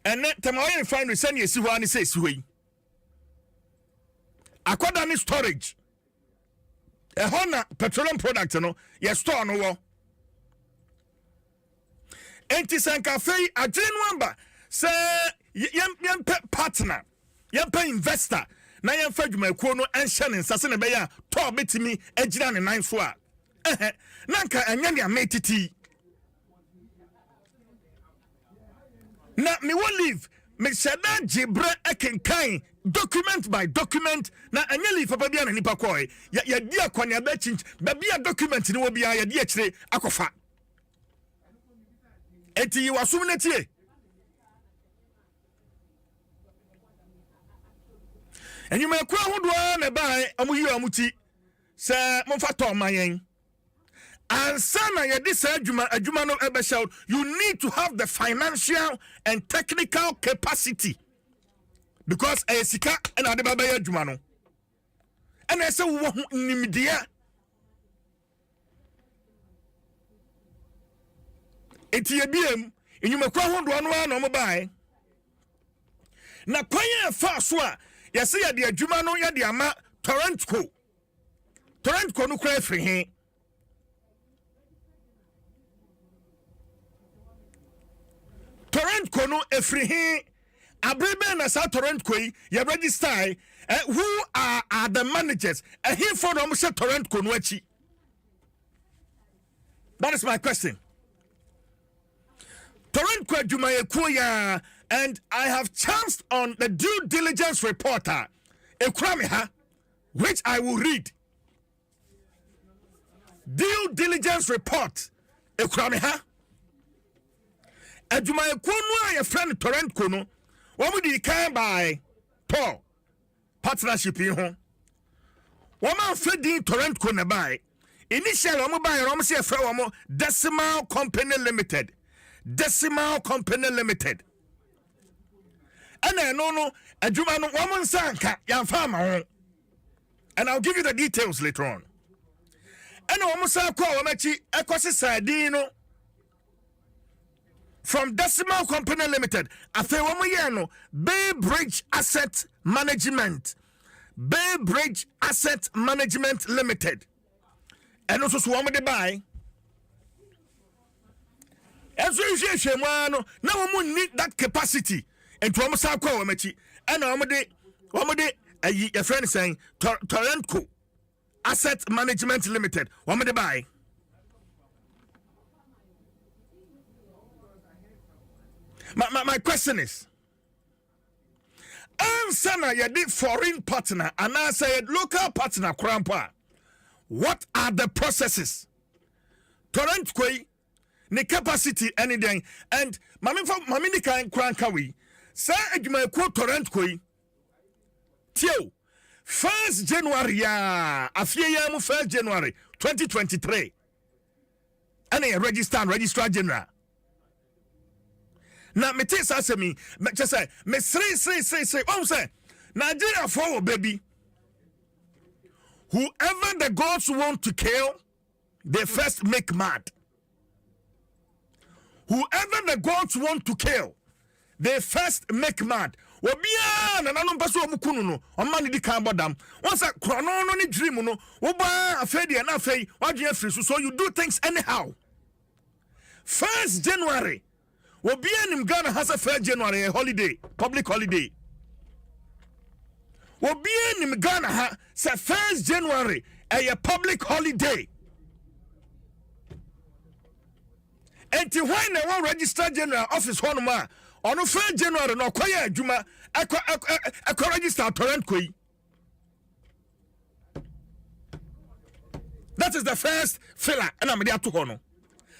And then Tema Oil Refinery send you see what I say we. Aquadani storage. A Honda petroleum product, no, yes, store no war. Enti San Cafe, a Januamba, say, yam partner, yam investor, na yam feduma kono and Shannon Sassana Baya, to bit me, Edgeran and 9 soa. Nanka and Yanya matiti. Na me will leave me shada jibre ekenkan document by document na anya leave papa bia na nipa koy ya di akwanya ba chinch ba bia document ni wo bia ya di akire akofa eti wasum na tie enyu me kwa hodo na bai amuyi amuti se momfa to mayen and sana ya this adwuma no ebeshout you need to have the financial and technical capacity because sika and adeba ba adwuma no and I say wo nimdia eti ebiem enyumakwa hodo no na mo bai na kwanya fa so a yesi ya de adwuma no ya de ama Torrentco no kra free he Torrentco no efrihi abrebe na sa Torrentco ye register who are the managers here for them say Torrentco no achi. That is my question. Torrentco adwuma ekuya and I have chanced on the due diligence reporter ekrame which I will read. Due diligence report ekrame adwuma ekuo no a ye friend Torrentco no wo mu di kan by Paul partnership in home. Woman feeding Torrentco na buy. Initially, I'm buying almost a fair Decimal Company Limited. Decimal Company Limited. And I know a Jumano woman sanka, young farmer. And I'll give you the details later on. And almost a call, a Sardino from Decimal Company Limited. I feel one Bay Bridge Asset Management. Bay Bridge Asset Management Limited. And also swam the buy. As we now we need that capacity. And to almost a call, and a friend saying Torrentco Asset Management Limited. One the buy. My question is, Ansana yadi foreign partner and I said local partner Krampa. What are the processes? Torrentco, the capacity anything, and Maminika and Krankawi. Sir, you quote Torrentco. Tio, 1st January, a few years 1st January 2023. And a registrar general. Now, me tell say me just say, me say, what say? Nigeria forward, baby. Whoever the gods want to kill, they first make mad. Whoever the gods want to kill, they first make mad. Obia na nanom paso omukunu no omani di kan bodam once a krono no ni dream no oba afedi na afei wadwe afiri so you do things anyhow. 1st January obia nim Ghana has a 1st January a holiday, public holiday. Obia nim Ghana ha say 1st January a public holiday. Enti when na one register general office honoma on 1st January no kwaya adwuma ekọ register Torrentco. That is the first filler and I'm there to hono.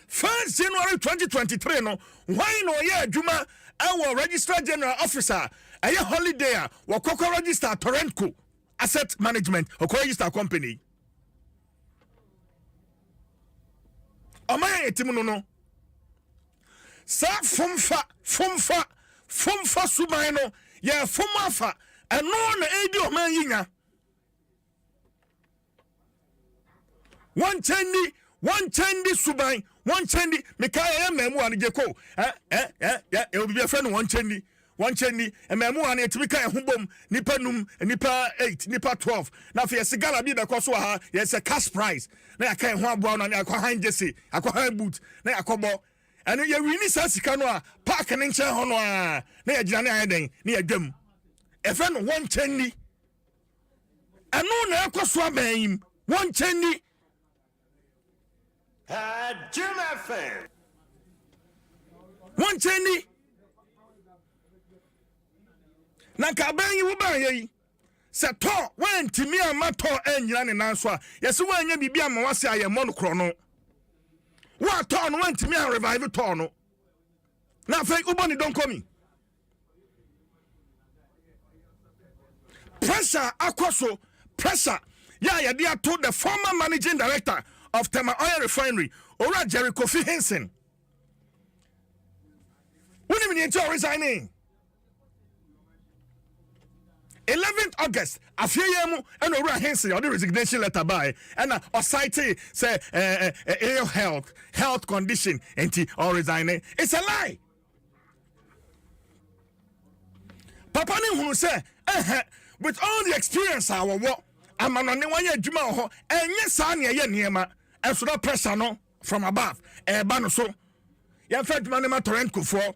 1st January 2023 no why no yeah adwuma our registrar general officer a holiday wa kokọ register Torrentco asset management or register company. Omaya etimu no sa fomfa suban no ye fomafa eno na edi o man yinya one chendi suban one chendi mikaya ya memu an jeko e obi be friend one chendi memu an etibika e hubom nipa num nipa 8 nipa 12 na fe sigala bi be koso ha yes a cash prize na ya kan ho aboa na akwa han jesi akwa han boot na yakobo and you win sasika no a park ne nche ho no a na ya gina na aden na ya dwam e fe no one chendi anu na ekoso aban one chendi Jim FM. One chendi na ka ban yi wo ban yi se to wan timi amato anyira ne nanso a yesi wanya bibi amawase ayemo no kro no wa to no wan timi a revive to no na fe uboni don komi pressure akoso pressure ya dia to the former managing director of Tema Oil Refinery Ora Jerry Kofi Henson woni me nti resigning 11th August afiyemu and Ora Henson or the resignation letter by and cite say ill health condition anti or resigning. It's a lie. Papa ni hunu say with all the experience our work amano ne wanya adwuma ho enye sa ne ye niema esoro pressure no from above ba no so ya fa adwuma ne ma Torrentco for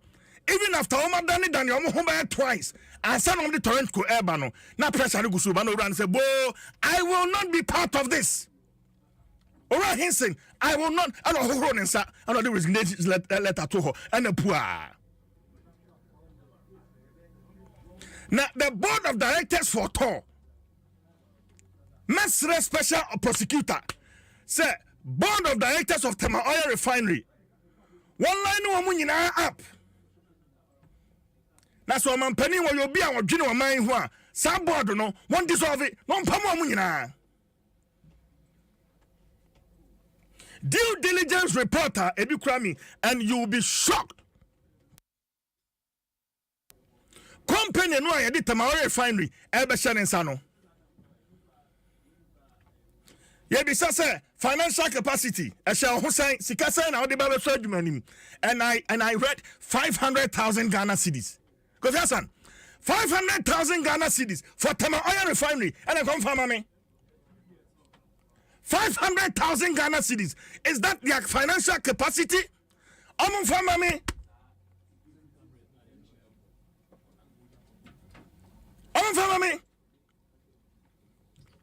even after Oma Dani omo ho ba twice and some of the Torrentco ba no na pressure no gusu ba no run say bo I will not be part of this. Ora Henson I will not and ho nsa and the resignation letter to her and the poor. Now the board of directors for Tor Mesre Special Prosecutor say board of directors of Tema Oil Refinery one line no mu nyina up. That's why man penny wo obi a wodwene o man ho a some board no one dissolve it no mpamo nyina. Due diligence reporter Ebi Krami, and you will be shocked. Company no ayedi Tamale refinery ebe shanensano. Yebi say financial capacity Esha Hussein sikasa na odi ba so adwuma and I read 500,000 Ghana cedis. Because Hassan 500,000 Ghana cedis for Tamale oil refinery and I confirm me 500,000 Ghana cedis. Is that their financial capacity? Famame. Famame.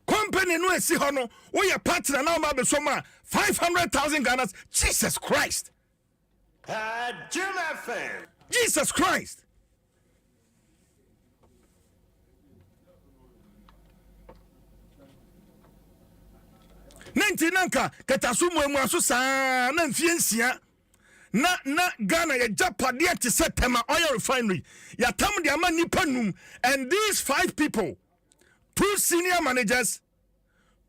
Company no esi hono. We are partner now ma be so ma 500,000 Ghana. Jesus Christ. Jim FM. Jesus Christ. Nanka katasu mu aso saa na mfiensia na Ghana ya japade ate September oil refinery ya tam de ama nipa num, and these 5 people, 2 senior managers,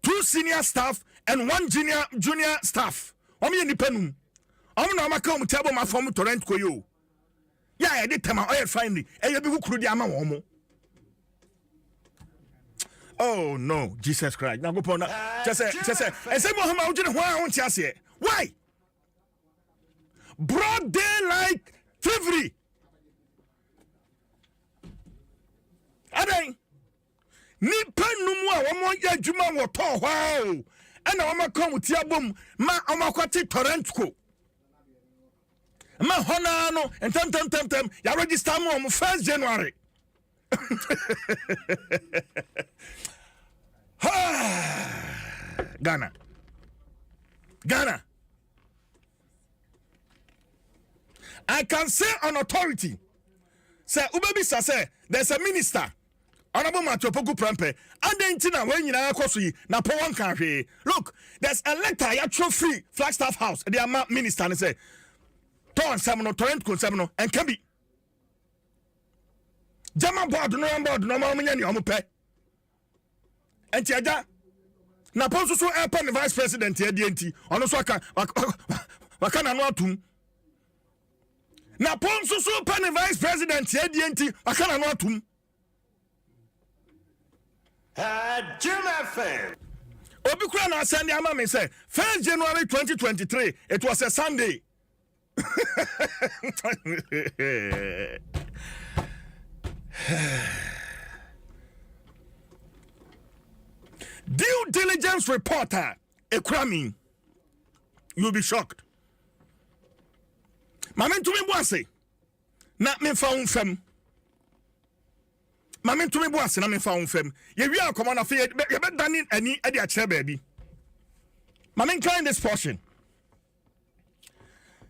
2 senior staff and 1 junior staff, omo nipa num omo na maka omo table ma form torrent ko yo ya de tam oil refinery e ya bi hukuru de ama wo. Oh no, Jesus Christ. Now go pon that. Just say. And say Muhammad Ujine why I want to say. Why? Broad daylight thievery. Adan. Nipa numu a womo ya djuma wo to hwa. And na womo come with bom ma omakwati torrent ko. Ma hona no entam ya register mo 1st January. Ghana. I can say on authority. Say Ubebi say there's a minister. Honorable Machopoku Prempe. And then Tina when you na koso na po one kan hwe. Look, there's a letter ya free Flagstaff House. The ama minister and say Ton Samuno Torrent Consamno and can be Jama board no ma munya ni omope. Enti aja na ponso so airport the vice president e de enti ono so aka waka na no atum. Na ponso so pen the vice president e de enti waka na no atum. Jim FM. Obi kura na send ama me say 1st January 2023 it was a Sunday. Due diligence reporter Ekrami, you'll be shocked. Mamen to me boase na me fa unfem. Mamen to me boase na me fa unfem. Ye wi akoma na fe ye be dani ani e de a kire baabi. Mamen trying this portion.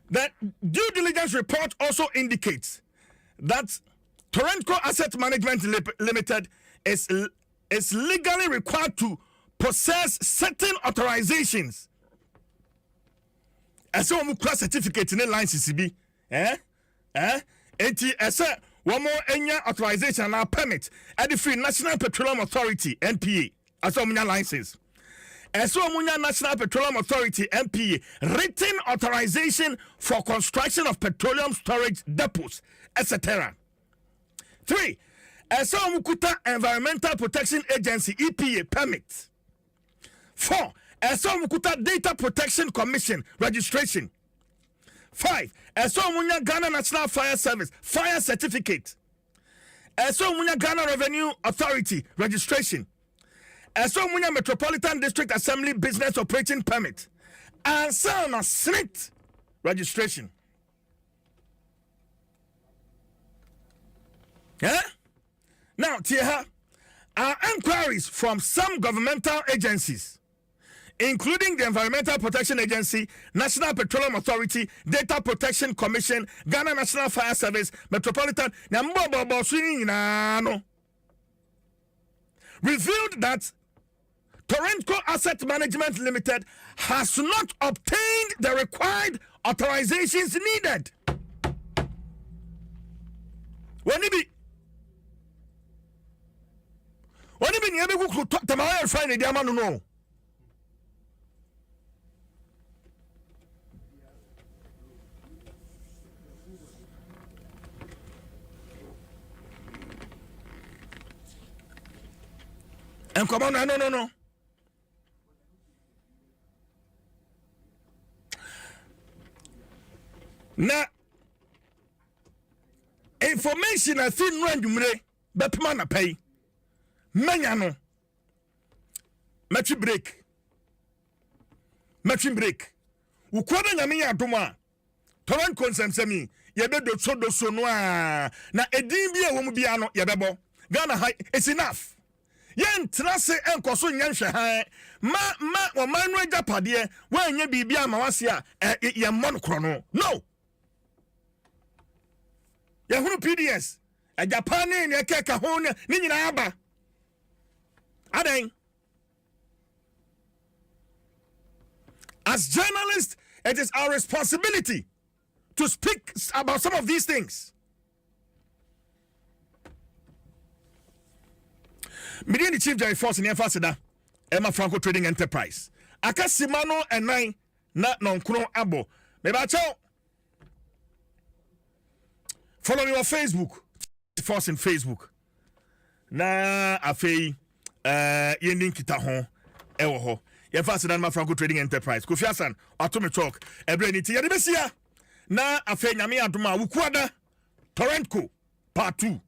The due diligence report also indicates that Torrentco Asset Management Limited is legally required to possess certain authorizations. As a class certificate in the line CCB, one more any authorization or permit at the Free National Petroleum Authority (NPA) as a license. As a National Petroleum Authority (NPA) written authorization for construction of petroleum storage depots, etc. 3. Esa Mukuta Environmental Protection Agency EPA permit. 4. Esa Mukuta Data Protection Commission registration. 5. Esa Munya Ghana National Fire Service fire certificate. Esa Munya Ghana Revenue Authority registration. Esa Munya Metropolitan District Assembly business operating permit. And Sana SNIT registration. Yeah? Now, Tieha, our inquiries from some governmental agencies, including the Environmental Protection Agency, National Petroleum Authority, Data Protection Commission, Ghana National Fire Service, Metropolitan, revealed that Torrentco Asset Management Limited has not obtained the required authorizations needed. When it be Oni bi ni ebe ku tamaya fine di ama no. And come on, no. Na information I think no andumre bepma na pay. Manya no. Match break. Ukwada nyame ya adoma. Toran konsensemi yebe do so no a na edin bia wo mu bia no yebebo. Ghana high it's enough. Yen trase enkoso nyanhwe han ma o manu agapade wa nya bibia ma wase a ye mmon kro no ye hunu PDS agapane ne keka ho ne nyina aba adan. As journalists, it is our responsibility to speak about some of these things. Median the Chief Jerry Force in Enfasida, Emma Franco Trading Enterprise. Akasimano and nine, not non kro abo. Mebacho. Follow me on Facebook. Force in Facebook. Na afei yending kita ho ewo ho. Enfasida Emma Franco Trading Enterprise. Kofi Hassan, Atomic Talk. Ebreniti yade besia. Na afei nyame adoma wukwada Torrentco Part 2.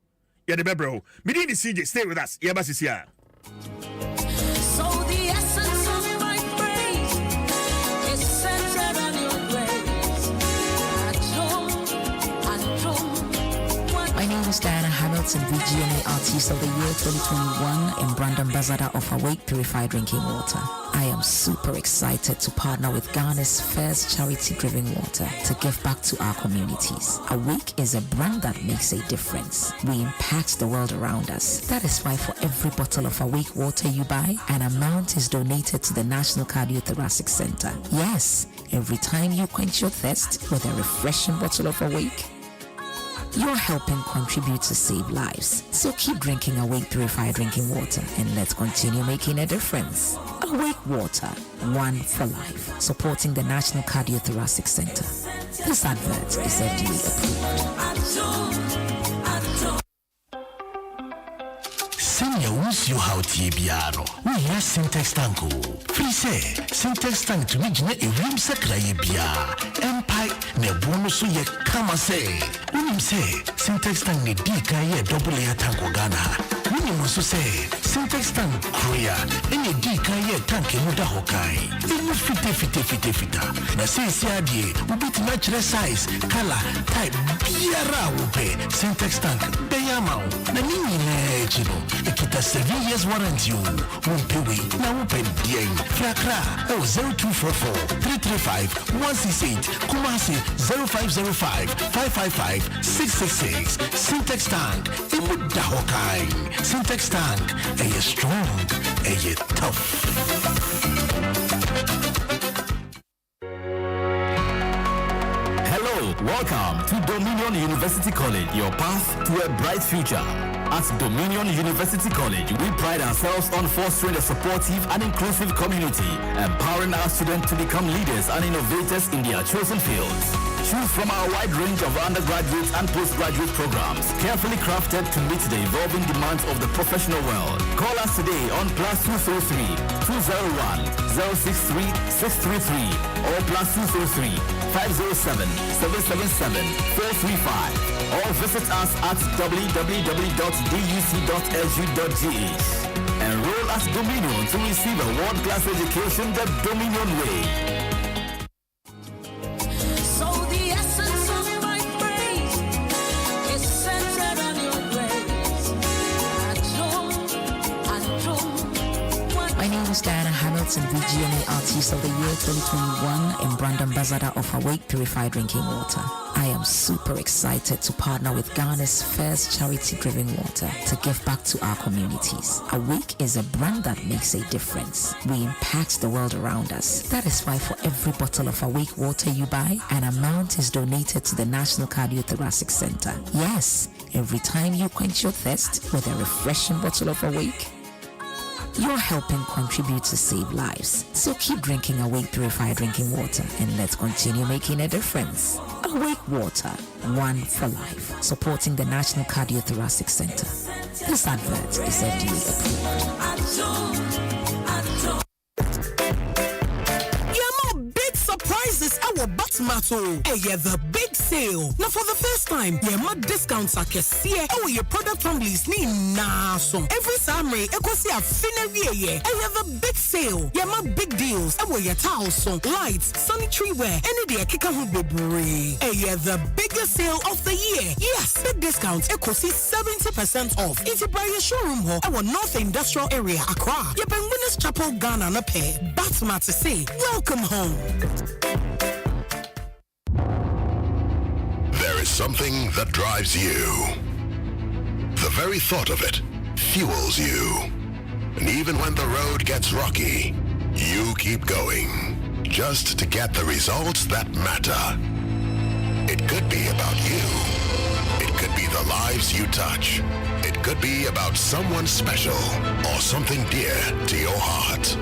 Yade bebro. Median the CJ, stay with us. Yabasisia. So the essence of my praise is centered on your grace. My name is Diana Hamilton, VGNA Artist of the Year 2021 and Brand Ambassador of Awake Purified Drinking Water. I am super excited to partner with Ghana's first charity-driven water to give back to our communities. Awake is a brand that makes a difference. We impact the world around us. That is why for every bottle of Awake water you buy, an amount is donated to the National Cardiothoracic Center. Yes, every time you quench your thirst with a refreshing bottle of Awake, you're helping contribute to save lives. So keep drinking Awake Purified Drinking Water and let's continue making a difference. Awake Water, one for life. Supporting the National Cardiothoracic Center. This advert is FDA approved. Senior who's you how TBR. We hear Syntax Tanko. Free say Syntax Tank to me a room sacray bia. Empire ne bonus ye kama say. Unim say Syntax Tank ne dika ye double ya tanko Ghana. Unim also say Syntax Tank Korea. Any dika ye tank muda hokai. Inu fite. Na say siadie ubit natural size, color, type, biara upe. Syntax Tank beyamau. Na nini ne chino. Kita 7 years warranty. Wumpewe na wupen dieng. Frakra 0244 335 168. Kumasi 0505 555 666. Syntax Tank. Imuda hokai. Syntax Tank. Are strong? Are tough? Welcome to Dominion University College, your path to a bright future. At Dominion University College, we pride ourselves on fostering a supportive and inclusive community, empowering our students to become leaders and innovators in their chosen fields. Choose from our wide range of undergraduate and postgraduate programs, carefully crafted to meet the evolving demands of the professional world. Call us today on +203 201 063 633 or +203 507 777 435, or visit us at www.duc.edu.gh. Enroll at Dominion to receive a world-class education the Dominion way. Diana Hamilton, VGNA Artist of the Year 2021 and Brand Ambassador of Awake Purified Drinking Water. I am super excited to partner with Ghana's first charity-driven water to give back to our communities. Awake is a brand that makes a difference. We impact the world around us. That is why for every bottle of Awake water you buy, an amount is donated to the National Cardiothoracic Center. Yes, every time you quench your thirst with a refreshing bottle of Awake, You're helping contribute to save lives. So keep drinking Awake Purified Drinking Water and let's continue making a difference. Awake Water, one for life. Supporting the National Cardiothoracic Center. This advert is FDA approved. Surprises our Batmato. Hey, the big sale. Now for the first time, my discounts are here. Oh, your product families need so every summer, I see a finale. Hey, the big sale. My big deals. Oh, your towels, lights, sanitary wear, any day kika hu bebre. Hey, the biggest sale of the year. Yes, big discounts. I see 70% off. If you buy your showroom home, our North Industrial Area, Accra. You been Winners Chapel, Ghana, na pay. Batmato say, welcome home. There is something that drives you. The very thought of it fuels you. And even when the road gets rocky, you keep going just to get the results that matter. It could be about you. It could be the lives you touch. It could be about someone special or something dear to your heart.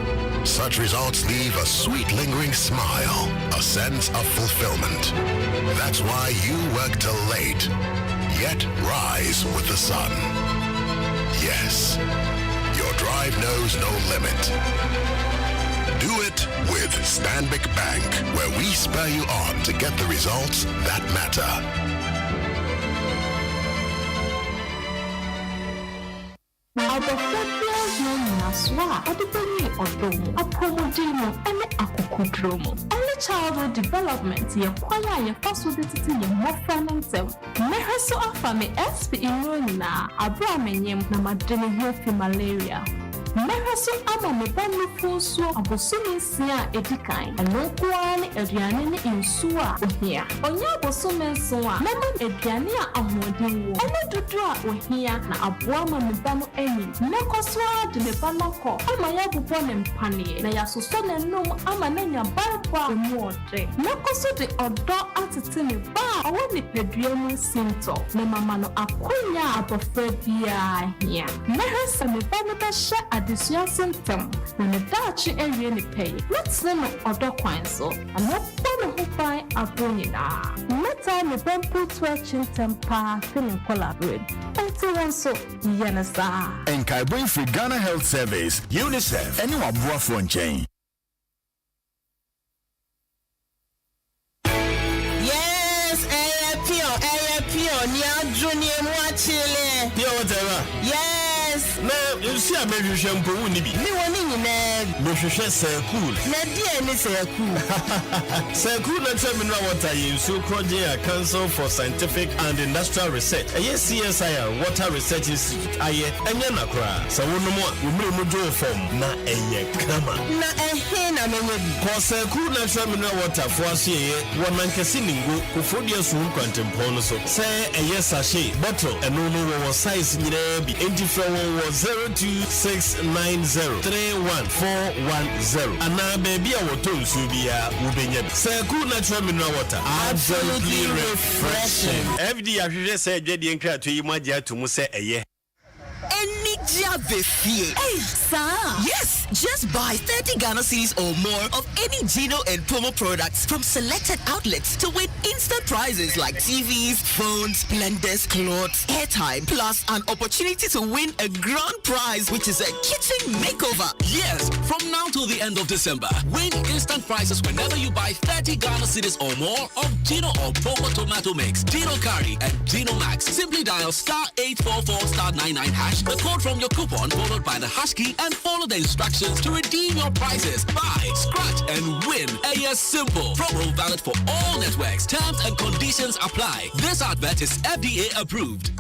Such results leave a sweet lingering smile, a sense of fulfillment. That's why you work till late, yet rise with the sun. Yes, your drive knows no limit. Do it with Stanbic Bank, where we spur you on to get the results that matter. Early childhood development, your choir, your possibility, your more fun self. Mehaso afame SP Irona, Abraham, Namadini Healthy Malaria. Mehaso ama mebani fuso abosumi sia edikan anokuane aduane insua ohia onya abosumi nsoa mema aduane a ahoden wo ene dodo a ohia na aboa ma mebano eni mekoso de mebano ko ama ya bobo ne mpane na ya soso ne num ama nanya barba emu ode mekoso de odo atete ne ba owo ne pedua mu sinto na mama no akonya abofra bia hia mehasa mebano ba sha adesua symptom na ne dachi ewie ne pay let's name odo kwan so and what no hupai abonyina meta ne bempo to tempa feeling collaborate until so yanasa and kai bring free Ghana Health Service UNICEF anyone bua from chain. Yes, pure nya junior mwachile Pure whatever. Yes. Na you see a baby shampoo ni bi. Ni woni nyina. No hwehwe say cool. Na die ni say cool. Say cool na tell me now what are you so project Council for Scientific and Industrial Research. CSIR Water Research Institute. Aye enya na kra. Sa wono mo umre mo jo form na eye kama. Na ehe na menye bi. Ko say cool na tell me now water for asiye woman kesi ningo ko fodia so kwantempo no so. Say eye sachet bottle eno no wo size nyina bi enti from 0269031410 ana baby a woto nsu bia wo benya bi say cool natural mineral water absolutely refreshing. FD ahwehwe say adwade nkra to yi mo agya to mu say eye Hey, sir. Yes, just buy 30 Ghana cedis or more of any Gino and Promo products from selected outlets to win instant prizes like TVs, phones, blenders, clothes, airtime, plus an opportunity to win a grand prize, which is a kitchen makeover. Yes, from now till the end of December, win instant prizes whenever you buy 30 Ghana cedis or more of Gino or Promo tomato mix, Gino curry, and Gino Max. Simply dial *844*99#, the code from your coupon followed by the hash key, and follow the instructions to redeem your prizes. Buy, scratch, and win. AS Simple. Promo valid for all networks. Terms and conditions apply. This advert is FDA approved.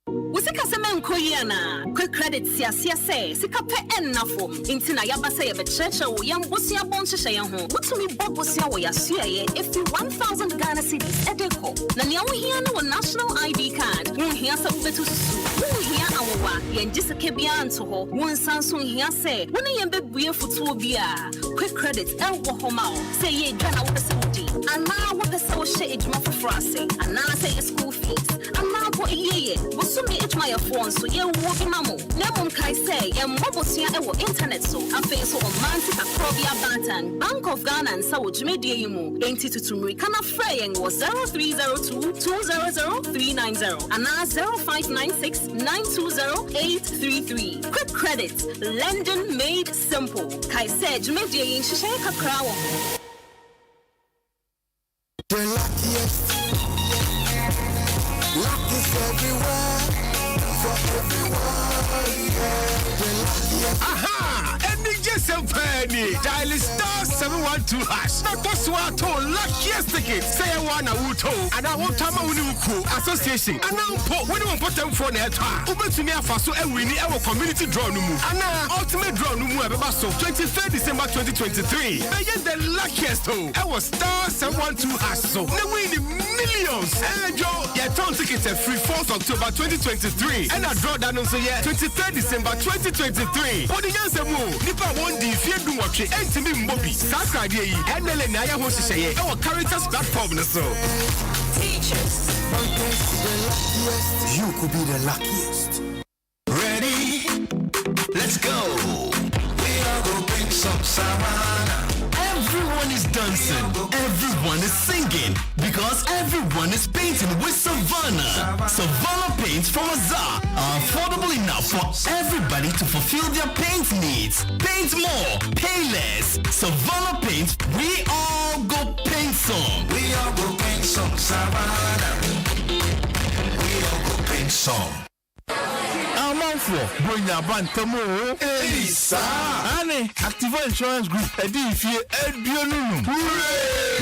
Usika semen koyana quick credit siasia say sika pe ennafo intina yaba say be cheche wo yam bosia bon hye ye ho wotumi bobosia wo yasua ye if you 1000 Ghana cedis edeko na ne wo hia no national ID card wo hia sa fetu wo hia awowa ye njise ke bia nto ho wo nsanso hia say wo ne yem bebue futuo bia quick credit elwo ho ma say ye dwana wo pese wodi ana wo pese wo hye eduma foforo ase ana say school fees ana bo ye wo so me my phone so you walk in mamo. Nemon kai say Mobosia ewo internet so afen so omanti akrobia bantan Bank of Ghana and Sawo Jumedie mu enti tutumri kana fraying was 0302 200 390 and 0596 920 833. Quick credit, lending made simple. Kai say Jumedie in Shisha Kakrawo. The luckiest, luck is everywhere, for everyone, yeah. The luckiest. Aha! Penny, dial *712#. Now what's what to luckiest ticket? Say one a wuto, and I want Tama Uniku Association. And now when you put them for net, open to me a faso and we need our community draw no move. And now ultimate draw no move about 23rd December 2023. I get the luckiest hole. I was *712#. So now we need millions. And Joe, your town tickets are free 4th October 2023. And I draw that on so yeah 23rd December 2023. What the answer move? Nipa won the if you do what you ain't to me Mobi. Saka Day, and the Naya wants to say our characters platform so. Teachers, you could be the luckiest. Ready? Let's go. We are gonna bring some savannah. Everyone is dancing, everyone is singing, because everyone is painting with Savannah. Savannah paints from Azar are affordable enough for everybody to fulfill their paint needs. Paint more, pay less. Savannah paints, we all go paint some. We all go paint some Savannah. We all go paint some. Bring your band to more. Hey, sir. Annie, Activa Insurance Group, a DFA,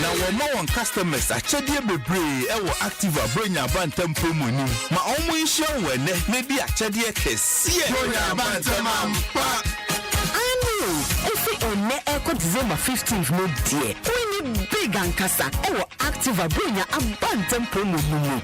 now, we're more customers. I check the baby, I will Activa, bring your band tempo money. My own show when maybe I check the case. Bring your band to December 15th, no dear. When you big and casa, our active bring a bantam promo.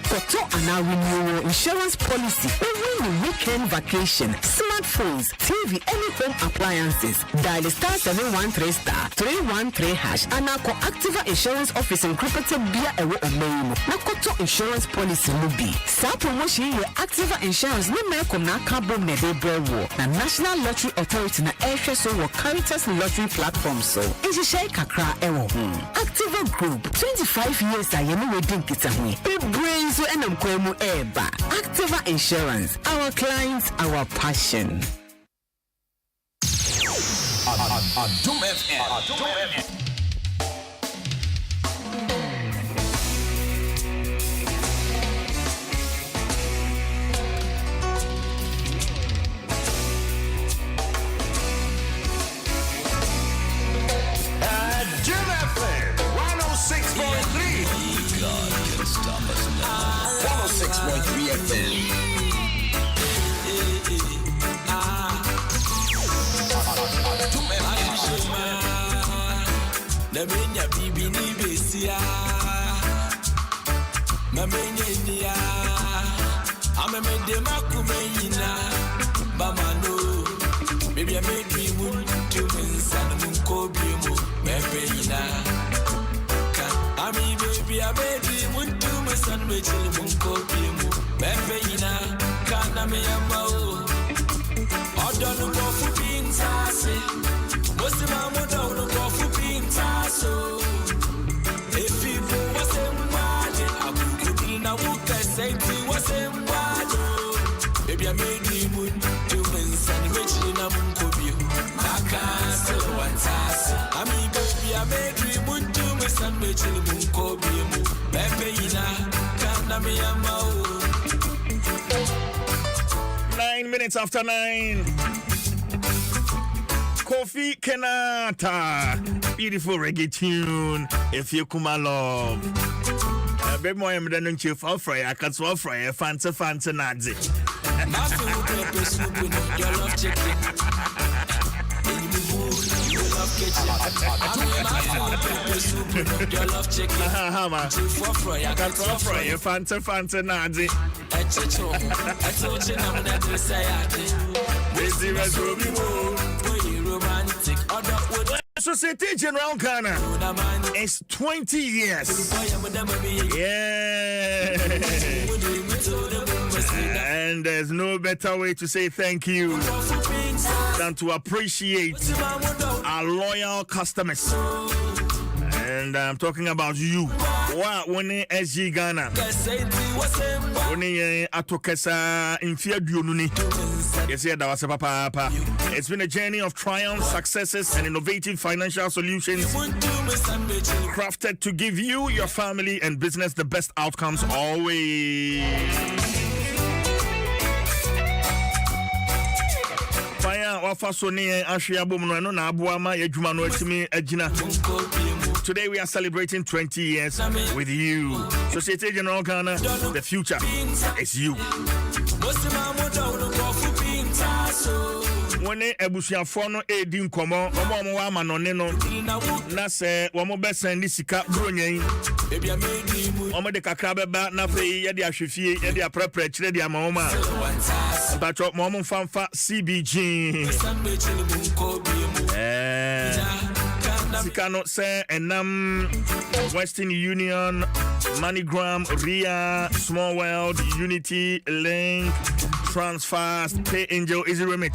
Koto and our renewal insurance policy. When you weekend vacation, smartphones, TV, any home appliances. Dial *713*313# and our Activa Insurance Office in Crupete Bia Ewo Omeimo. Na Koto Insurance Policy Mubi. Sa promotion your Activa Insurance no meko na cabo mede brewo. Na National Lottery Authority na airshare so wo Caritas Lottery platform so. Is share kakra ewo. Activa Group 25 years ayemi wedding kitahwe. Big brains so enam kwemu eba. Activa Insurance, our clients, our passion. Adom FM. Adom FM 106.3. God, can't stop us now. 106.3 FM. Namenya bibi ni besia Mamenya niya Amemede makumeyina Bamano Baby I made me moon to insana munkobimu Mepeyina Ami baby I made me moon to insana munkobimu Mepeyina Kana me yamao Odonu kofu pinsase Mosi mamu down kofu pinsaso If you was in waje Abukubi na wuka senti was in waje Baby I made me moon to insani mechi na munkobi Makase wantase Ami baby I made me moon to insani mechi na munkobi Bebe ina kana me yamao 9 minutes after 9. Kofi Kenata. Beautiful reggae tune. If you come along. Baby, moi, I'm done to fall for you. I can't swallow for you. Fancy Nazi. Your love chicken. You love kitchen. Your love chicken. I can't swallow for you. Fancy Nazi. Society General Ghana is 20 years. Yeah. And there's no better way to say thank you than to appreciate our loyal customers. And I'm talking about you. Wow, when SG Ghana. When Atokesa in Fear Dununi. Yes, yeah, that was a papa. It's been a journey of triumph, successes, and innovative financial solutions crafted to give you, your family, and business the best outcomes always. Today we are celebrating 20 years with you. Societe General Ghana, the future is you. When ebusuafo no edi nkomo omo wa manone no na se wo be send sika bronyen omo de kakra beba na fe ye de ahwefie ye de aprapra kire de amawoma bacho mo mfanfa CBG sika no se enam Western Union, MoneyGram, Ria, Small World, Unity, Link, Transfast, Pay Angel, Easy Remit,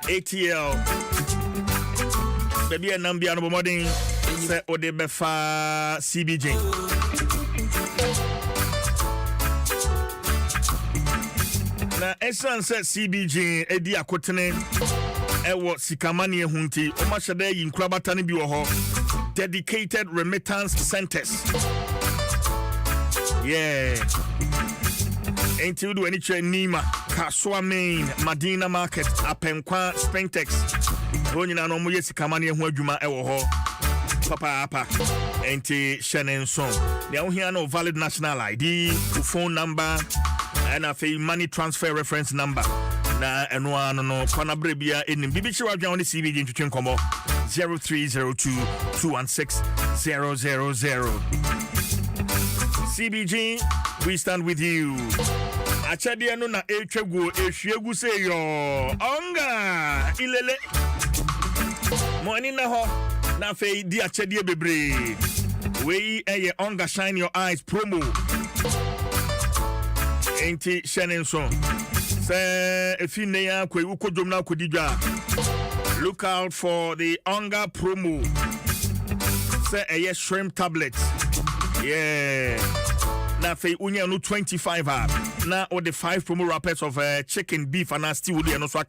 ATL. Baby and Nambia no moding say Odebefa CBJ. Na Esan said CBJ Edi Akotene Ewo Sikamani Hunti Omashade Yinkrabatani Biwoho dedicated remittance centers. Yeah. Ain't you do any Nima, Kaswa Main, Madina Market, Apenkwa, Spentex. Honina no Muyesi Kamani Hujuma Ewoho. Papa Apa. Ain't Shannon Song. They don't hear no valid national ID, phone number, and a money transfer reference number. Na enwa no kwana brebia enim bibichi wadwa on CBG ntwetwe nkomo 0302216000. CBG, we stand with you. Achade no na etwegu ehwiegu se yo onga ilele money na ho na fe di achade bebre we eye onga shine your eyes promo enti Shannon say if you near look out for the Onga promo. Say a yes shrimp tablet. Yeah. Now for unya no 25 now or the 5 promo wrappers of chicken, beef and nasty woody and also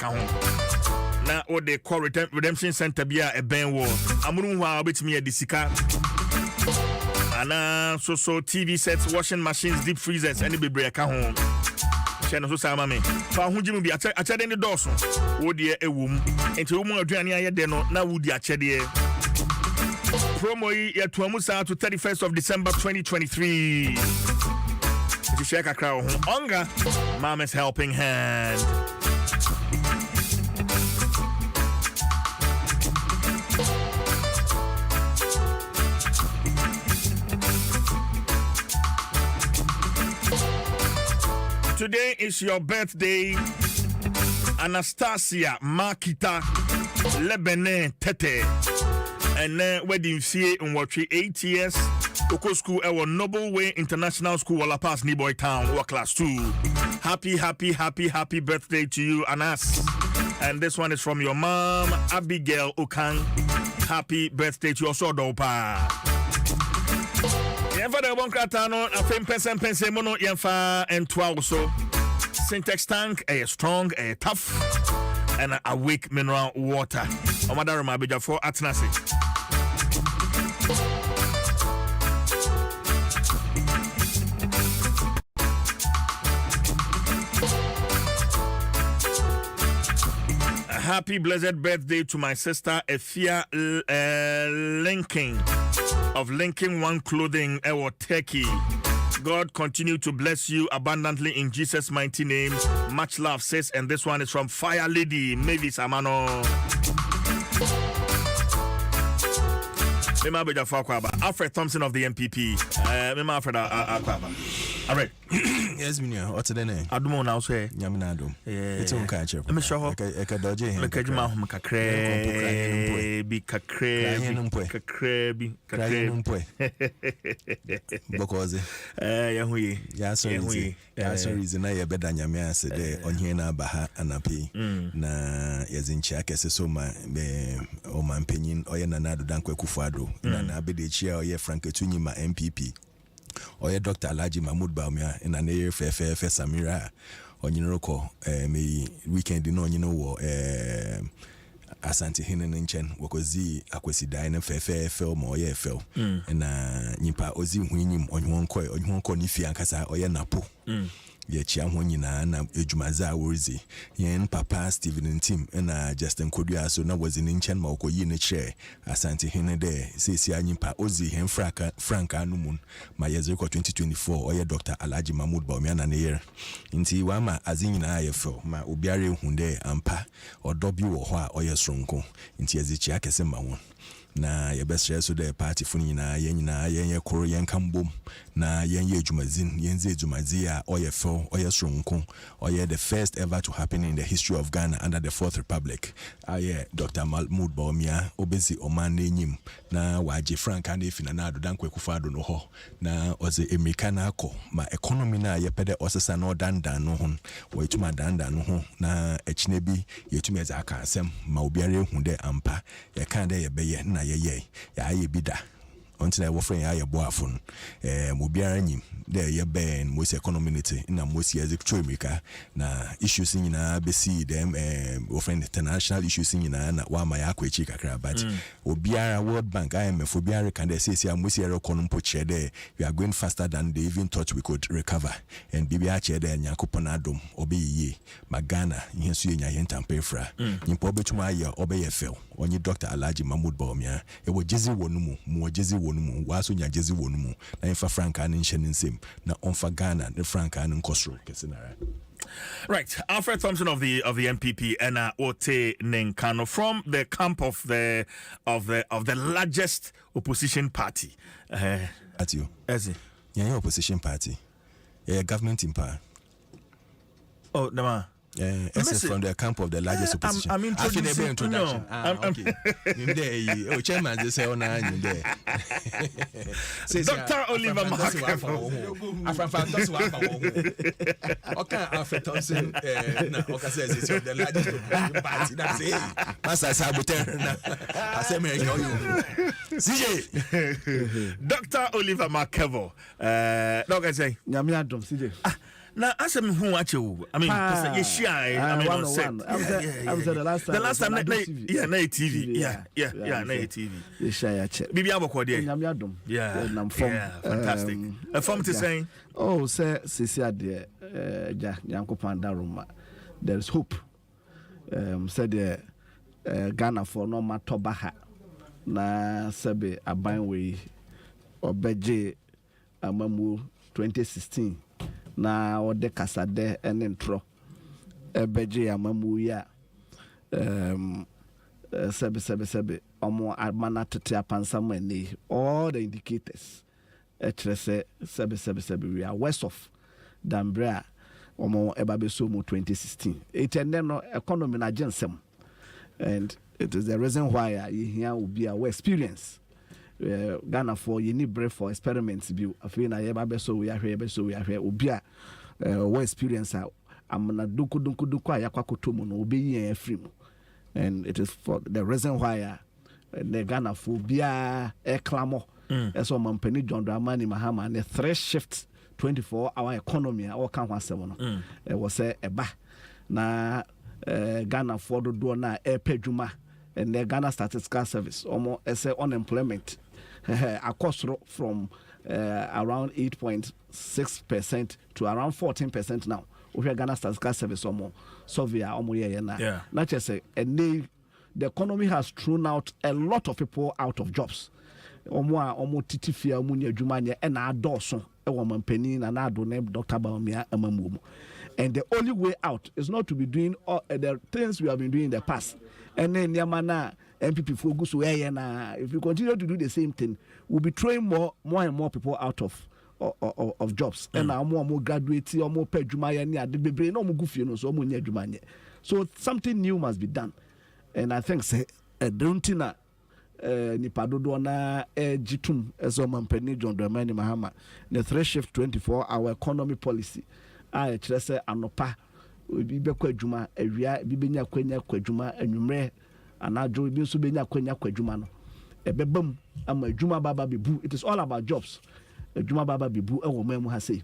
now or the core redemption center be a ben war. Amunu wa bit me a disika. And so TV sets, washing machines, deep freezers, and be break home. Channel so sama me. Fa hunji mu bi achade ne doso. Wo de ewum. Enti wo mu aduane aye de no na wo di achade. Promo yi ya to amusa to 31st of December 2023. Enti share kakra ho. Onga Mama's helping hand. Today is your birthday, Anastasia Makita Lebene Tete. And wedding fee in what 8 years. Oko School Ewa Noble Way International School Walla Pass Niboy Town War Class 2. Happy birthday to you, Anas. And this one is from your mom, Abigail Okang. Happy birthday to your Sodopa. Yemfa de bon kratano afem pense mono yemfa entwa also syntax tank a strong a tough and a weak mineral water omada ma beja for atnase happy blessed birthday to my sister Efia Linking of Linking One Clothing or Turkey. God continue to bless you abundantly in Jesus' mighty name. Much love, sis. And this one is from Fire Lady Mavis Amano. Alfred Thompson of the MPP. Alfred Akwaba. All right. Yes, Minya. What's the name? Adom now say. Nyamina Adom. It's on catcher. I'm sure. Eka doje. Eka juma hum kakre bi kakre. Because yahui. Ya so reason na ye beda nyame ase de onye na baha anapi na yezinchi akese so ma be o man penyin oye na nado dankwe kufuado na abede chia oye Frank Etunyi ma MPP oye Dr. Alhaji Mahmoud Baumia na ne fefe Samira onyinroko me weekend no onyino wo Asante hene nchen wakozi akwesi dai na fefe mo oye fel na nyipa ozi hunyim onwonko ni fi ankasa oye napo ye chia ho nyina na edwumaza aworizi yen papa Steven Team na Justin Kodua so na wazi nchen ma okoyi ne kire Asante hene de sesi anyimpa ozi hen franka anumun ma yezeko 2024 oye Dr. Alhaji Mahmoud Baumia na ne yer nti wa ma azinyina ayefo ma obiare hunde ampa odobi wo ho a oye sonko nti ezichi akese ma won na ye best so the party fun nyina yen koro yen kambom na yen ye adwumazin yen ze adwumazi a oye fo oye sonko oye the first ever to happen in the history of Ghana under the Fourth Republic aye Dr. Mahmoud Baumia obezi oman enyim na waje Frank and efina na adodankwe kufado no ho na oze emika na akọ ma economy na ye pede osesa na odandan no ho wa etuma dandan no ho na echine bi yetuma eza aka asem ma obiare hu de ampa ye kan de ye beye na ye aye bida until I was friend aye boafun mo biara nyim de ye ben mo se economy na mo se executive na issues nyina be see them friend international issues nyina na wa ma ya kwachi kakra but obiara World Bank IMF obiara kan de say mo se economy po che de we are going faster than they even thought we could recover and bibia che de nyakopon adom obeyiye magana yesu enya yentampefra nyimpo obetuma aye obeye fel onye Dr. Alhaji Mahmoud Baumia e wo jezi wonumu mo jezi wonumu waso nya jezi wonumu na infa Franka ne nhye nsem na onfa Ghana ne Franka ne nkosro kesenara. Right, Alfred Thompson of the MPP and Ote Nenkano from the camp of the largest opposition party. At you, as yeah, opposition party, government in power. Oh, no. From the camp of the largest opposition. I'm introducing. No, okay. Chairman, they say, Dr. Oliver Mark. Okay, Alfred Thompson. Okay, says it's the largest opposition party. That's it. Master Saboteur. I say, me you. CJ. Dr. Oliver Markevo. Dog, I say. Nyame Adom, CJ. Now, as I'm who watch you, I mean, on set. I was the last time. The last time, TV. Yeah, TV. The shy check. Bibi Abokode. Nyame Adom. Yeah, fantastic. A form to say. Oh, sir, Sisia de Yanko Pandaruma. There is hope. Said the Ghana for no matter baha. Na sebe abanwe obeje amamu 2016. Na ode kasade enentro ebeje amamu ya sebe omo amana tete apansam eni all the indicators etrese sebe we are worse off than bra omo ebabeso mu 2016 no economy na jensem and it is the reason why you hear will be our experience Ghana for you need break for experiments bi afi na ye ba be so we ahwe obi a we experience amna duku ayakwakoto mu no obeyi en afri mu and it is for the reason why the Ghana for bia clamo eso mampani John Dramani Mahama ne 3 shifts 24-hour economy a kan hwasem no e wo se eba na Ghana for do na pedwuma and the Ghana Statistical Service almost as unemployment across from around 8.6% to around 14% now. We have Ghana Statistical Service almost survey almost yeah. Not just say and the economy has thrown out a lot of people out of jobs. Almost titifia munya jumanya and adoso a woman penny and adoname Dr. Baumia amamumu. And the only way out is not to be doing all the things we have been doing in the past. And then Yamana MPP focus where if we continue to do the same thing, we'll be throwing more and more people out of of jobs. And I'm more graduate or more pay juma and yeah, the baby no more goofy no so more juma. So something new must be done. And I think say don't nipa dodo na jitum ezo mampani John Dramani Mahama the 3 shift 24-hour economy policy a kire say anopa obi bekwa adwuma awia bi benya kwanya kwadwuma anwumre anajo bi nso benya kwanya kwadwuma no ebebam ama adwuma baba bebu. It is all about jobs. Adwuma baba bebu ewo mamu ha sei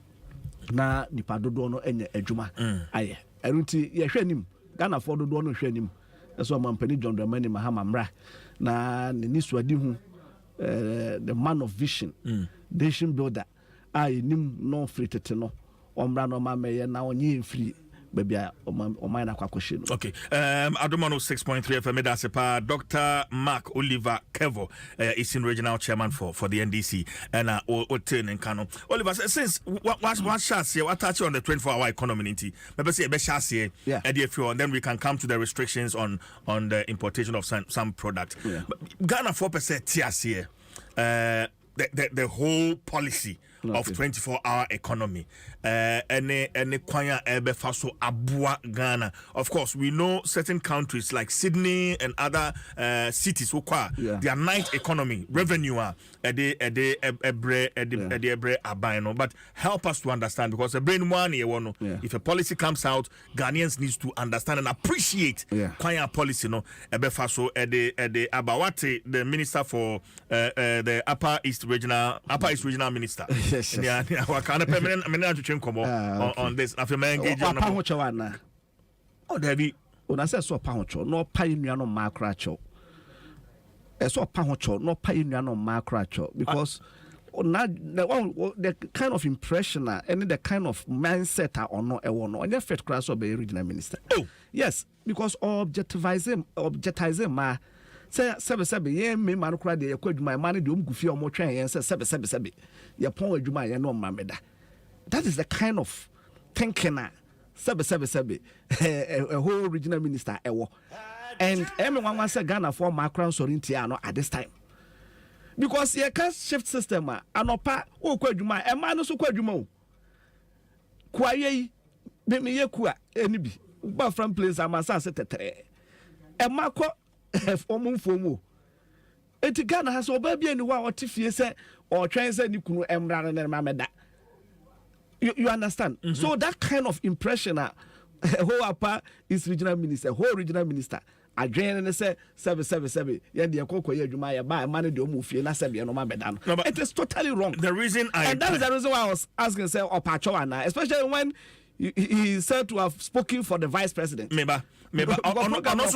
na nipa dodo no enye adwuma aye erunti ye hwanim Ghana for dodo no hwanim eso mampani John Dramani Mahama mra na ni swadi hu the man of vision nation builder nim no free tete no omra no ma meye na onye free baby o na kwakoshe no. Okay, Adom 106.3 FM that's Dr. Mark Oliver Kevo is in regional chairman for the NDC and Oten and Kano. Oliver, since what shots here, what touch on the 24-hour economy maybe say a best shots here and then we can come to the restrictions on the importation of some product. Ghana 4% TS here. The whole policy of 24-hour economy any kwanya ebe faso abua Ghana. Of course, we know certain countries like Sydney and other cities their night economy revenue ebre abino. But help us to understand, because the brain one if a policy comes out, Ghanaians needs to understand and appreciate kwanya policy no ebe faso ede abawate, the minister for the Upper East Regional Minister. Yes. Yeah, kind of permanent. I mean, on this. After my engagement, oh, Debbie, when I say so, Pancho, no pioneer no macracho. So Pancho, no pioneer no macracho, because the kind of impression and the kind of mindset or no, and your first class of the regional minister. Oh, yes, because objectivizing ma. Say sebe ye me man kura de yakwadwuma man de omgufi omo twen yen say sebe ye pon adwuma ye no mameda. That is the kind of thinking sebe a whole regional minister ewo. And everyone say Ghana for macron sorinti at this time, because ye can shift system anopa o kwadwuma e man no so kwadwuma o kwaye be me ye kwa enibi ba from place amasa se tetere e makọ fomu eti Ghana has oba bia ni wa otifie se or twen se ni kunu emra na mameda. You understand? So that kind of impression whole upper is regional minister, whole regional minister adwen and say 777 ye de kokko ye adwuma ye ba man de omufie na se bia no mameda no. It is totally wrong. The reason and that is the reason why I was asking say opacho ana, especially when he said to have spoken for the vice president. Program was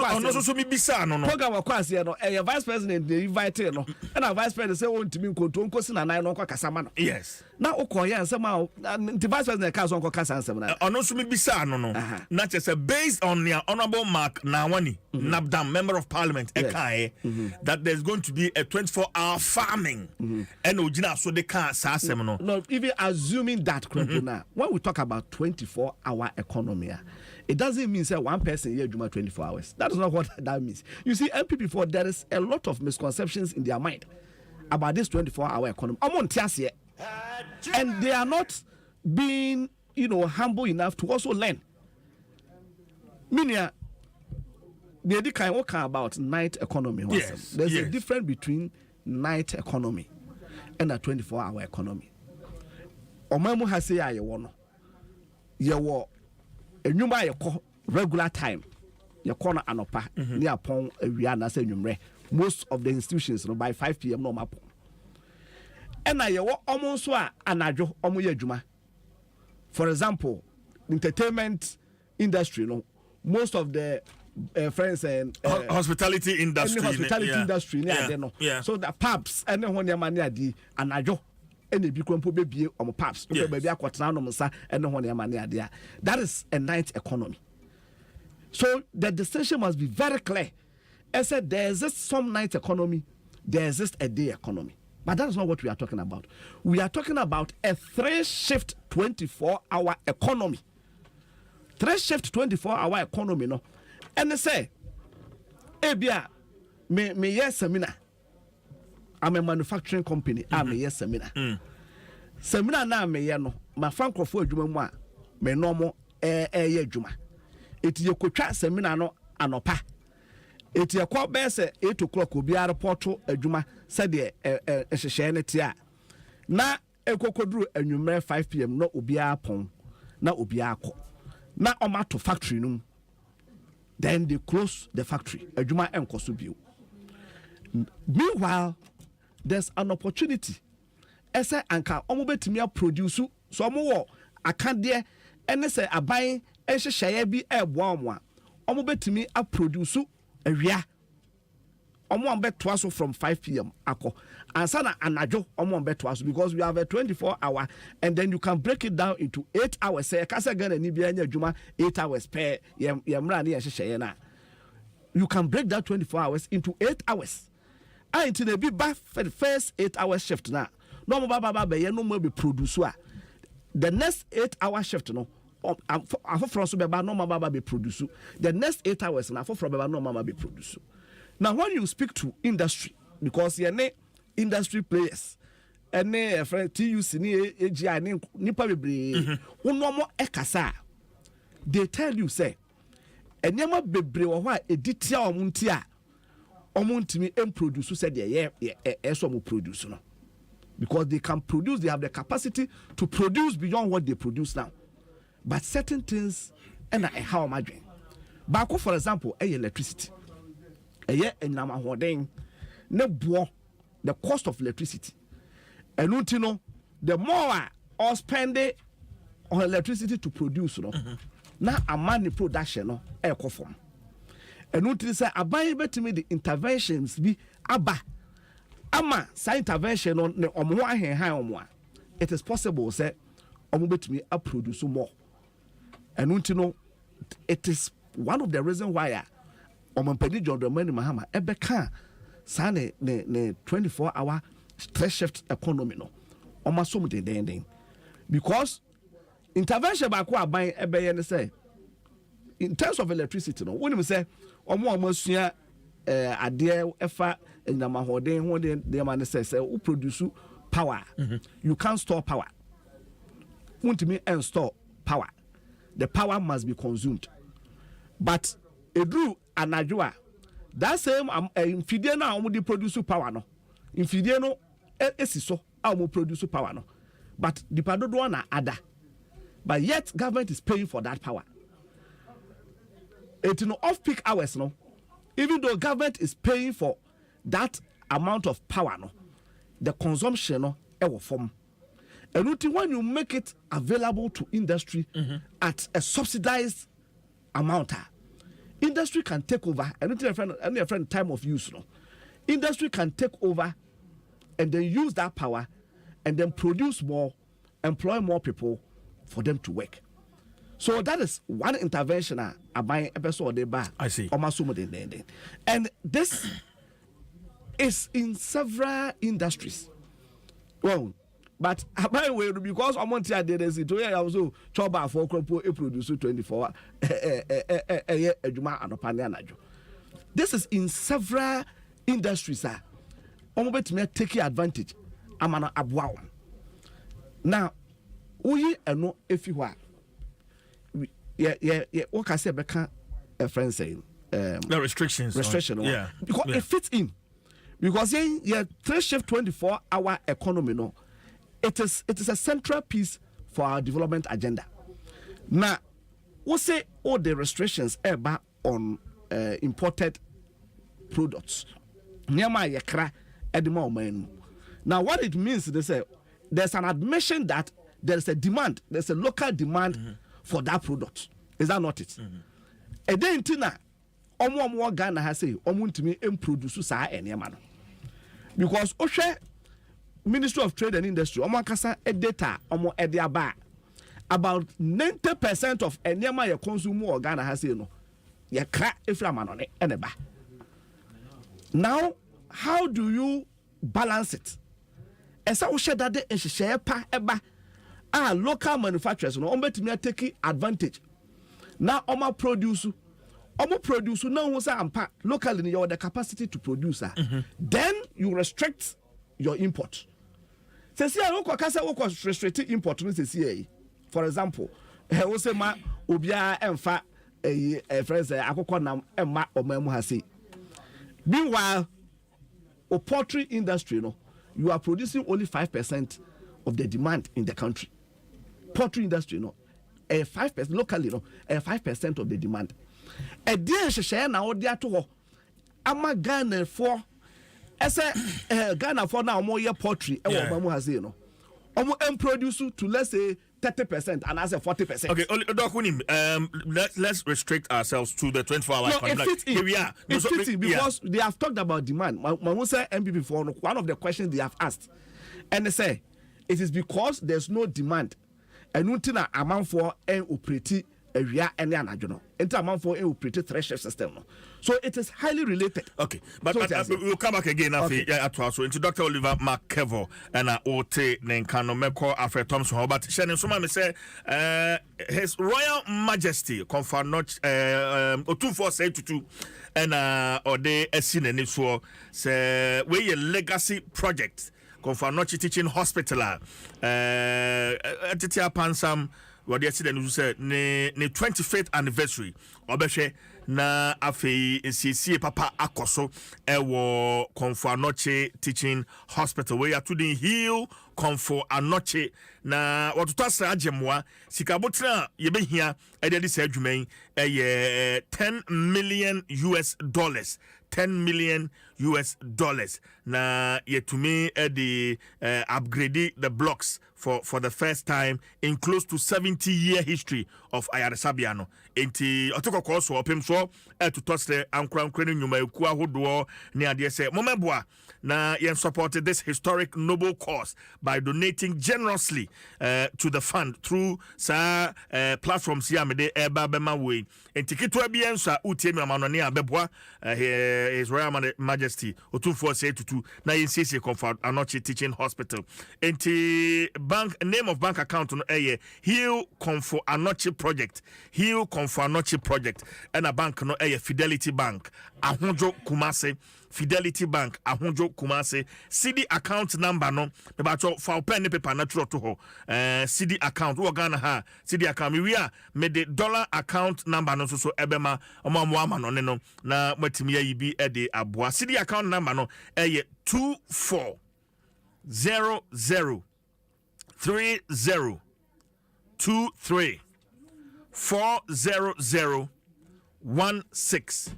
vice president they invited no, and a vice president say want to me control na nine no kasama no. Yes. Now okoya somehow the vice president can so kasa ansem na. Ono so me bisa no. Not just based on the honorable Mark Nawani Nabdam, member of parliament, that there's going to be a 24-hour farming and ojina so they can say no. Even assuming that now, when we talk about 24-hour economy, it doesn't mean say one person here 24 hours. That is not what that means. You see, MPP4, there is a lot of misconceptions in their mind about this 24-hour economy. And they are not being, humble enough to also learn. Meaning, they kind of about night economy. Yes, there's a difference between night economy and a 24-hour economy. Omamu has say I want you enyuma yeko regular time yeko na anopa ni apon awia na say nwumre. Most of the institutions by 5 p.m. no map. And na yewo omo so a anadwo omo ye adwuma. For example, entertainment industry most of the friends and hospitality industry industry so the pubs and when your money adi anadwo and be crumpo baby on pubs baby akwatana no msa and when your money adi. That is a night economy. So the distinction must be very clear. I said there exists some night economy, there exists a day economy. But that is not what we are talking about. We are talking about a 3-shift 24-hour economy. 3-shift 24-hour economy, no. And they say, Ebia, me yes seminar. I'm a manufacturing company. I'm a yes seminar. seminar na meyɛ no ma frankrofo adwuma mu a me no mo ɛyɛ adwuma eti yekotwa seminar no anopa eti ekɔ bɛsɛ 8 o'clock obi a report adwuma sɛ de ɛhyehyɛ ne te a na ekokoduru anwummerɛ 5 pm na obi a pon na obi a akɔ na ɔma to factory no then they close the factory adwuma enko so bio. Meanwhile there's an opportunity ɛsɛ anka ɔmo betumi produce so ɔmo wɔ akadeɛ ɛne sɛ aban ɛhyehyɛeɛ bi ɛboa ɔmo a ɔmo betumi produce awia ɔmo ambɛtoa so from 5 pm akɔ ansa na anadwo ɔmo ambɛtoa so because we have a 24-hour and then you can break it down into 8 hours sɛ kasa Ghana ni bia nya adwuma 8 hours per yɛmra ne yɛhyehyɛeɛ na you can break that 24 hours into 8 hours until they be back for the first 8 hour shift na no mo baba be ye no mo be produce a the next 8 hour shift no afoforo so be ba no mo baba be produce the next 8 hours na afoforo be ba no mo be produce. Now when you speak to industry because ye ne industry players ene friend TUC ni AGI ni nipa bebre wo mo ekasa they tell you say enema bebre wo ho a editia omunti a omuntimi produce said so produce no because they can produce, they have the capacity to produce beyond what they produce now, but certain things and how am I doing back for example electricity the cost of electricity and the more or spending on electricity to produce no now a money production no form. And what is abai betimi the interventions be aba ama sa intervention on omo ahen omo it is possible say omo betimi produce more and what it is one of the reason why omo pedi Jordan Mani Mahama ebeka sa ne 24-hour stress shift economy no omo so den because intervention ba ko aban ebeye ne say in terms of electricity no when we say omo sua ade efa enyama hoden ho de man say who produce power you can't store power want me and store power the power must be consumed but edru anadwoa that same infidie na omo dey produce power no infidie no esiso omo produce power no but the padodo na ada but yet government is paying for that power. It's no off-peak hours, no. Even though government is paying for that amount of power, no, the consumption, no, will form. And when you make it available to industry at a subsidized amount, industry can take over. And a friend time of use, no. Industry can take over and then use that power and then produce more, employ more people for them to work. So that is one intervention about episode de ba. I see. And this is in several industries. Well, but because I want to do this, I also choba for produce 24 this is in several industries. Taking advantage. Amana abwa. Now, we know if you are. What can I say? Becca a friend saying the restriction, yeah, because it fits in. Because saying 3 shift 24-hour economy, no, it is a central piece for our development agenda. Now, we say all the restrictions about on imported products. Now, what it means, they say there's an admission that there's a demand, there's a local demand for that product. Is that not it? And then Tina, omo Ghana has say omuntimi produce sa enema. Because Oshe Ministry of Trade and Industry, omo kasa data omo aba about 90% of enema you consume or Ghana has say no. Ya crack iframa no eneba. Now, how do you balance it? Esa Oshe dade enhyehyɛ pa eba local manufacturers no ombetimi take advantage. Now omo produce now who say ampa locally you have the capacity to produce. Then you restrict your import. say see I woko kasa woko restricted import no say see for example we say ma obia emfa friends akoko nam emma omamu ha say meanwhile o poultry industry no you are producing only 5% of the demand in the country. Poultry industry no 5% locally no 5% of the demand. A dear share now dia to ho ama Ghana for Ghana for now more year poultry e wo mamu has no omo produce to let's say 30% and as a 40%. Okay, let's restrict ourselves to the 24-hour contract. Here we are. No, because they have talked about demand. Mamusa MPP for one of the questions they have asked, and they say it is because there's no demand. And until amount for an operate area and an adjono. Enter amount for an operate threshold system. So it is highly related. Okay, but we'll come back again after so into Dr. Oliver McKevo and Ote Nenkano Meko Alfred Thompson. But Shannon Suma me say His Royal Majesty confirm not 2472 and Ode Esine so say we a legacy project confirm not teaching hospital Titia Pansam what they said and say ne 25th anniversary obehwe na afei CC papa akoso ewo Comfort Anoche Teaching Hospital where to the heal Comfort Anoche na watoto asa agemwa sikabotra yebehia ededi sa adwuman 10 million US dollars $10 million US dollars na yetumi the upgrade the blocks for the first time in close to 70-year history of Ayaresabiano. Enti otoko koso opem so to tosre ankran krenu nyuma eku ahodo ne ade se momeboa na yen supported this historic noble cause by donating generously to the fund through platforms here mede eba bema we enti kitwa bi enso utiemi amanone abeboa His Royal Majesty Otumfuo Setutu na yen sese Comfort Anoche Teaching Hospital enti name of bank account no Heal Comfort Anoche Project Heal Comfort Anoche Project and a bank no Fidelity Bank Ahonjo Kumase Fidelity Bank Ahonjo Kumase CD account number no about for pen paper na to ho CD account wo Ghana ha CD account we are made the dollar account number no so ebema omo ama no ne no na matimi yi bi e de aboa CD account number no 2400 30 23 400 16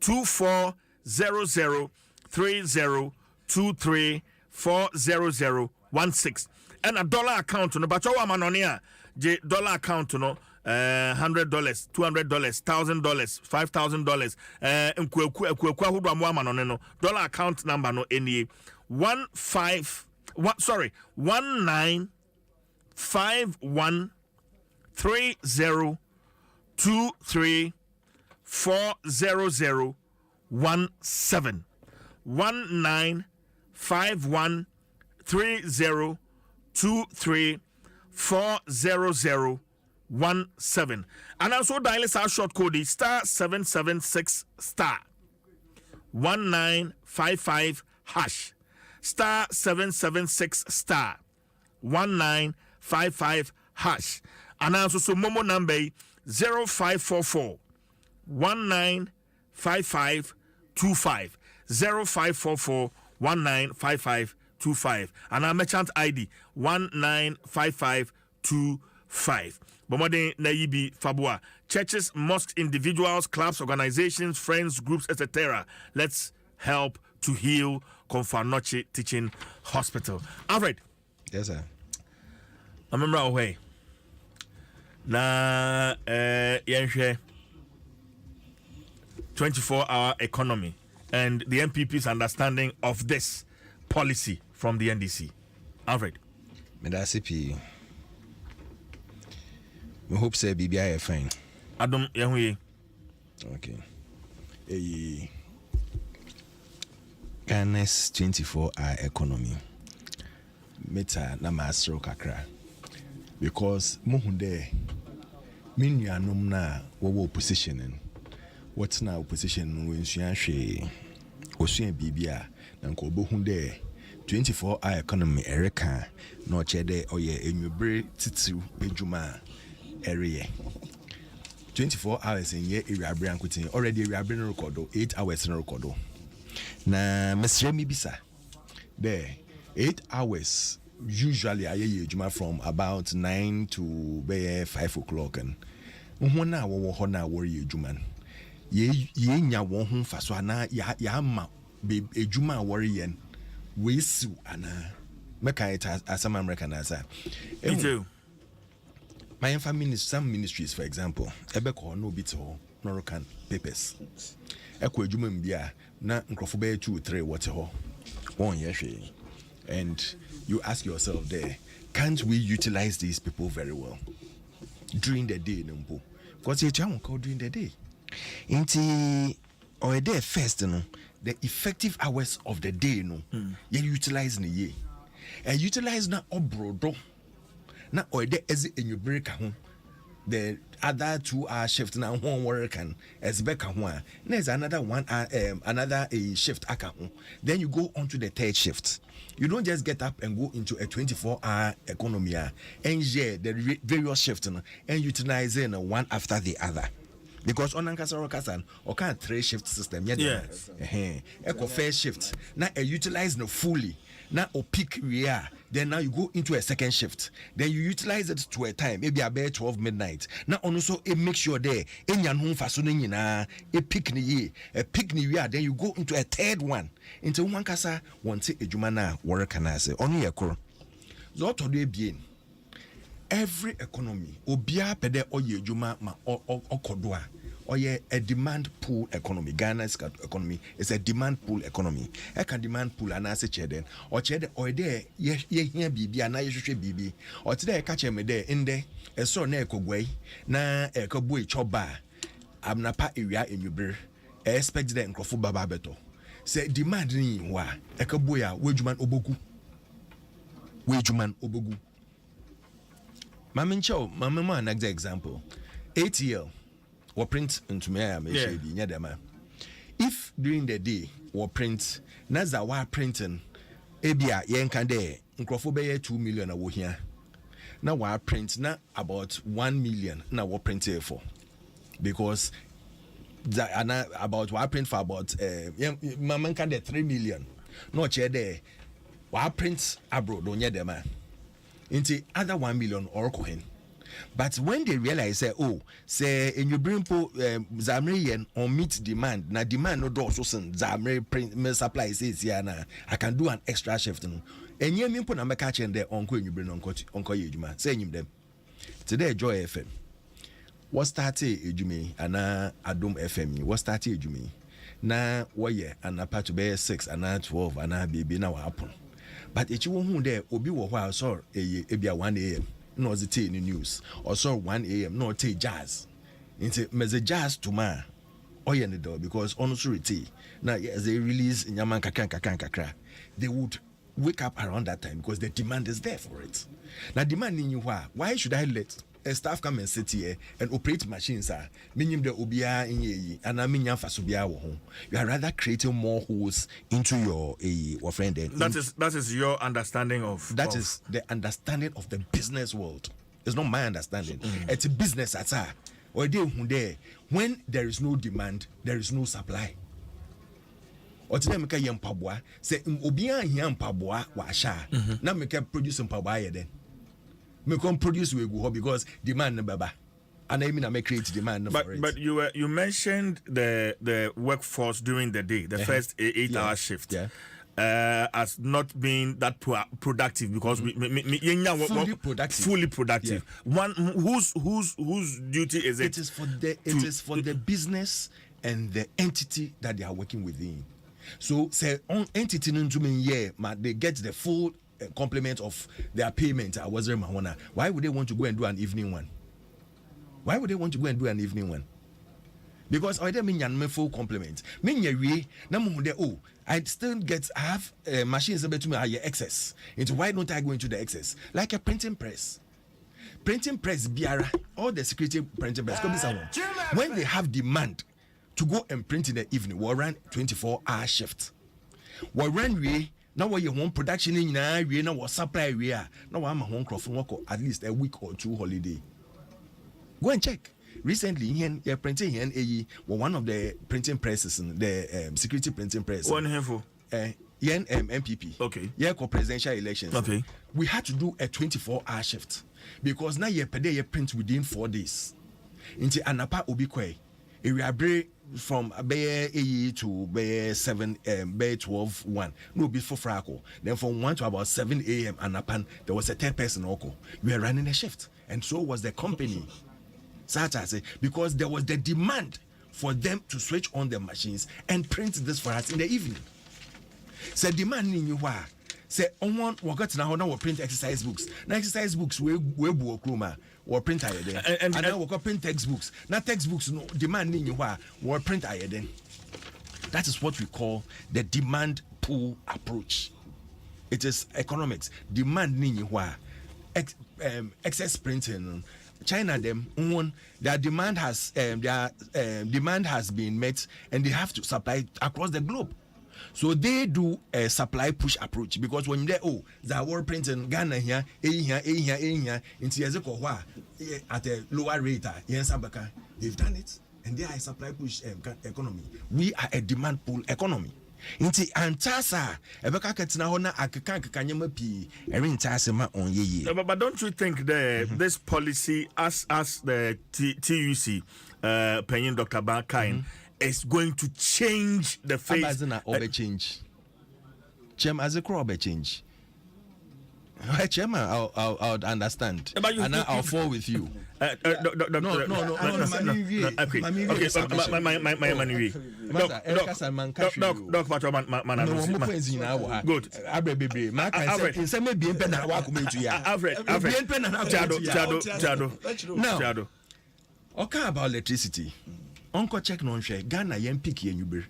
2400 30 23 400 16 and a dollar account no but our manonia the dollar account no $100 $200 $1,000 $5,000 nkweku ahodo amwa manone no dollar account number no enie 195130 23 400 17 195130 23 400 17 and also dial our short code is *776 *1955 hash *776 *1955 hash and also so momo number 0544 195525 0544 195525 and our merchant ID 195525. Bomode na yibi Fabua. Churches, mosques, individuals, clubs, organizations, friends, groups, etc. Let's help to heal Comfort Anoche Teaching Hospital. Alfred. Yes, sir. I remember away. Na yenhwe 24-hour economy and the MPP's understanding of this policy from the NDC. Alfred. Medasipi. I hope say BBI fine. Adom yahuye. Okay. Ghana's 24-hour economy. Meta na master kakra. Because mohunde minyanum na wo opposition. What's now opposition when she osua bibia na nko bohunde 24-hour economy Erica no chede oye enyubre titu ejuma area 24 hours in ye irabre ankutin already irabre no record 8 hours no record na mesre mi bisa there 8 hours usually aye ejuma from about 9 to 5 o'clock and uhona wo ho na worry ejuma ye nya wo ho faso ana ya ma ejuma worry yen we su ana meka it as some American answer. Me too. My family, some ministries, for example, ebeko no bit ho Norocan papers. Eko ejuma mbia na nkrofo 2 3 what ho. One year. And you ask yourself there, can't we utilize these people very well during the day, Numbo? Because you can't call during the day. Inti or day first, no, the effective hours of the day, no, you utilize the year. And utilize na obrodo na oide ezi enyu break home the other 2-hour shift na one work can as back home there's another 1 hour another a shift aka home then you go on to the third shift. You don't just get up and go into a 24-hour economy and share the various shifts and utilizing one after the other. Because on Ankasa Kasan or can 3 shift system yes. Echo first shift now utilize no fully now or peak we are then now you go into a second shift then you utilize it to a time maybe about 12 midnight now also it makes sure there in your home fasoning na a peak ni we are then you go into a third one into one kasa one say ejumana work can I say only a core zoto de bien every economy obia pede oye ejuma ma okodoa oye a demand pool economy. Ghana's economy is a demand pool economy. I can demand pool and I say cheden or ched or there ye here bibi and I should bibi or today catch me there in there a so na ekogwe na ekobwe choba amnapa area in your expect the nkrofo baba beto say demand ni wa ekobwe wejuman obogu Mamincho, mama an example. ATL or print into me, if during the day or print Naza wa printing Abia Yankande Nkrofobe 2 million a here. Now wa print na about 1 million now what print here for because that about wa print for about mama can 3 million. No chair there. Wa print abroad on yedema. Into other 1 million or coin. But when they realize say in your brain Zamrian or meet demand, na demand no do so Zamri print supply says yeah I can do an extra shift no. And you mean put na catch and there uncle in your brain uncle Yejuma saying them. Today Joy FM. What started Ejumi and Adom FM? What started Ejumi? Na waye and a part to be 6 and 12 and baby now happen. But it won't there obi wo while saw a 1 a.m. no the in the news or saw 1 a.m. no take jazz into meze jazz to ma oye the door because honestly now as they release in yaman kakra they would wake up around that time because the demand is there for it. Now demand in you why should I let a staff come and sit here and operate machines meaning the obia in ye and I mean fasubia wo you are rather creating more holes into your friend that is your understanding of is the understanding of the business world. It's not my understanding. It's a business at or there when there is no demand there is no supply. Or today make a pabwa say obia here pabwa wa sha na make produce pabwa then me can produce we go because demand baba and I mean I may create demand for it. But you mentioned the workforce during the day, the first 8-hour shift. As not being that productive because fully productive. One whose duty is it? It is for the business and the entity that they are working within. So say on entity they get the full complement of their payment. Why would they want to go and do an evening one? Because I don't mean full complement. I still I have machines to me higher excess. Into why don't I go into the excess? Like a printing press. Printing press biara, all the security printing press. When they have demand to go and print in the evening, we'll run 24-hour shift. We'll run Now what you want production in we now what supply we are. Now I'm a home crop from at least a week or two holiday. Go and check. Recently, here printing here AE one of the printing presses, the security printing press. One handful. MPP. Okay. Yeah, presidential elections. Okay. We had to do a 24-hour shift because now you per day you print within 4 days. Into anapa ubikwe. We are from Bayer AE to Bayer 7 Bayer 12-1. No before Fraco. Then from 1 to about 7 a.m. Anapan, there was a 10 person oko. We were running a shift. And so was the company. Such as because there was the demand for them to switch on the machines and print this for us in the evening. So demand in you why say on one work now we print exercise books. Now exercise books we chroma or print there. And now we print textbooks. Now textbooks no demand in you why we print then. That is what we call the demand pull approach. It is economics. Demand in you why excess printing. China their demand has demand has been met and they have to supply across the globe. So they do a supply push approach because when they the world printing Ghana here into Yaziko at a lower rate they've done it and they are a supply push economy. We are a demand pull economy. Inti antasa ebeka ketina ho na akeka kanyema pi erin tasema on yeye. But don't you think this policy as the TUC Penyin Dr. Barkain is going to change the face? Abazina obe change. Chem as a crop change. Chairman, I'll understand. And I'll fall with you. Okay, Now, okay about electricity. Uncle check non share Ghana yen peak yen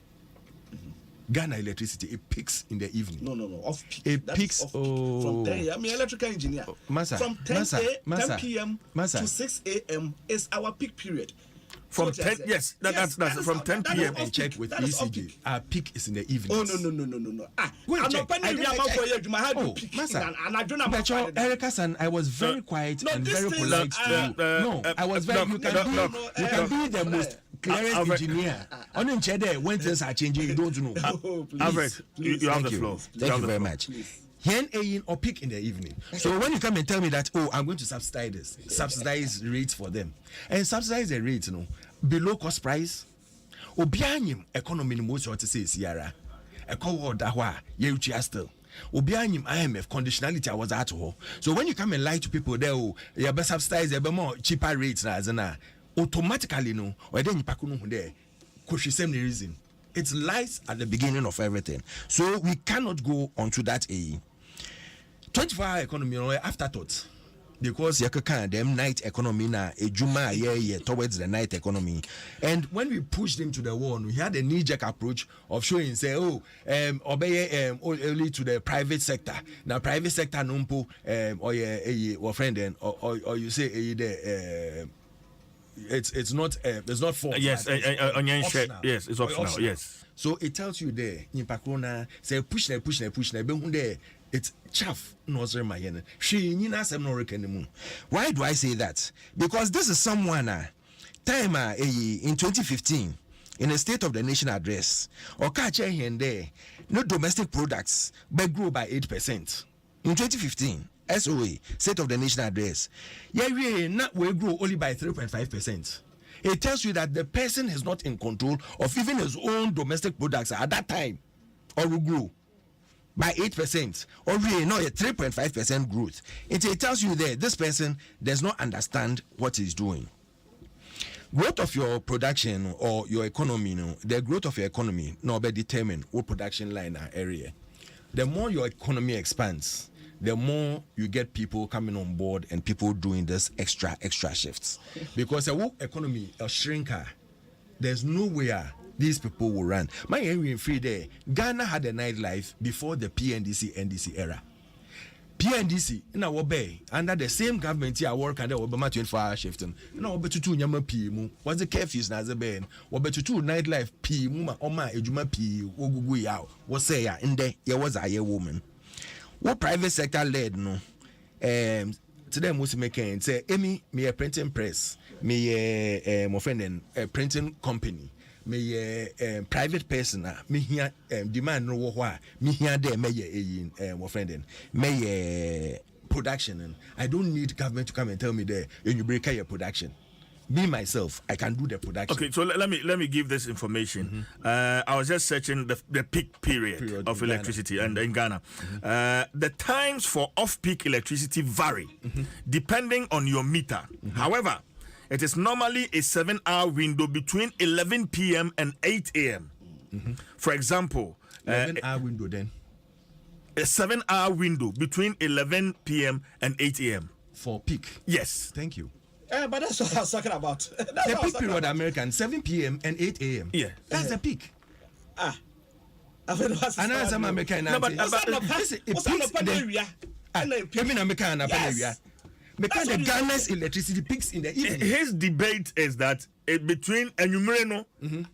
Ghana electricity it peaks in the evening. No, off peak. It That's peaks from 10 I'm an electrical engineer. From 10 p.m. to 6 a.m. is our peak period. From 10, yes, that's from 10 p.m. and check with ECG. Our peak is in the evening. Oh no. I'm not paying you for you. My heart peak. And I don't know about Erica, I was very quiet and very polite to you. No, I was very. You can be the most clearest engineer. On in Chede, when things are changing, you don't know. Alfred, you have the floor. Thank you very much. Hen a or peak in the evening. So when you come and tell me that, I'm going to subsidize rates for them, and subsidize the rates, below cost price, obianyim economy most what to say Sierra, a cohort dahwa ye still. Obianyim IMF conditionality I was at all. So when you come and lie to people there, you better subsidize a more cheaper rates na automatically or then you pakuno there. Cause the same reason. It lies at the beginning of everything. So we cannot go onto that 24-hour economy afterthought. Because you can them night economy na a juma towards the night economy. And when we pushed them to the wall, we had a knee-jerk approach of showing say, obey only to the private sector. Now private sector numpo or friend then or you say it's not for yes yes it's optional yes. So it tells you there in Pakrona say push there it's chaff no sir my yen she nyina sem no rekenemu. Why do I say that? Because this is someone time in 2015 in a State of the Nation address or catch here and there no domestic products but grew by 8% in 2015. SOA, State of the Nation address. We grow only by 3.5%. It tells you that the person is not in control of even his own domestic products at that time, or will grow by 8%, or really not a 3.5% growth. It tells you that this person does not understand what he's doing. Growth of your production or your economy, the growth of your economy now be determined what production line or area. The more your economy expands, the more you get people coming on board and people doing this extra shifts. Because a whole economy, a shrinker, there's nowhere these people will run. My area in free day, Ghana had a nightlife before the PNDC NDC era. PNDC na wobe under the same government here work and we be 24-hour shift na wobe tutu nyama pii mu what's the curfews na ze ben wobe tutu nightlife pii mu ma oma ejuma pii ogugu ya wo say ya nde ye was a woman what private sector led no today most make say emi me a printing press me my friend printing company me private person me here demand no wo me here there me my friend me production and I don't need government to come and tell me there you break your production. Me myself, I can do the production. Okay, so let me give this information. I was just searching the peak period of electricity and in Ghana. The times for off-peak electricity vary depending on your meter. However, it is normally a 7-hour window between 11 p.m. and 8 a.m. For example, 11-hour window then. A 7-hour window between 11 p.m. and 8 a.m. for peak. Yes. Thank you. But that's what I was talking about. The peak period American 7 p.m. and 8 a.m. Yeah. That's the peak. I mean, what's Another American. No, but what's the area? I mean, American area. Because the Ghana's electricity peaks in the evening. His debate is that between Enumereno and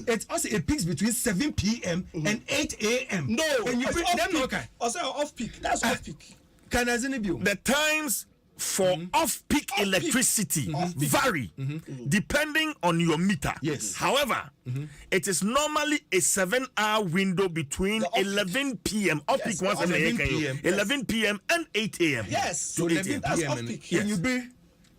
it's also it peaks between 7 p.m. and 8 a.m. No, it's off peak. That's off peak. The times for off-peak electricity vary depending on your meter. Yes. However, it is normally a 7-hour window between 11 p.m. off-peak 11 p.m. and 8 a.m. Yes. So 11 p.m. and can you be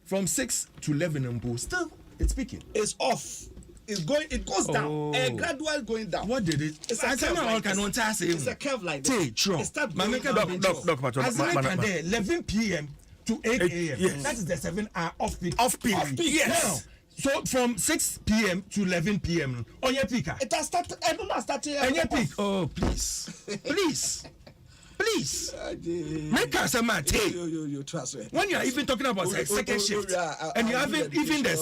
from 6 to 11 and still it's peaking. It's off. It's going. It goes down. Gradual going down. What did it? It's a curve like this. It's a curve like this. True. It starts going down. 11 p.m. to 8 a.m. Yes. That is the 7-hour off-peak. Off-peak. Yes. Now, so from 6 p.m. to 11 p.m. on your peak. It has started. I don't know. Started. On your peak. Oh, please. Please. Make us a man. You trust me. When you are even talking about second shift, and you haven't even the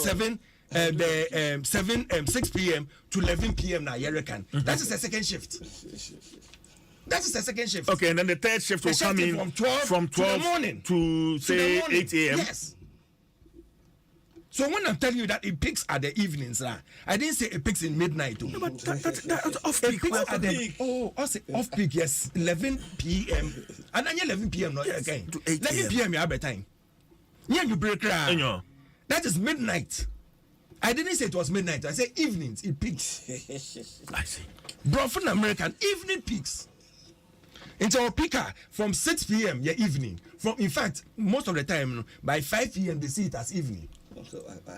6 p.m. to 11 p.m. now, that is the second shift. That is the second shift. Okay, and then the third shift will come in from 12 to the morning to say 8 a.m. Yes. So when I'm telling you that it peaks at the evenings, I didn't say it peaks in midnight. No, but that's off peak. Off peak, yes, 11 p.m. And then 11 p.m. not again. 11 p.m. you have a time. Yeah, you break around. That is midnight. I didn't say it was midnight. I said evenings. It peaks. I see. Bro, from American evening peaks. Into our peaker from 6 p.m. yeah evening. In fact, most of the time by 5 p.m. they see it as evening.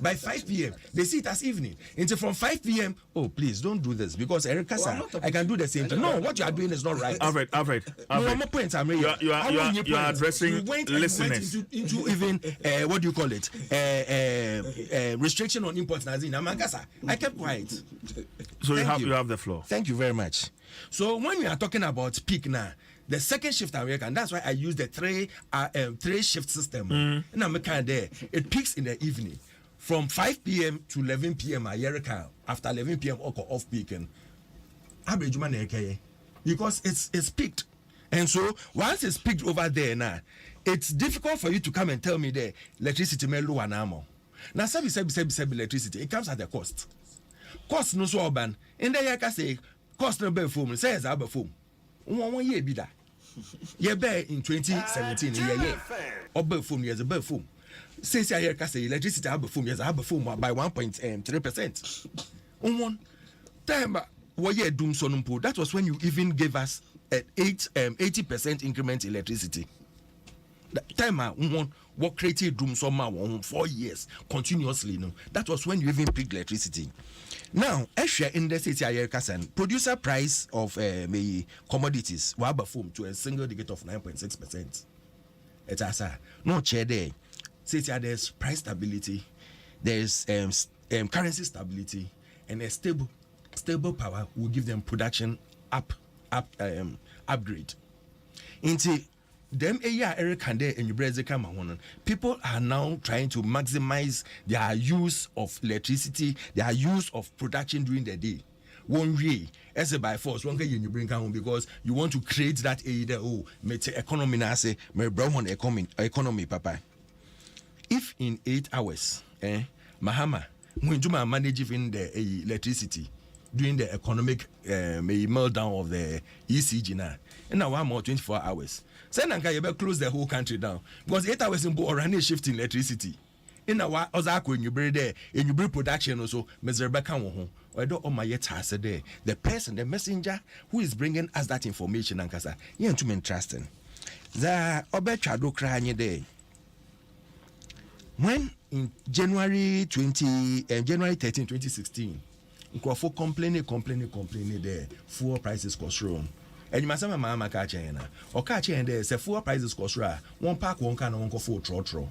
By 5 p.m. they see it as evening. Into from 5 p.m. Oh, please don't do this because Erica, I can do the same thing. No, what you are doing is not right. Alfred. No, my point. I'm you are addressing listeners into even what do you call it? Restriction on imports. I kept quiet. So you have the floor. Thank you very much. So when we are talking about peak now, the second shift American, that's why I use the three shift system. And I'm there. It peaks in the evening from 5 p.m. to 11 p.m. America. After 11 p.m. off peak and average man because it's peaked. And so once it's peaked over there now, it's difficult for you to come and tell me the electricity may low and ammo. Now sabi electricity, it comes at a cost. Cost no so urban. In the year say cost no be foam, says our foam. 1 year be that. Yeah, in 2017, or foam years a foam. Says I hear say electricity have foam years, I have foam by 1.3%. One time, what year doom sonumpo, that was when you even gave us 80% increment electricity. That time, what created doom somehow 4 years continuously. No, that was when you even picked electricity. Now, Asia in the city Ayerkasan, producer price of commodities were foam to a single digit of 9.6%. It's asa no chair there. City there's price stability, there's currency stability, and a stable power will give them production upgrade. Into them Eric and you people are now trying to maximize their use of electricity, their use of production during the day. one way as a by force one can you bring home because you want to create that aid make economy na say me brown economy papa. If in 8 hours Mahama when you manage even the electricity during the economic meltdown of the ECG now and now 1 more 24 hours say nanka you close the whole country down because 8 hours in bo already shifting electricity in our ozako in you bring there in you bring production also Mr. Home or do all my yet there the person the messenger who is bringing us that information and kasa you to me trusting the obechado crying day when in January 13 2016 Nkrofo complaining there fuel prices cost wrong and you must have mama catch or catch there say fuel prices cost wrong one pack one can one go for trotro.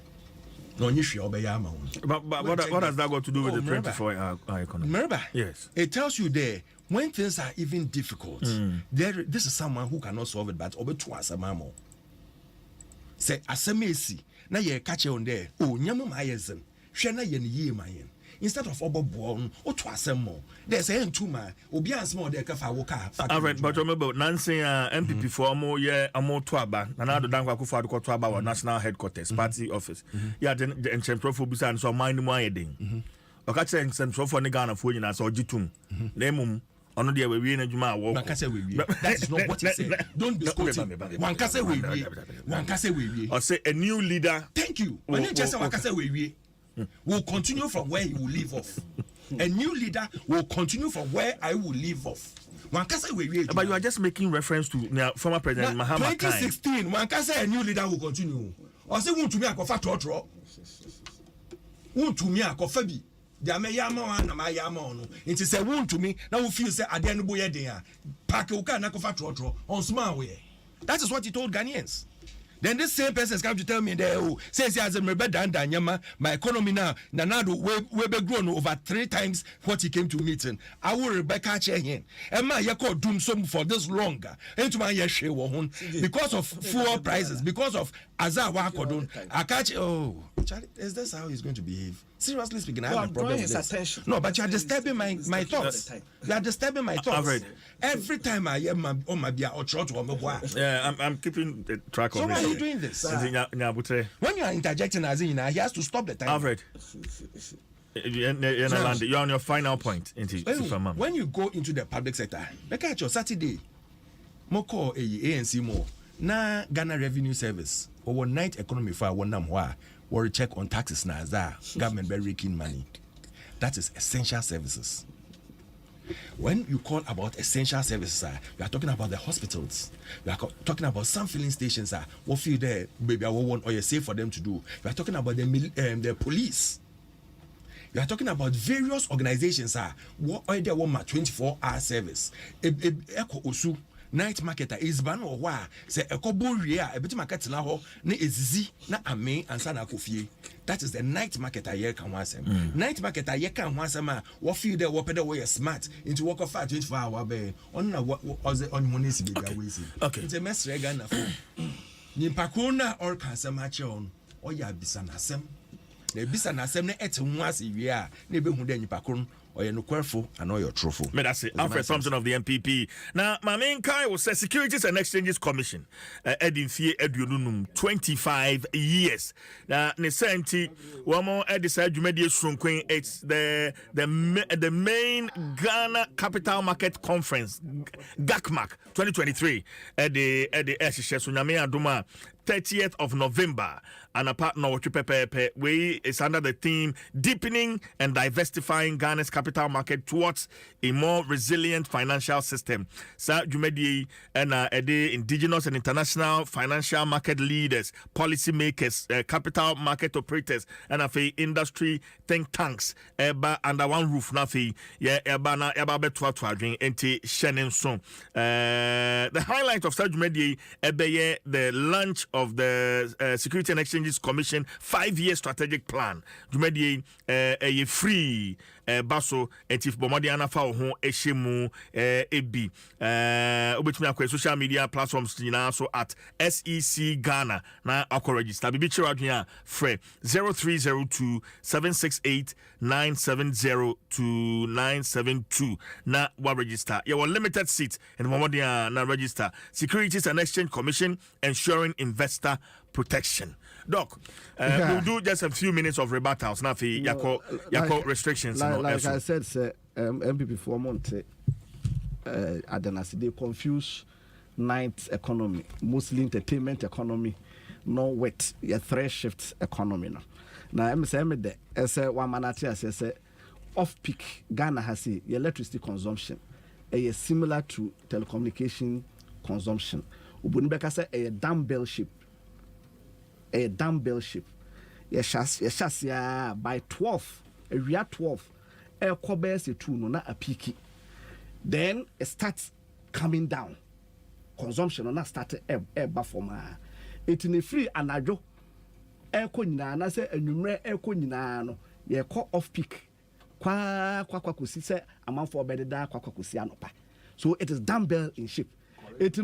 No, you should obey your But what has that got to do with the 24-hour economy? Remember? Yes. It tells you there when things are even difficult. This is someone who cannot solve it, but over to us a mamo. Say asemesi na ye catch on there. Oh, nyamu mayezen. Shena yen ye mayen. Instead of oboborn or to assemble, there's a tuma, Obian small there kafa woka. All right, but remember, Nancy MPP for more year, a more twaba, and now the Danka Kufa to Twaba or national headquarters, party office. Yeah, then Central for Busan, so mind my ding. Okay, Central for Nagana for you, or Jitum. Nemum. On the way in a Juma walk. That is not what he said. Don't discuss it. One can say we. One can say we. Or say a new leader. Thank you. When you just say one can say we. Will continue from where he will leave off. A new leader will continue from where I will leave off. One can say we. But you are just making reference to former President Mahama. 2016, one can say a new leader will continue. Or say won't to me a coffee trotro. Won't to me a coffee. There may yama and my yama. It is a wound to me. Now we feel say I didn't boy there. Pack uka na coffee trotro on small way. That is what he told Ghanaians. Then this same person is come to tell me that says he has a better than Danyama, my economy now we be grown over 3 times what he came to meeting. I will Rebecca Chehin. And my yako doom some for this longer. Into my yeshe won because of fuel prices, because of Azawa Kodon. I catch Charlie, is this how he's going to behave? Seriously speaking, I have a problem with this. Attention. No, but you are disturbing my thoughts. You are disturbing my thoughts. Every time I am on my beer or trot or my yeah, I'm keeping the track of it. So why are you doing this? When you are interjecting as in, he has to stop the time. Alfred, you're on your final point. When you go into the public sector, look at your Saturday. Moko ANC more. Na Ghana Revenue Service or night economy for one namwa. Or check on taxes now government very raking money. That is essential services. When you call about essential services, you are talking about the hospitals. You are talking about some filling stations. What feel there, baby, I want or you safe for them to do. You are talking about the police. You are talking about various organizations. What are they want 24-hour service? Echo Osu. Night marketer is ban or why say a coboria a bit market na ho na ezizi na ame ansa na kofie. That is the night marketer here can wasem. Night marketer here can wasem what feel there what pedo way smart into work of 24-hour be on na what on money si be okay. It's a mess rega na phone. Nimpakona or can some on or ya bisanasem. The bisanasem na et nwasi wi a na be hu de nipakon or you're careful and know you're truthful. May I say, Alfred Thompson of the MPP. Now, my main guy was the Securities and Exchanges Commission. Edin Fie Edunum 25 years. Now, Nesenti, one more Edisa Jumedia Shrunkwin. It's the main Ghana Capital Market Conference, GACMAC 2023. At the Eshisha Sunyame Adoma. 30th of November, and a partner with Pepe we is under the theme Deepening and Diversifying Ghana's Capital Market Towards a More Resilient Financial System. Sa Jumedi and indigenous and international financial market leaders, policy makers, capital market operators, and industry think tanks under one roof. Nafi eba betwa twadwin enti Shannon so. The highlight of Sa Jumedi the launch of the Security and Exchanges Commission 5-year strategic plan. Jumedi a free baso etif bomodi anafa ho ehemu ebi obetumi akwa social media platforms nyina so at SEC Ghana na akwa register bibi chira adwea frɛ 0302 768 970 to 972 na wa register. You will limited seats in bomodi na register. Securities and Exchange Commission ensuring investor protection. Doc, we'll do just a few minutes of rebuttals now for Yako restrictions. Like I said, sir, MPP for Monte, they confuse night economy, mostly entertainment economy, no wet, a thresh shift economy. Now, I'm saying that as a one manati as off peak, Ghana has a electricity consumption, similar to telecommunication consumption. Ubunibeka say a dumbbell ship. Yes, by 12, a year 12, a cobes a two, no, a peaky. Then it starts coming down. Consumption on that started a buffer. It's in a free anajo. Air conina, and I say a numero air conina, no, ye call off peak. Qua kusi a month for better da quacusianopa. So it is dumbbell in ship. It's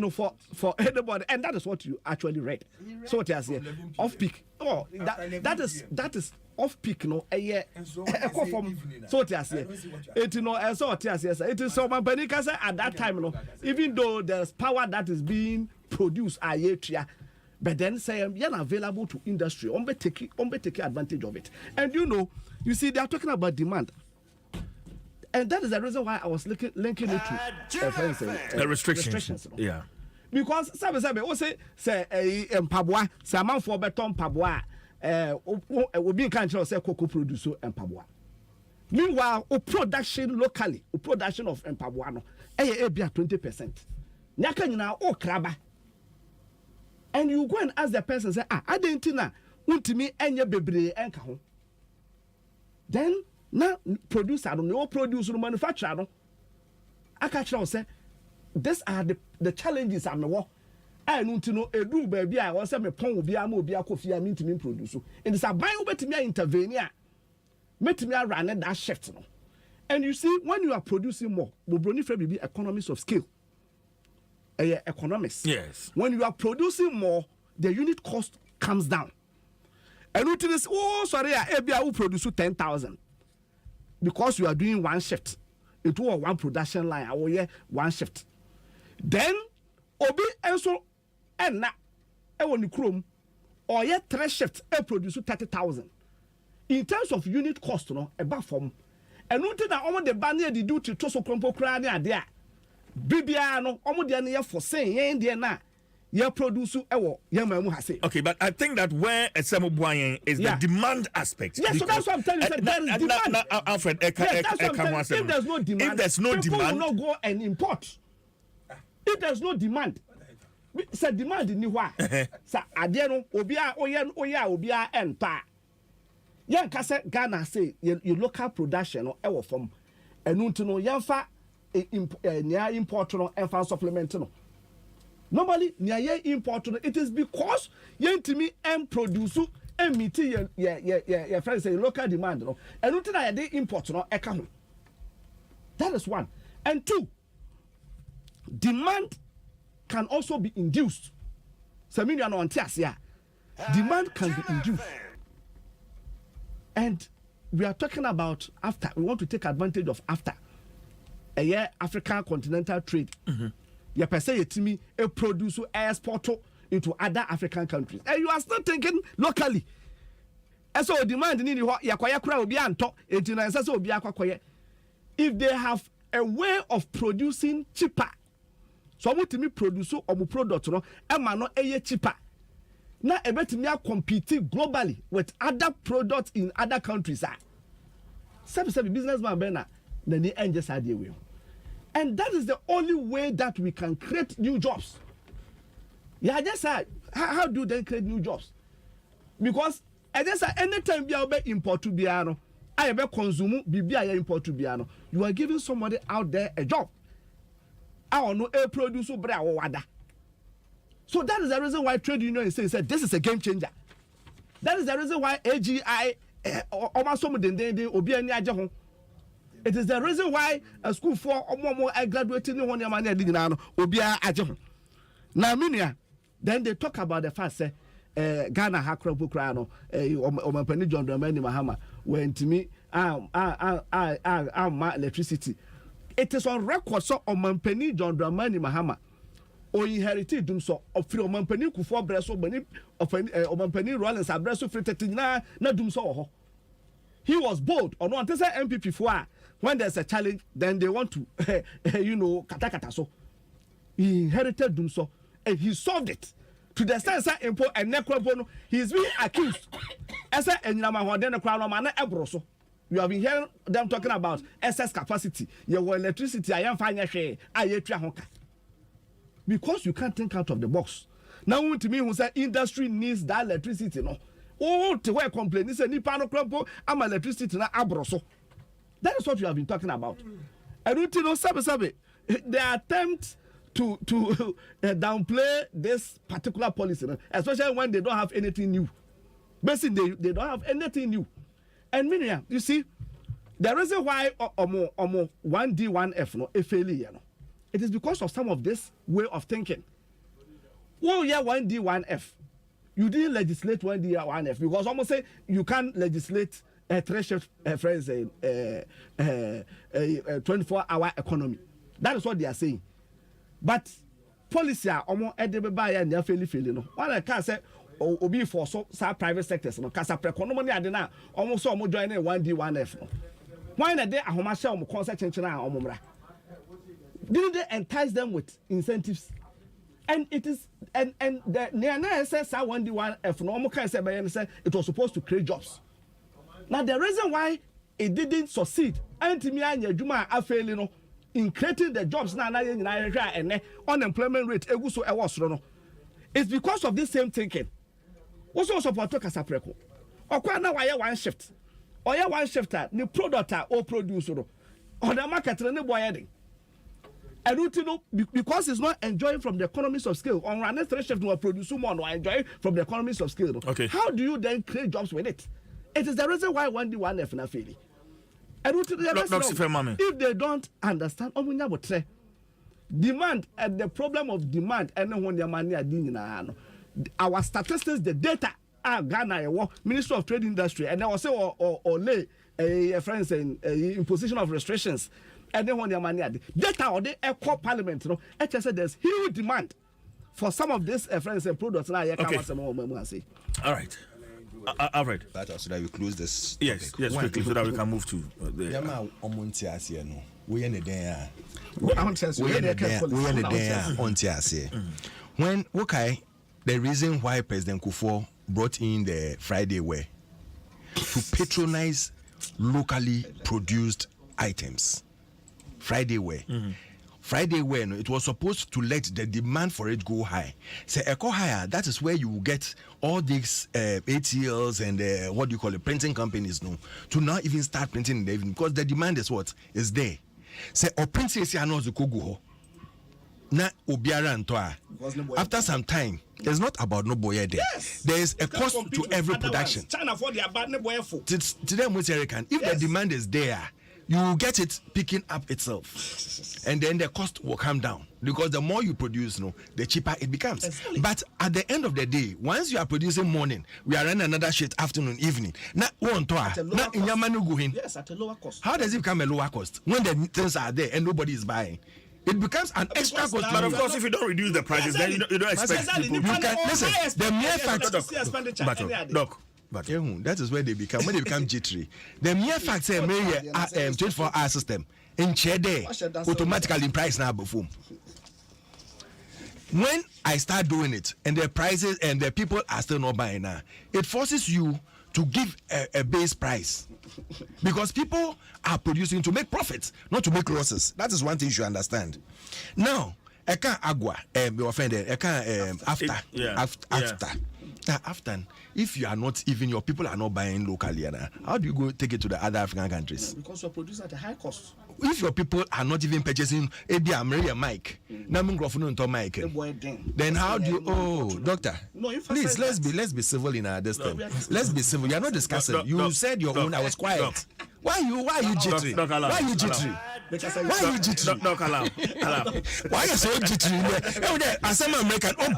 for anybody, and that is what you actually read. So it has off peak. Oh, that is off peak. No, a year. So it has it so it has it is so. But at that time, no, even though there's power that is being produced, but then say you're available to industry. Take advantage of it. And you see, they are talking about demand. And that is the reason why I was linking it to restrictions. Yeah. Because sabe say mpaboa say man for beton mpaboa obi kan tell say cocoa produce mpaboa. Meanwhile, production locally, production of mpaboa no be 20%. Nyaka nyina o kraba. And you go and ask the person say adentina untimi enye bebre enka ho. Then now producer no produce no manufacturer no aka kire say these are the challenges am no I no ntino edu ba bia wo say me pon obi am obi akofia me ntimi produce it is a buy obetimi intervene a metimi run that shift no. And you see, when you are producing more bobroni fe be economies of scale economics. Yes, when you are producing more the unit cost comes down. And it is ebia will produce 10,000 because you are doing one shift into one production line. One shift. Then obi enso enna woni krom or ye 3 shifts produce 30,000. In terms of unit cost no eba form. And until na omo de bane de do to so krompo kra ne ade a bibia no omo de ne for saying yen de na ye produce ewo ye mamu hase. Okay, but I think that where Esemo Boyen is the demand aspect. Yes, so that's what I'm telling you. There is demand. Alfred, if there's no demand, people will not go and import. If there's no demand, say demand ni wa. Sa ade no obia oya obia enta. Yan ka say Ghana say your local production no ewo from enu nti no yanfa nia import no enfa supplement no. Normally, near import, it is because yentimi produce and meet your friends say local demand. No? And until I import no economy. That is one. And two, demand can also be induced. So mean on demand can be induced. And we are talking about after. We want to take advantage of after a year African continental trade. Mm-hmm. You per se yetimi produce export into other African countries. And you are still thinking locally. And so demand ni yakwaya kura obi anto etina nsa se obi akwakoye. If they have a way of producing cheaper. So mutimi produce omu product no e ma no eye cheaper. Na ebetimi compete globally with other products in other countries. Sebi businessman bena na ni enje sadie we. And that is the only way that we can create new jobs. Yeah, just say, how do they create new jobs? Because I just say anytime you import to Biano, I be consume bibia import to Biano, you are giving somebody out there a job. I don't know a producer bra wada. So that is the reason why trade union is saying this is a game changer. That is the reason why AGI almost some obi ani aje ho. It is the reason why a school for more graduating in 1 year money no obia aje. Now minia then they talk about the fact say Ghana hakra bukra no omampani John Dramani Mahama went to me electricity. It is on record so omampani John Dramani Mahama o inherited dum so ofri omampani Kufuor breso bani omampani Rollins abreso free tetina na dum so ho. He was bold or no until say MPP for when there's a challenge then they want to kata so he inherited dum so and he solved it to the sense that impo and necrobono he is being accused as a enyama hodene crown no man ebroso. You have been hearing them talking about excess capacity. Your electricity I am fine because you can't think out of the box. Now to me who say industry needs that electricity no. Oh, to where complain is a nipa no crumpo am electricity na abroso. That is what you have been talking about. I don't know sabe the attempt to downplay this particular policy, especially when they don't have anything new. Basically, they don't have anything new. And meaning, you see, the reason why 1D 1F no failure no, it is because of some of this way of thinking. Oh yeah, 1D 1F. You didn't legislate 1D 1F because almost say you can't legislate a 24-hour economy. That is what they are saying. But policy are almost at the buy and they're failing. No, one I can say obi for so private sectors. No, because economy are now almost almost joining 1D 1F. No, why not they are home share on concert change now? Didn't they entice them with incentives? And it is and the near says 1D 1F. No, can say it was supposed to create jobs. Now the reason why it didn't succeed, and to me and Juma are failing in creating the jobs now and unemployment rate it's because of this same thinking. What's also support to Casapreco? Or now why one shift? Or one shifter, the product or producer or the market and the boy adding. I don't know because it's not enjoying from the economies of scale. On run three shift will produce more or enjoy from the economies of scale. Okay. How do you then create jobs with it? It is the reason why 1D 1F na failing. I don't know if they don't understand demand and the problem of demand and when your money are doing our statistics, the data are Ghana Ministry of Trade Industry and I was say or lay a friends in imposition of restrictions and then when your money are data or the eco parliament I just said there's huge demand for some of these friends and products now. Okay. All right. All right. So that we close this. Yes, topic. Yes, quickly so that we can move to when the reason why President Kufuor brought in the Friday Wear to patronize locally produced items. Friday Wear. Friday when it was supposed to let the demand for it go high. Say echo higher, that is where you get all these ATLs and what do you call it, printing companies to now even start printing in the evening because the demand is what is there. Say or printing is no zukugu na obiara ntoa. After some time, it's not about no boy there. Yes, there is a cost to every production. China for their bad no boy for. Today, if the demand is there, you will get it picking up itself, and then the cost will come down because the more you produce, the cheaper it becomes. Exactly. But at the end of the day, once you are producing morning, we are running another shift afternoon, evening. Yes, at a lower cost. How does it become a lower cost when the things are there and nobody is buying? It becomes an extra cost. But of course, if you don't reduce the prices, then you don't expect people. You can listen. The mere fact, But that is where they become jittery. The mere fact say 24-hour system in chair there automatically price now before. When I start doing it and the prices and the people are still not buying now, it forces you to give a base price because people are producing to make profits, not to make losses. That is one thing you should understand. Now, I can't agua be offended. I can't after. After, if you are not even your people are not buying locally, how do you go take it to the other African countries? Because you're producing at a high cost. If your people are not even purchasing a mic, then how do you? Doctor, please let's be civil in our distance. Let's be civil. You are not discussing. You said your own. I was quiet. Why you jittery? Why you jittery? Why you jittery? No, allow. Why you so jittery? As I'm American, on you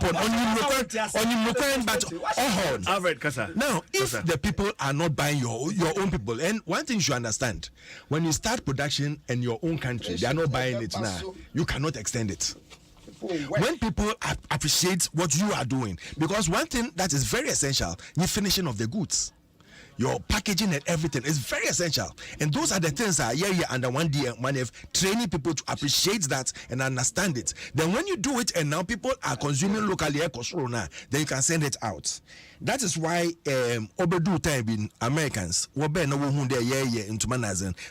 but Alfred Kasa. Now, if the people are not buying your own people, and one thing you should understand, when you start production in your own country, they are not buying it now. You cannot extend it. When people appreciate what you are doing, because one thing that is very essential, the finishing of the goods. Your packaging and everything is very essential, and those are the things that under 1D and 1F training people to appreciate that and understand it. Then when you do it and now people are consuming locally, then you can send it out. That is why Obedu time in Americans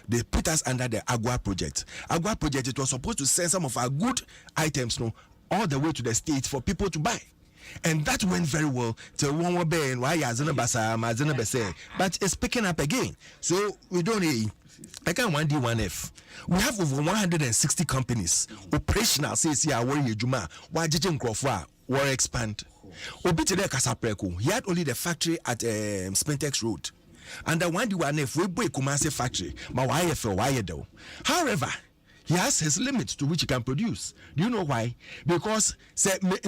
they put us under the Agua project. Agua project, it was supposed to send some of our good items all the way to the States for people to buy. And that went very well till one more and why but it's picking up again. So we don't need I can 1D 1F. We have over 160 companies operational says here where Juma why Jijin Crawford war expand. Obiti de Casapreco, he had only the factory at Spentex Road. And the 1D 1F we break Kumasi factory, my why though. However, he has his limits to which he can produce. Do you know why? Because say I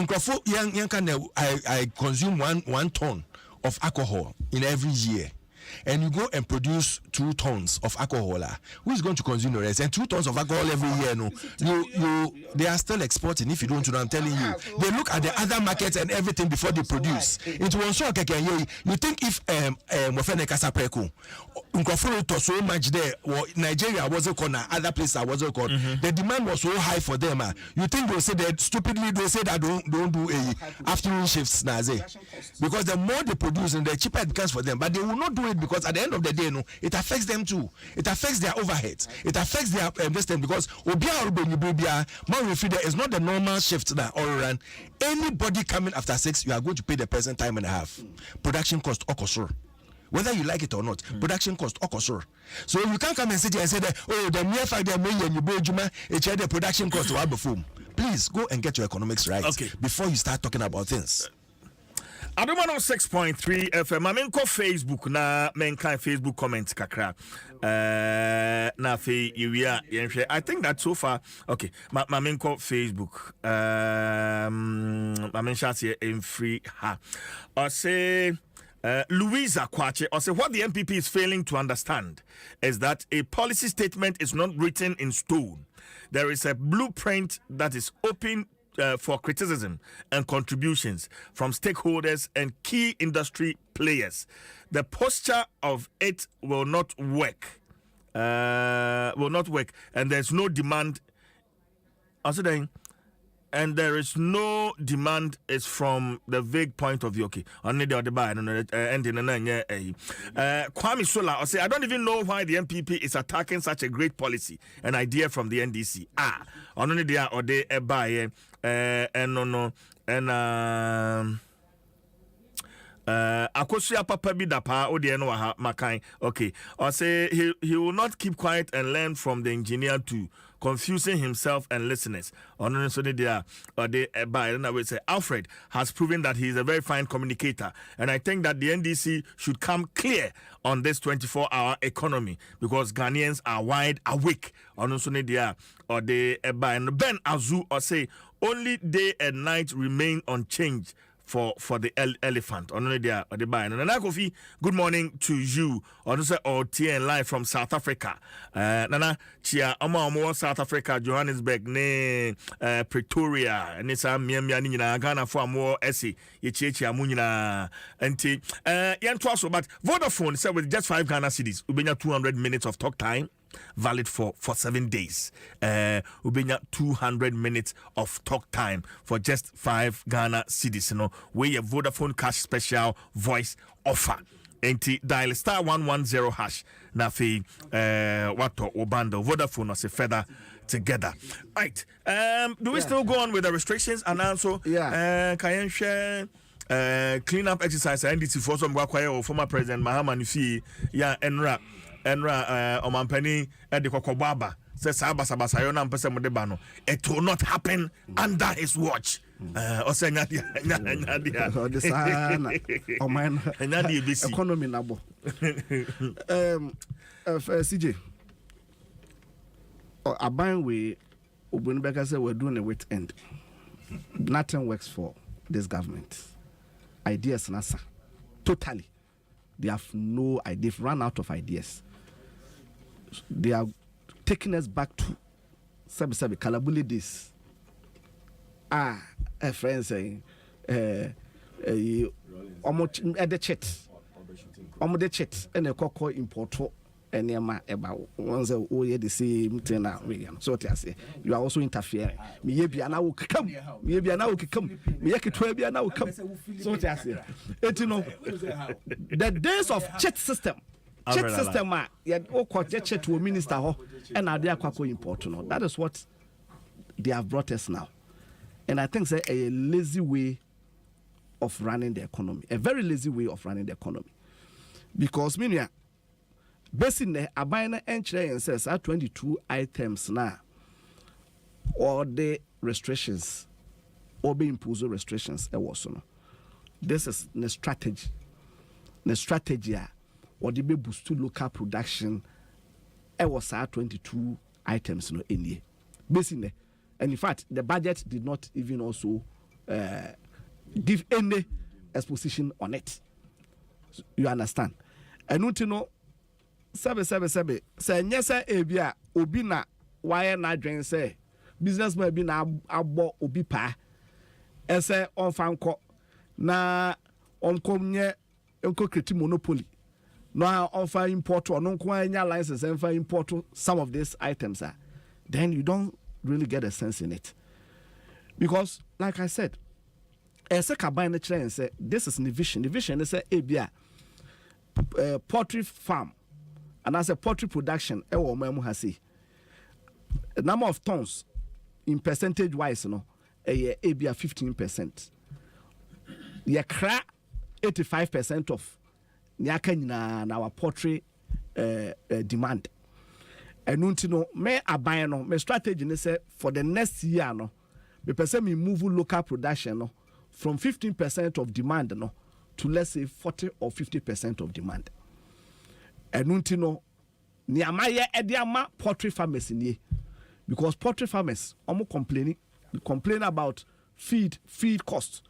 consume one ton of alcohol in every year, and you go and produce 2 tons of alcohol. Who is going to consume the rest? And 2 tons of alcohol every year, they are still exporting. If you don't know, I'm telling you, they look at the other markets and everything before they produce. It will show you think if Mofene Casapreco to so much there, Nigeria wasn't called, other places wasn't called. The demand was so high for them. You think they'll say that stupidly they say that don't do a afternoon shifts because the more they produce and the cheaper it becomes for them, but they will not do it because at the end of the day, it affects them too. It affects their overheads. It affects their investment because there is not the normal shift that all run. Anybody coming after 6, you are going to pay the present time and a half. Production cost okosur. Whether you like it or not, production cost okosur. So you can't come and sit here and say that the mere fact that you build the production cost to have before. Please go and get your economics right before you start talking about things. Adom 106.3 FM. Mamenko Facebook na menka Facebook comments kakra. Na fe iwia yenhwe. I think that so far okay. Mamenko Facebook. Mamensha say in free ha. Or say Louisa Kwache, or say what the MPP is failing to understand is that a policy statement is not written in stone. There is a blueprint that is open for criticism and contributions from stakeholders and key industry players. The posture of it will not work. And there's no demand. And there is no demand is from the vague point of view. Okay, only the other buy Kwame Sola, I say I don't even know why the MPP is attacking such a great policy and idea from the NDC. Only there or they buy Akosia Papa Bidapa Odieno Makai. Okay, or say he will not keep quiet and learn from the engineer too, confusing himself and listeners. On there or they by and I will say Alfred has proven that he is a very fine communicator, and I think that the NDC should come clear on this 24-hour economy because Ghanaians are wide awake. On there or they by and Ben Azu or say only day and night remain unchanged for the elephant. Only there or the buy. And Kofi, good morning to you. On say TN live from South Africa. Nana chia omo South Africa, Johannesburg, ne Pretoria, and it's a miamia Ghana for more essay. Yechi amunina enti yan twaso, but Vodafone said with just 5 Ghana cedis, ubenya 200 minutes of talk time. Valid for 7 days. Ubenya 200 minutes of talk time for just 5 Ghana cedis. Where your Vodafone cash special voice offer. Enti dial star 110 hash. Nafi wato obando Vodafone was a feather together. Right. Do we still go on with the restrictions and also can share clean up exercise NDC for some or former President Mahama Nufi Enra Omampani Edi Kokobaba says Sabasa Yona Mpesa Modebano. It will not happen under his watch. Ose nyadia. The sana. Oh man. Nyadia bisi. Economy nabo. CJ. Aban we Obunibeka said we're doing a wet end. Nothing works for this government. Ideas nasa. Totally. They have no idea. They've run out of ideas. They are taking us back to Sabi Kalabuli days. A friend saying the chat. The chat and the cocoa importo and yama about ones that the same thing now. So I say you are also interfering. Maybe I now come. Maybe I now come. Maybe I now come. So I say it, you know, the days of chat system. Chat system, yeah, chat to a minister and now they are quite important. That is what they have brought us now. And I think it's a lazy way of running the economy, a very lazy way of running the economy. Because, basically, a binary entry says 22 items now, or the restrictions, or being imposed restrictions. This is the strategy. The strategy, or the boost to local production, it was 22 items in here. Basically, and in fact, the budget did not even also give any exposition on it. You understand? And you know, sabe. Say yes, ebia obi na why na dwen say businessman bi na abo obi pa. Ese on fanko na on komnye enko kreti monopoly. No on fa import or no anya license and fa import some of these items are. Then you don't really get a sense in it. Because like I said, ese ka buy na chere say this is the vision. The vision is say ebia poultry farm and as a poultry production the number of tons in percentage wise a 15%. You crack 85% of our poultry demand. And me abayano me strategy is say for the next year me person me move local production from 15% of demand to let's say 40 or 50% of demand. And ni amaye ediama poultry farmers in ye, because poultry farmers complain about feed costs.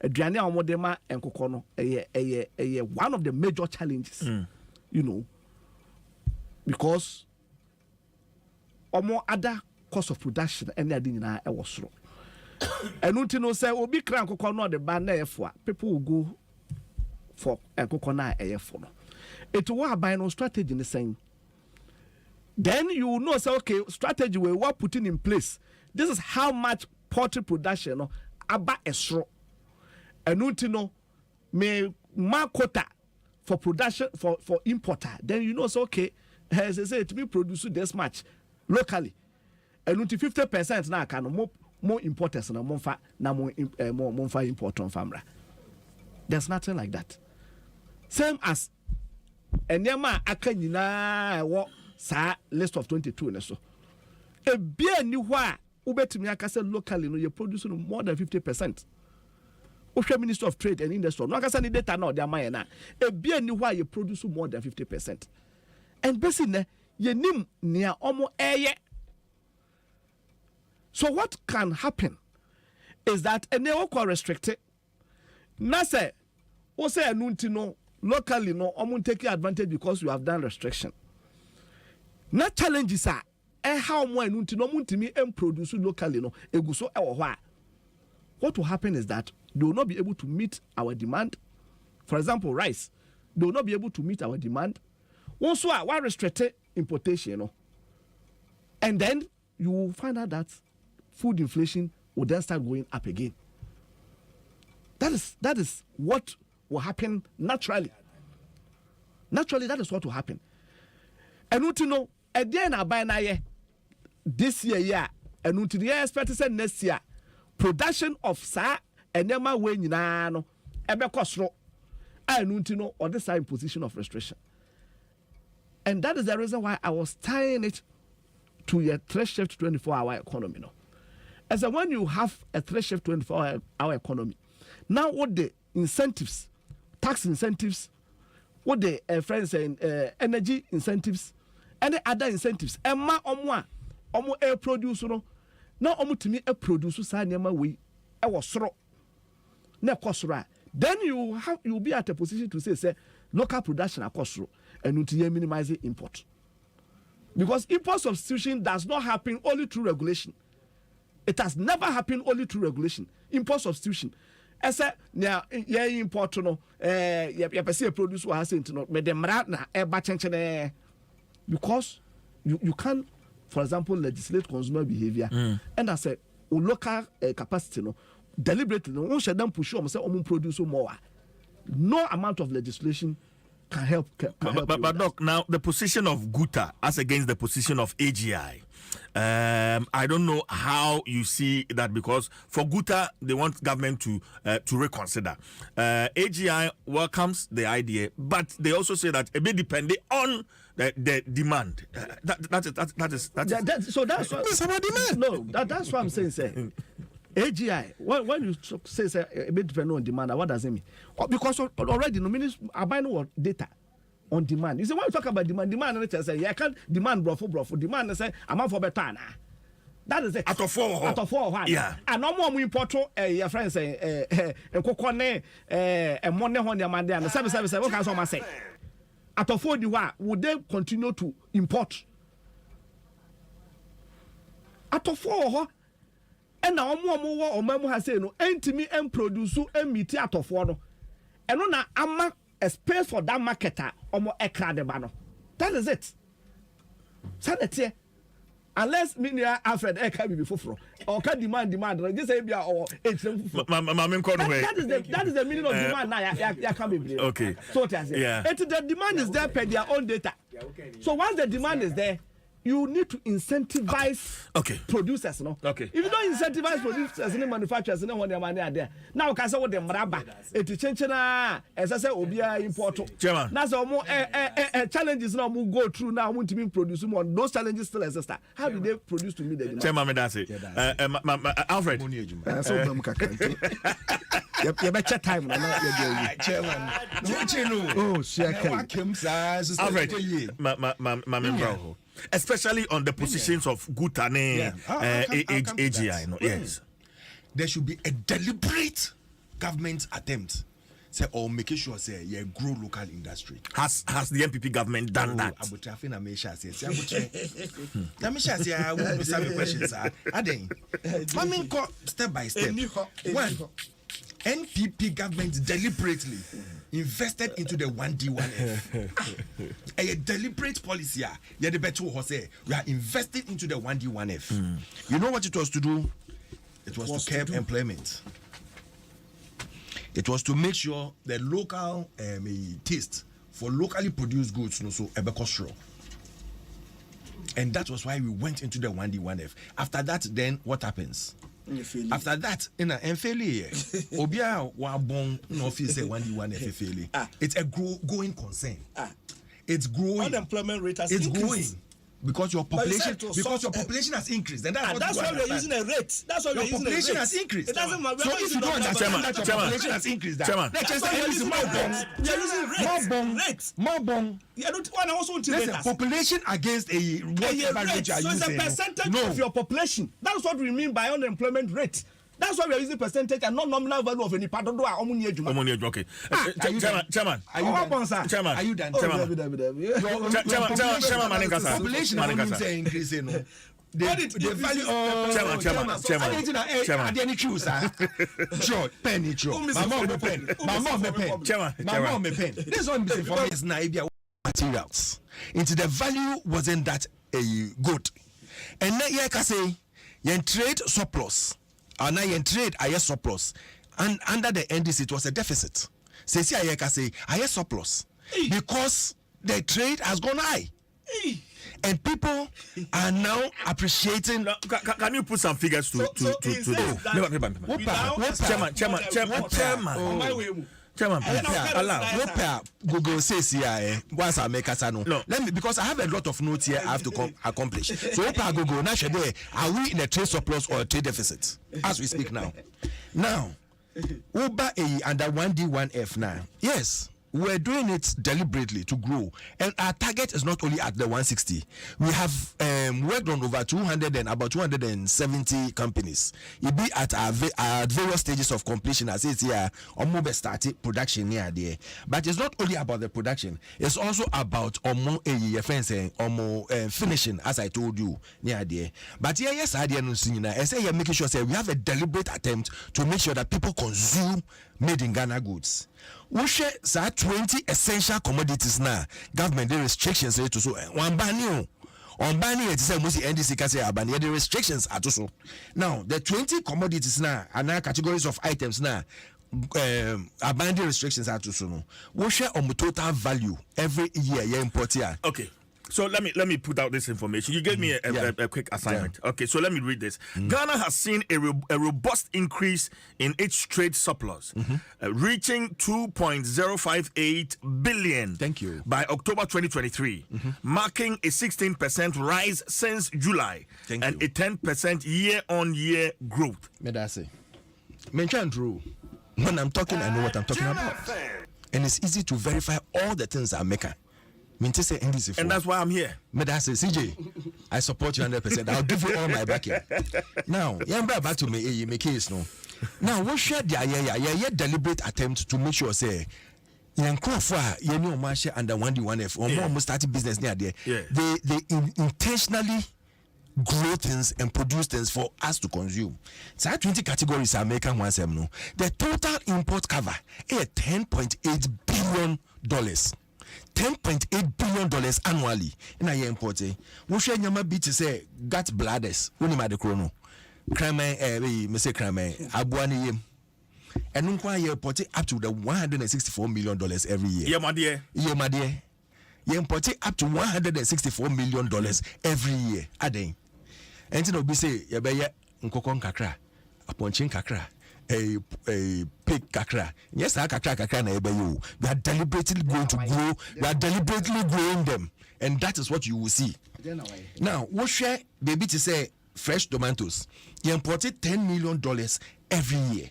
Aduane amodema enkokono one of the major challenges. You know, because other cost of production and adina e was wrong. And say obi kran kokono the ban na people will go for coconut for no. It will buy no strategy in the same. Then you will know say okay, strategy we were putting in place. This is how much poultry production aba esro. And me ma quota for production for importer. Then you know so okay, as I say to be produced this much locally. And 50% now can more importers na more import on famra. There's nothing like that. Same as enyama akanyina wo sa list of 22 na so. E bia ni ho a ubetimi akase locally no you produce more than 50%. Ohwe Minister of Trade and Industry no akase ni data na o dey amaye na. E bia ni ho a you produce more than 50%. And basically ye nim nia omo eye. So what can happen is that ene okwa restricted. Na say o say anunti no locally no omo take advantage because you have done restriction. Na challenges are how mo anunti no muntimi produce locally no eguso ewo ho a. What will happen is that they will not be able to meet our demand. For example, rice, they will not be able to meet our demand. Also, one restricted importation, no? And then you will find out that food inflation will then start going up again. That is what will happen naturally. Naturally, that is what will happen. And you know, at the end of this year, and you expect to say next year, production of sa and nema way no ebe kosro. And you know, or this side position of restriction. And that is the reason why I was tying it to a 3-shift 24-hour economy. No? As a when you have a 3-shift 24-hour economy, now what the incentives, tax incentives, what the friends saying energy incentives, any other incentives, Emma omo air produce no, now omo to me a produce sa nyama we I was sro. Na cost right. Then you'll be at a position to say local production are cost and to minimize the import. Because import substitution does not happen only through regulation. It has never happened only through regulation. Import substitution. As a import no you produce what has no me dem na e because you can, for example, legislate consumer behavior and as a local capacity no deliberately no should them push on say produce more. No amount of legislation can help. But Doc, now the position of Guta as against the position of AGI. I don't know how you see that, because for Guta they want government to reconsider. AGI welcomes the idea, but they also say that a bit depending on the demand. So that's what it's about demand. No, that's what I'm saying. Say AGI. When you say a bit depending on demand, what does it mean? Because already no means I buy no data. On demand. You see, when you talk about demand, and say, I can't demand brofo. Demand and say, I'm out for better. That is it. Out of four. Yeah. And no more import your friends say, Kokone, money on your man there, and 777. What can someone say? Out of 4, would they continue to import? Out of 4, and now more or Memo has said, no, ain't me and produce and meet out of 4. And on a a space for that marketer omo ekra de ba no. That is it. Sanete. Unless me near Alfred Eka be before or can demand just say bia or that is the meaning of demand now ya can be. Okay. So what I say. Yeah. The demand is there per their own data. So once the demand is there, you need to incentivize producers, no? Okay. If you don't incentivize producers and manufacturers, and when their money are there, now can say what the maraba, it change na, as I say, obia import. Chairman. Now so more challenges now move go through now. Want to be producing more. Those challenges still exist. How do they produce to meet the demand? Chairman, that's it. Alfred. You better time now. Chairman. Oh, Alfred. Especially on the positions of Gutane, AGI. No? Yes. There should be a deliberate government attempt. Say, or making sure say you grow local industry. Has the MPP government done that? I will be some questions. Step by step. One, NPP government deliberately invested into the 1D1F. A deliberate policy. Yeah, the better was say we are invested into the 1D1F. You know what it was to do? It was to curb employment. It was to make sure the local taste for locally produced goods so ebekosro. And that was why we went into the 1D1F. After that, then what happens? After that, in a failure, Obia wa bon no feel say 1D1F failure. It's a growing concern. It's growing. Unemployment rate has increased. Growing. Because your population has increased, and that's why we're using a rate. That's why we're using a rate. Population has increased. It doesn't matter. So if you don't understand that your population has increased, more bong. Yeah, don't want also to rate population against a whatever rate you are using. So it's a percentage of your population. That's what we mean by unemployment rate. That's why we are using percentage and not nominal value of any part of the okay. Chairman. Are you done? Chairman. Are you done? Chairman Population is increasing. The value Chairman. Sure, penny true. My mom me pen. This one is now materials. Into the value wasn't that a good. And now you can say you trade surplus. And now you trade a surplus. And under the NDC it was a deficit. Say I can say a surplus. Because the trade has gone high. And people are now appreciating. Can you put some figures to Chairman. Chairman, allow. Google says here, once I make a no. Let me, because I have a lot of notes here I have to accomplish. So Opa Google, now are we in a trade surplus or a trade deficit as we speak now? Now, Uber under 1D1F now. Yes. We're doing it deliberately to grow, and our target is not only at the 160. We have worked on over 200 and about 270 companies. It be at our various stages of completion. As it's here, almost started production near there. But it's not only about the production; it's also about finishing, as I told you near there. But yeah, yes, I didn't see now. I say you're making sure we have a deliberate attempt to make sure that people consume made in Ghana goods. We share 20 essential commodities now. Government the restrictions to so one banning on banning it say most NDC can say abani the restrictions are so. Now the 20 commodities now and now categories of items now abandoning restrictions are to so. We share on the total value every year you import here. Okay. So let me put out this information. You gave me a quick assignment. Yeah. Okay, so let me read this. Ghana has seen a robust increase in its trade surplus, reaching 2.058 billion. Thank you. By October 2023, marking a 16% rise since July and a 10% year-on-year growth. Medase, mention true. When I'm talking, I know what I'm talking about, and it's easy to verify all the things I make. And that's why I'm here. Medase, CJ, I support you 100%. I'll give you all my backing. Now, back to me, my case no. Now, we share the deliberate attempt to make sure say under 1D1F or more starting business near there. They intentionally grow things and produce things for us to consume. So 20 categories are making Nsem no. The total import cover is $10.8 billion. $10.8 billion annually in a year importing. We share nyama beat to say gut bladders. Uni ma de chrono. Crime me say crime abuani yem. And unqua year importing up to the $164 million every year. Yeah, my dear. Yeah, my dear. You importing up to $164 million every year. Adeng. And you know, be say ya be ya nkokon kakra, aponchin kakra. A pig kakra. Yes, kakra na ebe you. We are deliberately going to grow. We are deliberately growing them, and that is what you will see. Now, we share baby to say fresh tomatoes. You imported $10 million every year.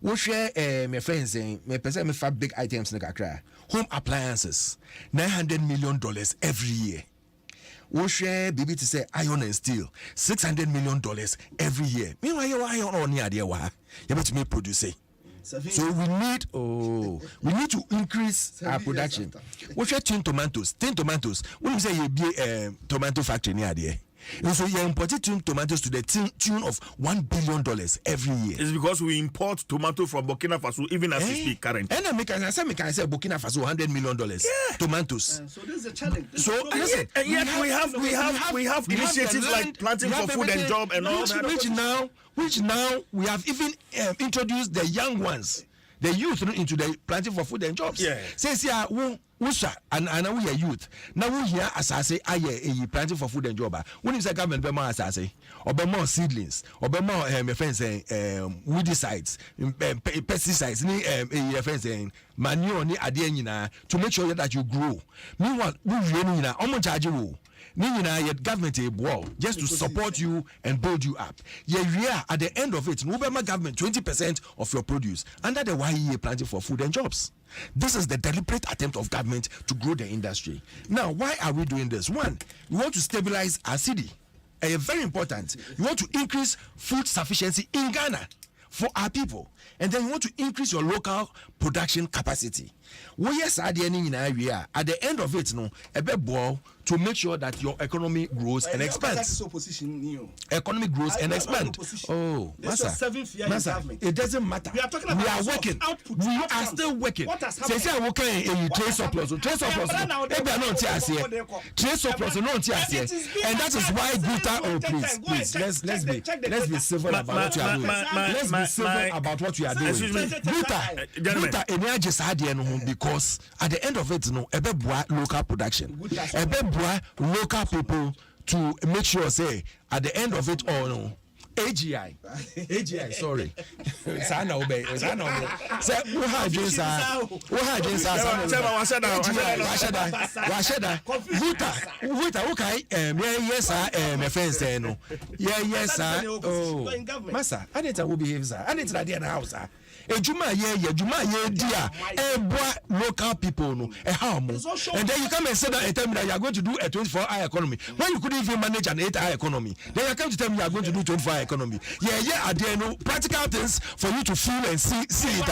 We share my friends saying me person me fab big items na kakra. Home appliances $900 million every year. We share baby to say iron and steel $600 million every year. Meanwhile, you iron on the idea why you have to make produce. So we need to increase our production. We share 10 tomatoes. When you say you be a tomato factory near there. And so you imported tomatoes to the tune of $1 billion every year. It's because we import tomato from Burkina Faso even as we speak currently. And I say Burkina Faso $100 million tomatoes. So this is a challenge. So listen, we have initiatives like planting for food and job and all that. Which now we have even introduced the young ones, the youth into the planting for food and jobs. Yeah. Says here, Usha and we are youth. Now we here as I say, I planting for food and job. When you say government, be more as I say, or be more seedlings, or be more my friends saying weedicides, pesticides, my friends saying manure ni adie to make sure that you grow. Meanwhile, we really na omo charge you. Yet government a wall just to support you and build you up. Yeah, at the end of it, November government 20% of your produce under the YEA planting for food and jobs. This is the deliberate attempt of government to grow the industry. Now, why are we doing this? One, we want to stabilize our city. Very important. We want to increase food sufficiency in Ghana for our people. And then you want to increase your local production capacity. Well, yes, at the end of it, to make sure that your economy grows and expands. Economy grows and expands. Oh, Massa, it doesn't matter. We are working. We are still working. Say I'm working in trade surplus. Trade surplus. Trade surplus. And that is why Guta. Oh, please, let's be civil about what you are doing. Let's be civil about what you are doing. Guta, because at the end of it, local production. Local people to make sure say at the end of it all AGI, sorry. Sana obey. Sana obey. Say, who had you, sir? Who had you, sir? Washada. Vuta, okay. Yes, sir. My friends say no. Yes, sir. Oh, Massa, I didn't will behave, sir. I didn't idea the house, sir. Juma dear, local people no and then you come and say that a time that you are going to do a 24-hour economy when you couldn't even manage an 8-hour economy. Then you come to tell me you are going to do 24-hour economy. Are there no practical things for you to feel and see it?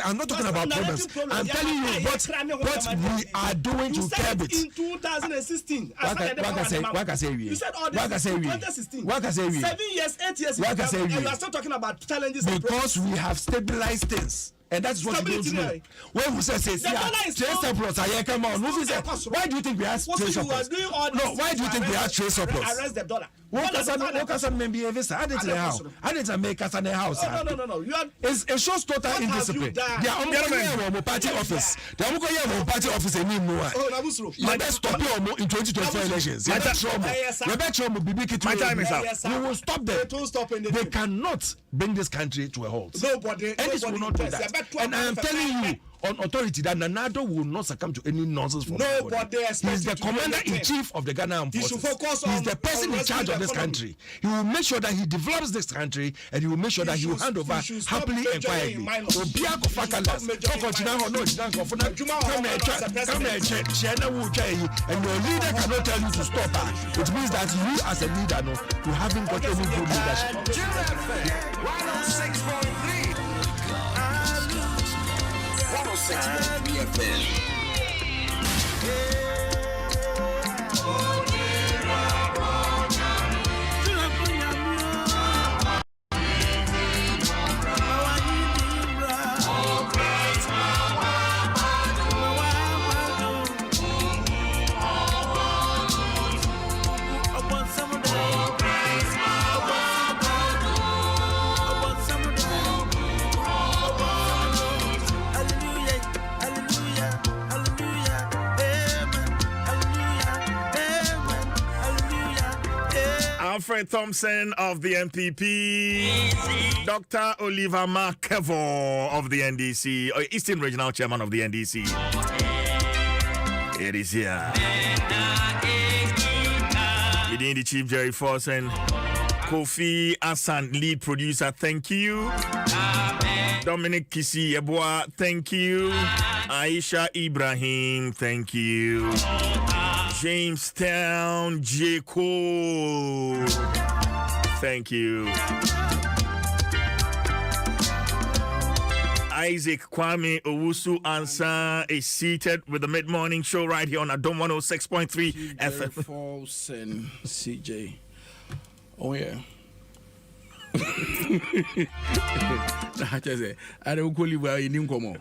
I'm not talking about problems. I'm telling you what we are doing to curb it. In 2016, what I say you said all this in 2016. 7 years, 8 years, and you are still talking about challenges because we have stabilized things. And that's what we don't do. When we say trade surplus, come on. Why do you think we have trade surplus? No, why do you think we have trade surplus? Arrest the dollar. What can maybe a visa? I didn't make us in a house. No. It shows total indiscipline. They are on party office. They are on party office and you best stop you in 2024 elections. You bet my time is up. We will stop them. They cannot bring this country to a halt. Nobody. And this will not do that. And I am telling you on authority that Nanado will not succumb to any nonsense from nobody. He is the commander-in-chief of the Ghana Armed Forces. He is the person in charge of this country. He will make sure that he develops this country and he will make sure that he will hand over happily and quietly. And your leader cannot tell you to stop her. It means that you as a leader, you haven't got any good leadership. 106.3 FM. Alfred Thompson of the NPP, Dr. Oliver McKevo of the NDC, or Eastern Regional Chairman of the NDC. It is here. Within the Chief Jerry Forsen, Kofi Asan, lead producer, thank you. Dominic Kisi Eboa, thank you. Aisha Ibrahim, thank you. Jamestown J. Cole, thank you. Isaac Kwame Owusu Ansa is seated with the mid-morning show right here on Adom 106.3 FM. Folsen, CJ. Oh yeah. I just say I don't call you where you didn't come on.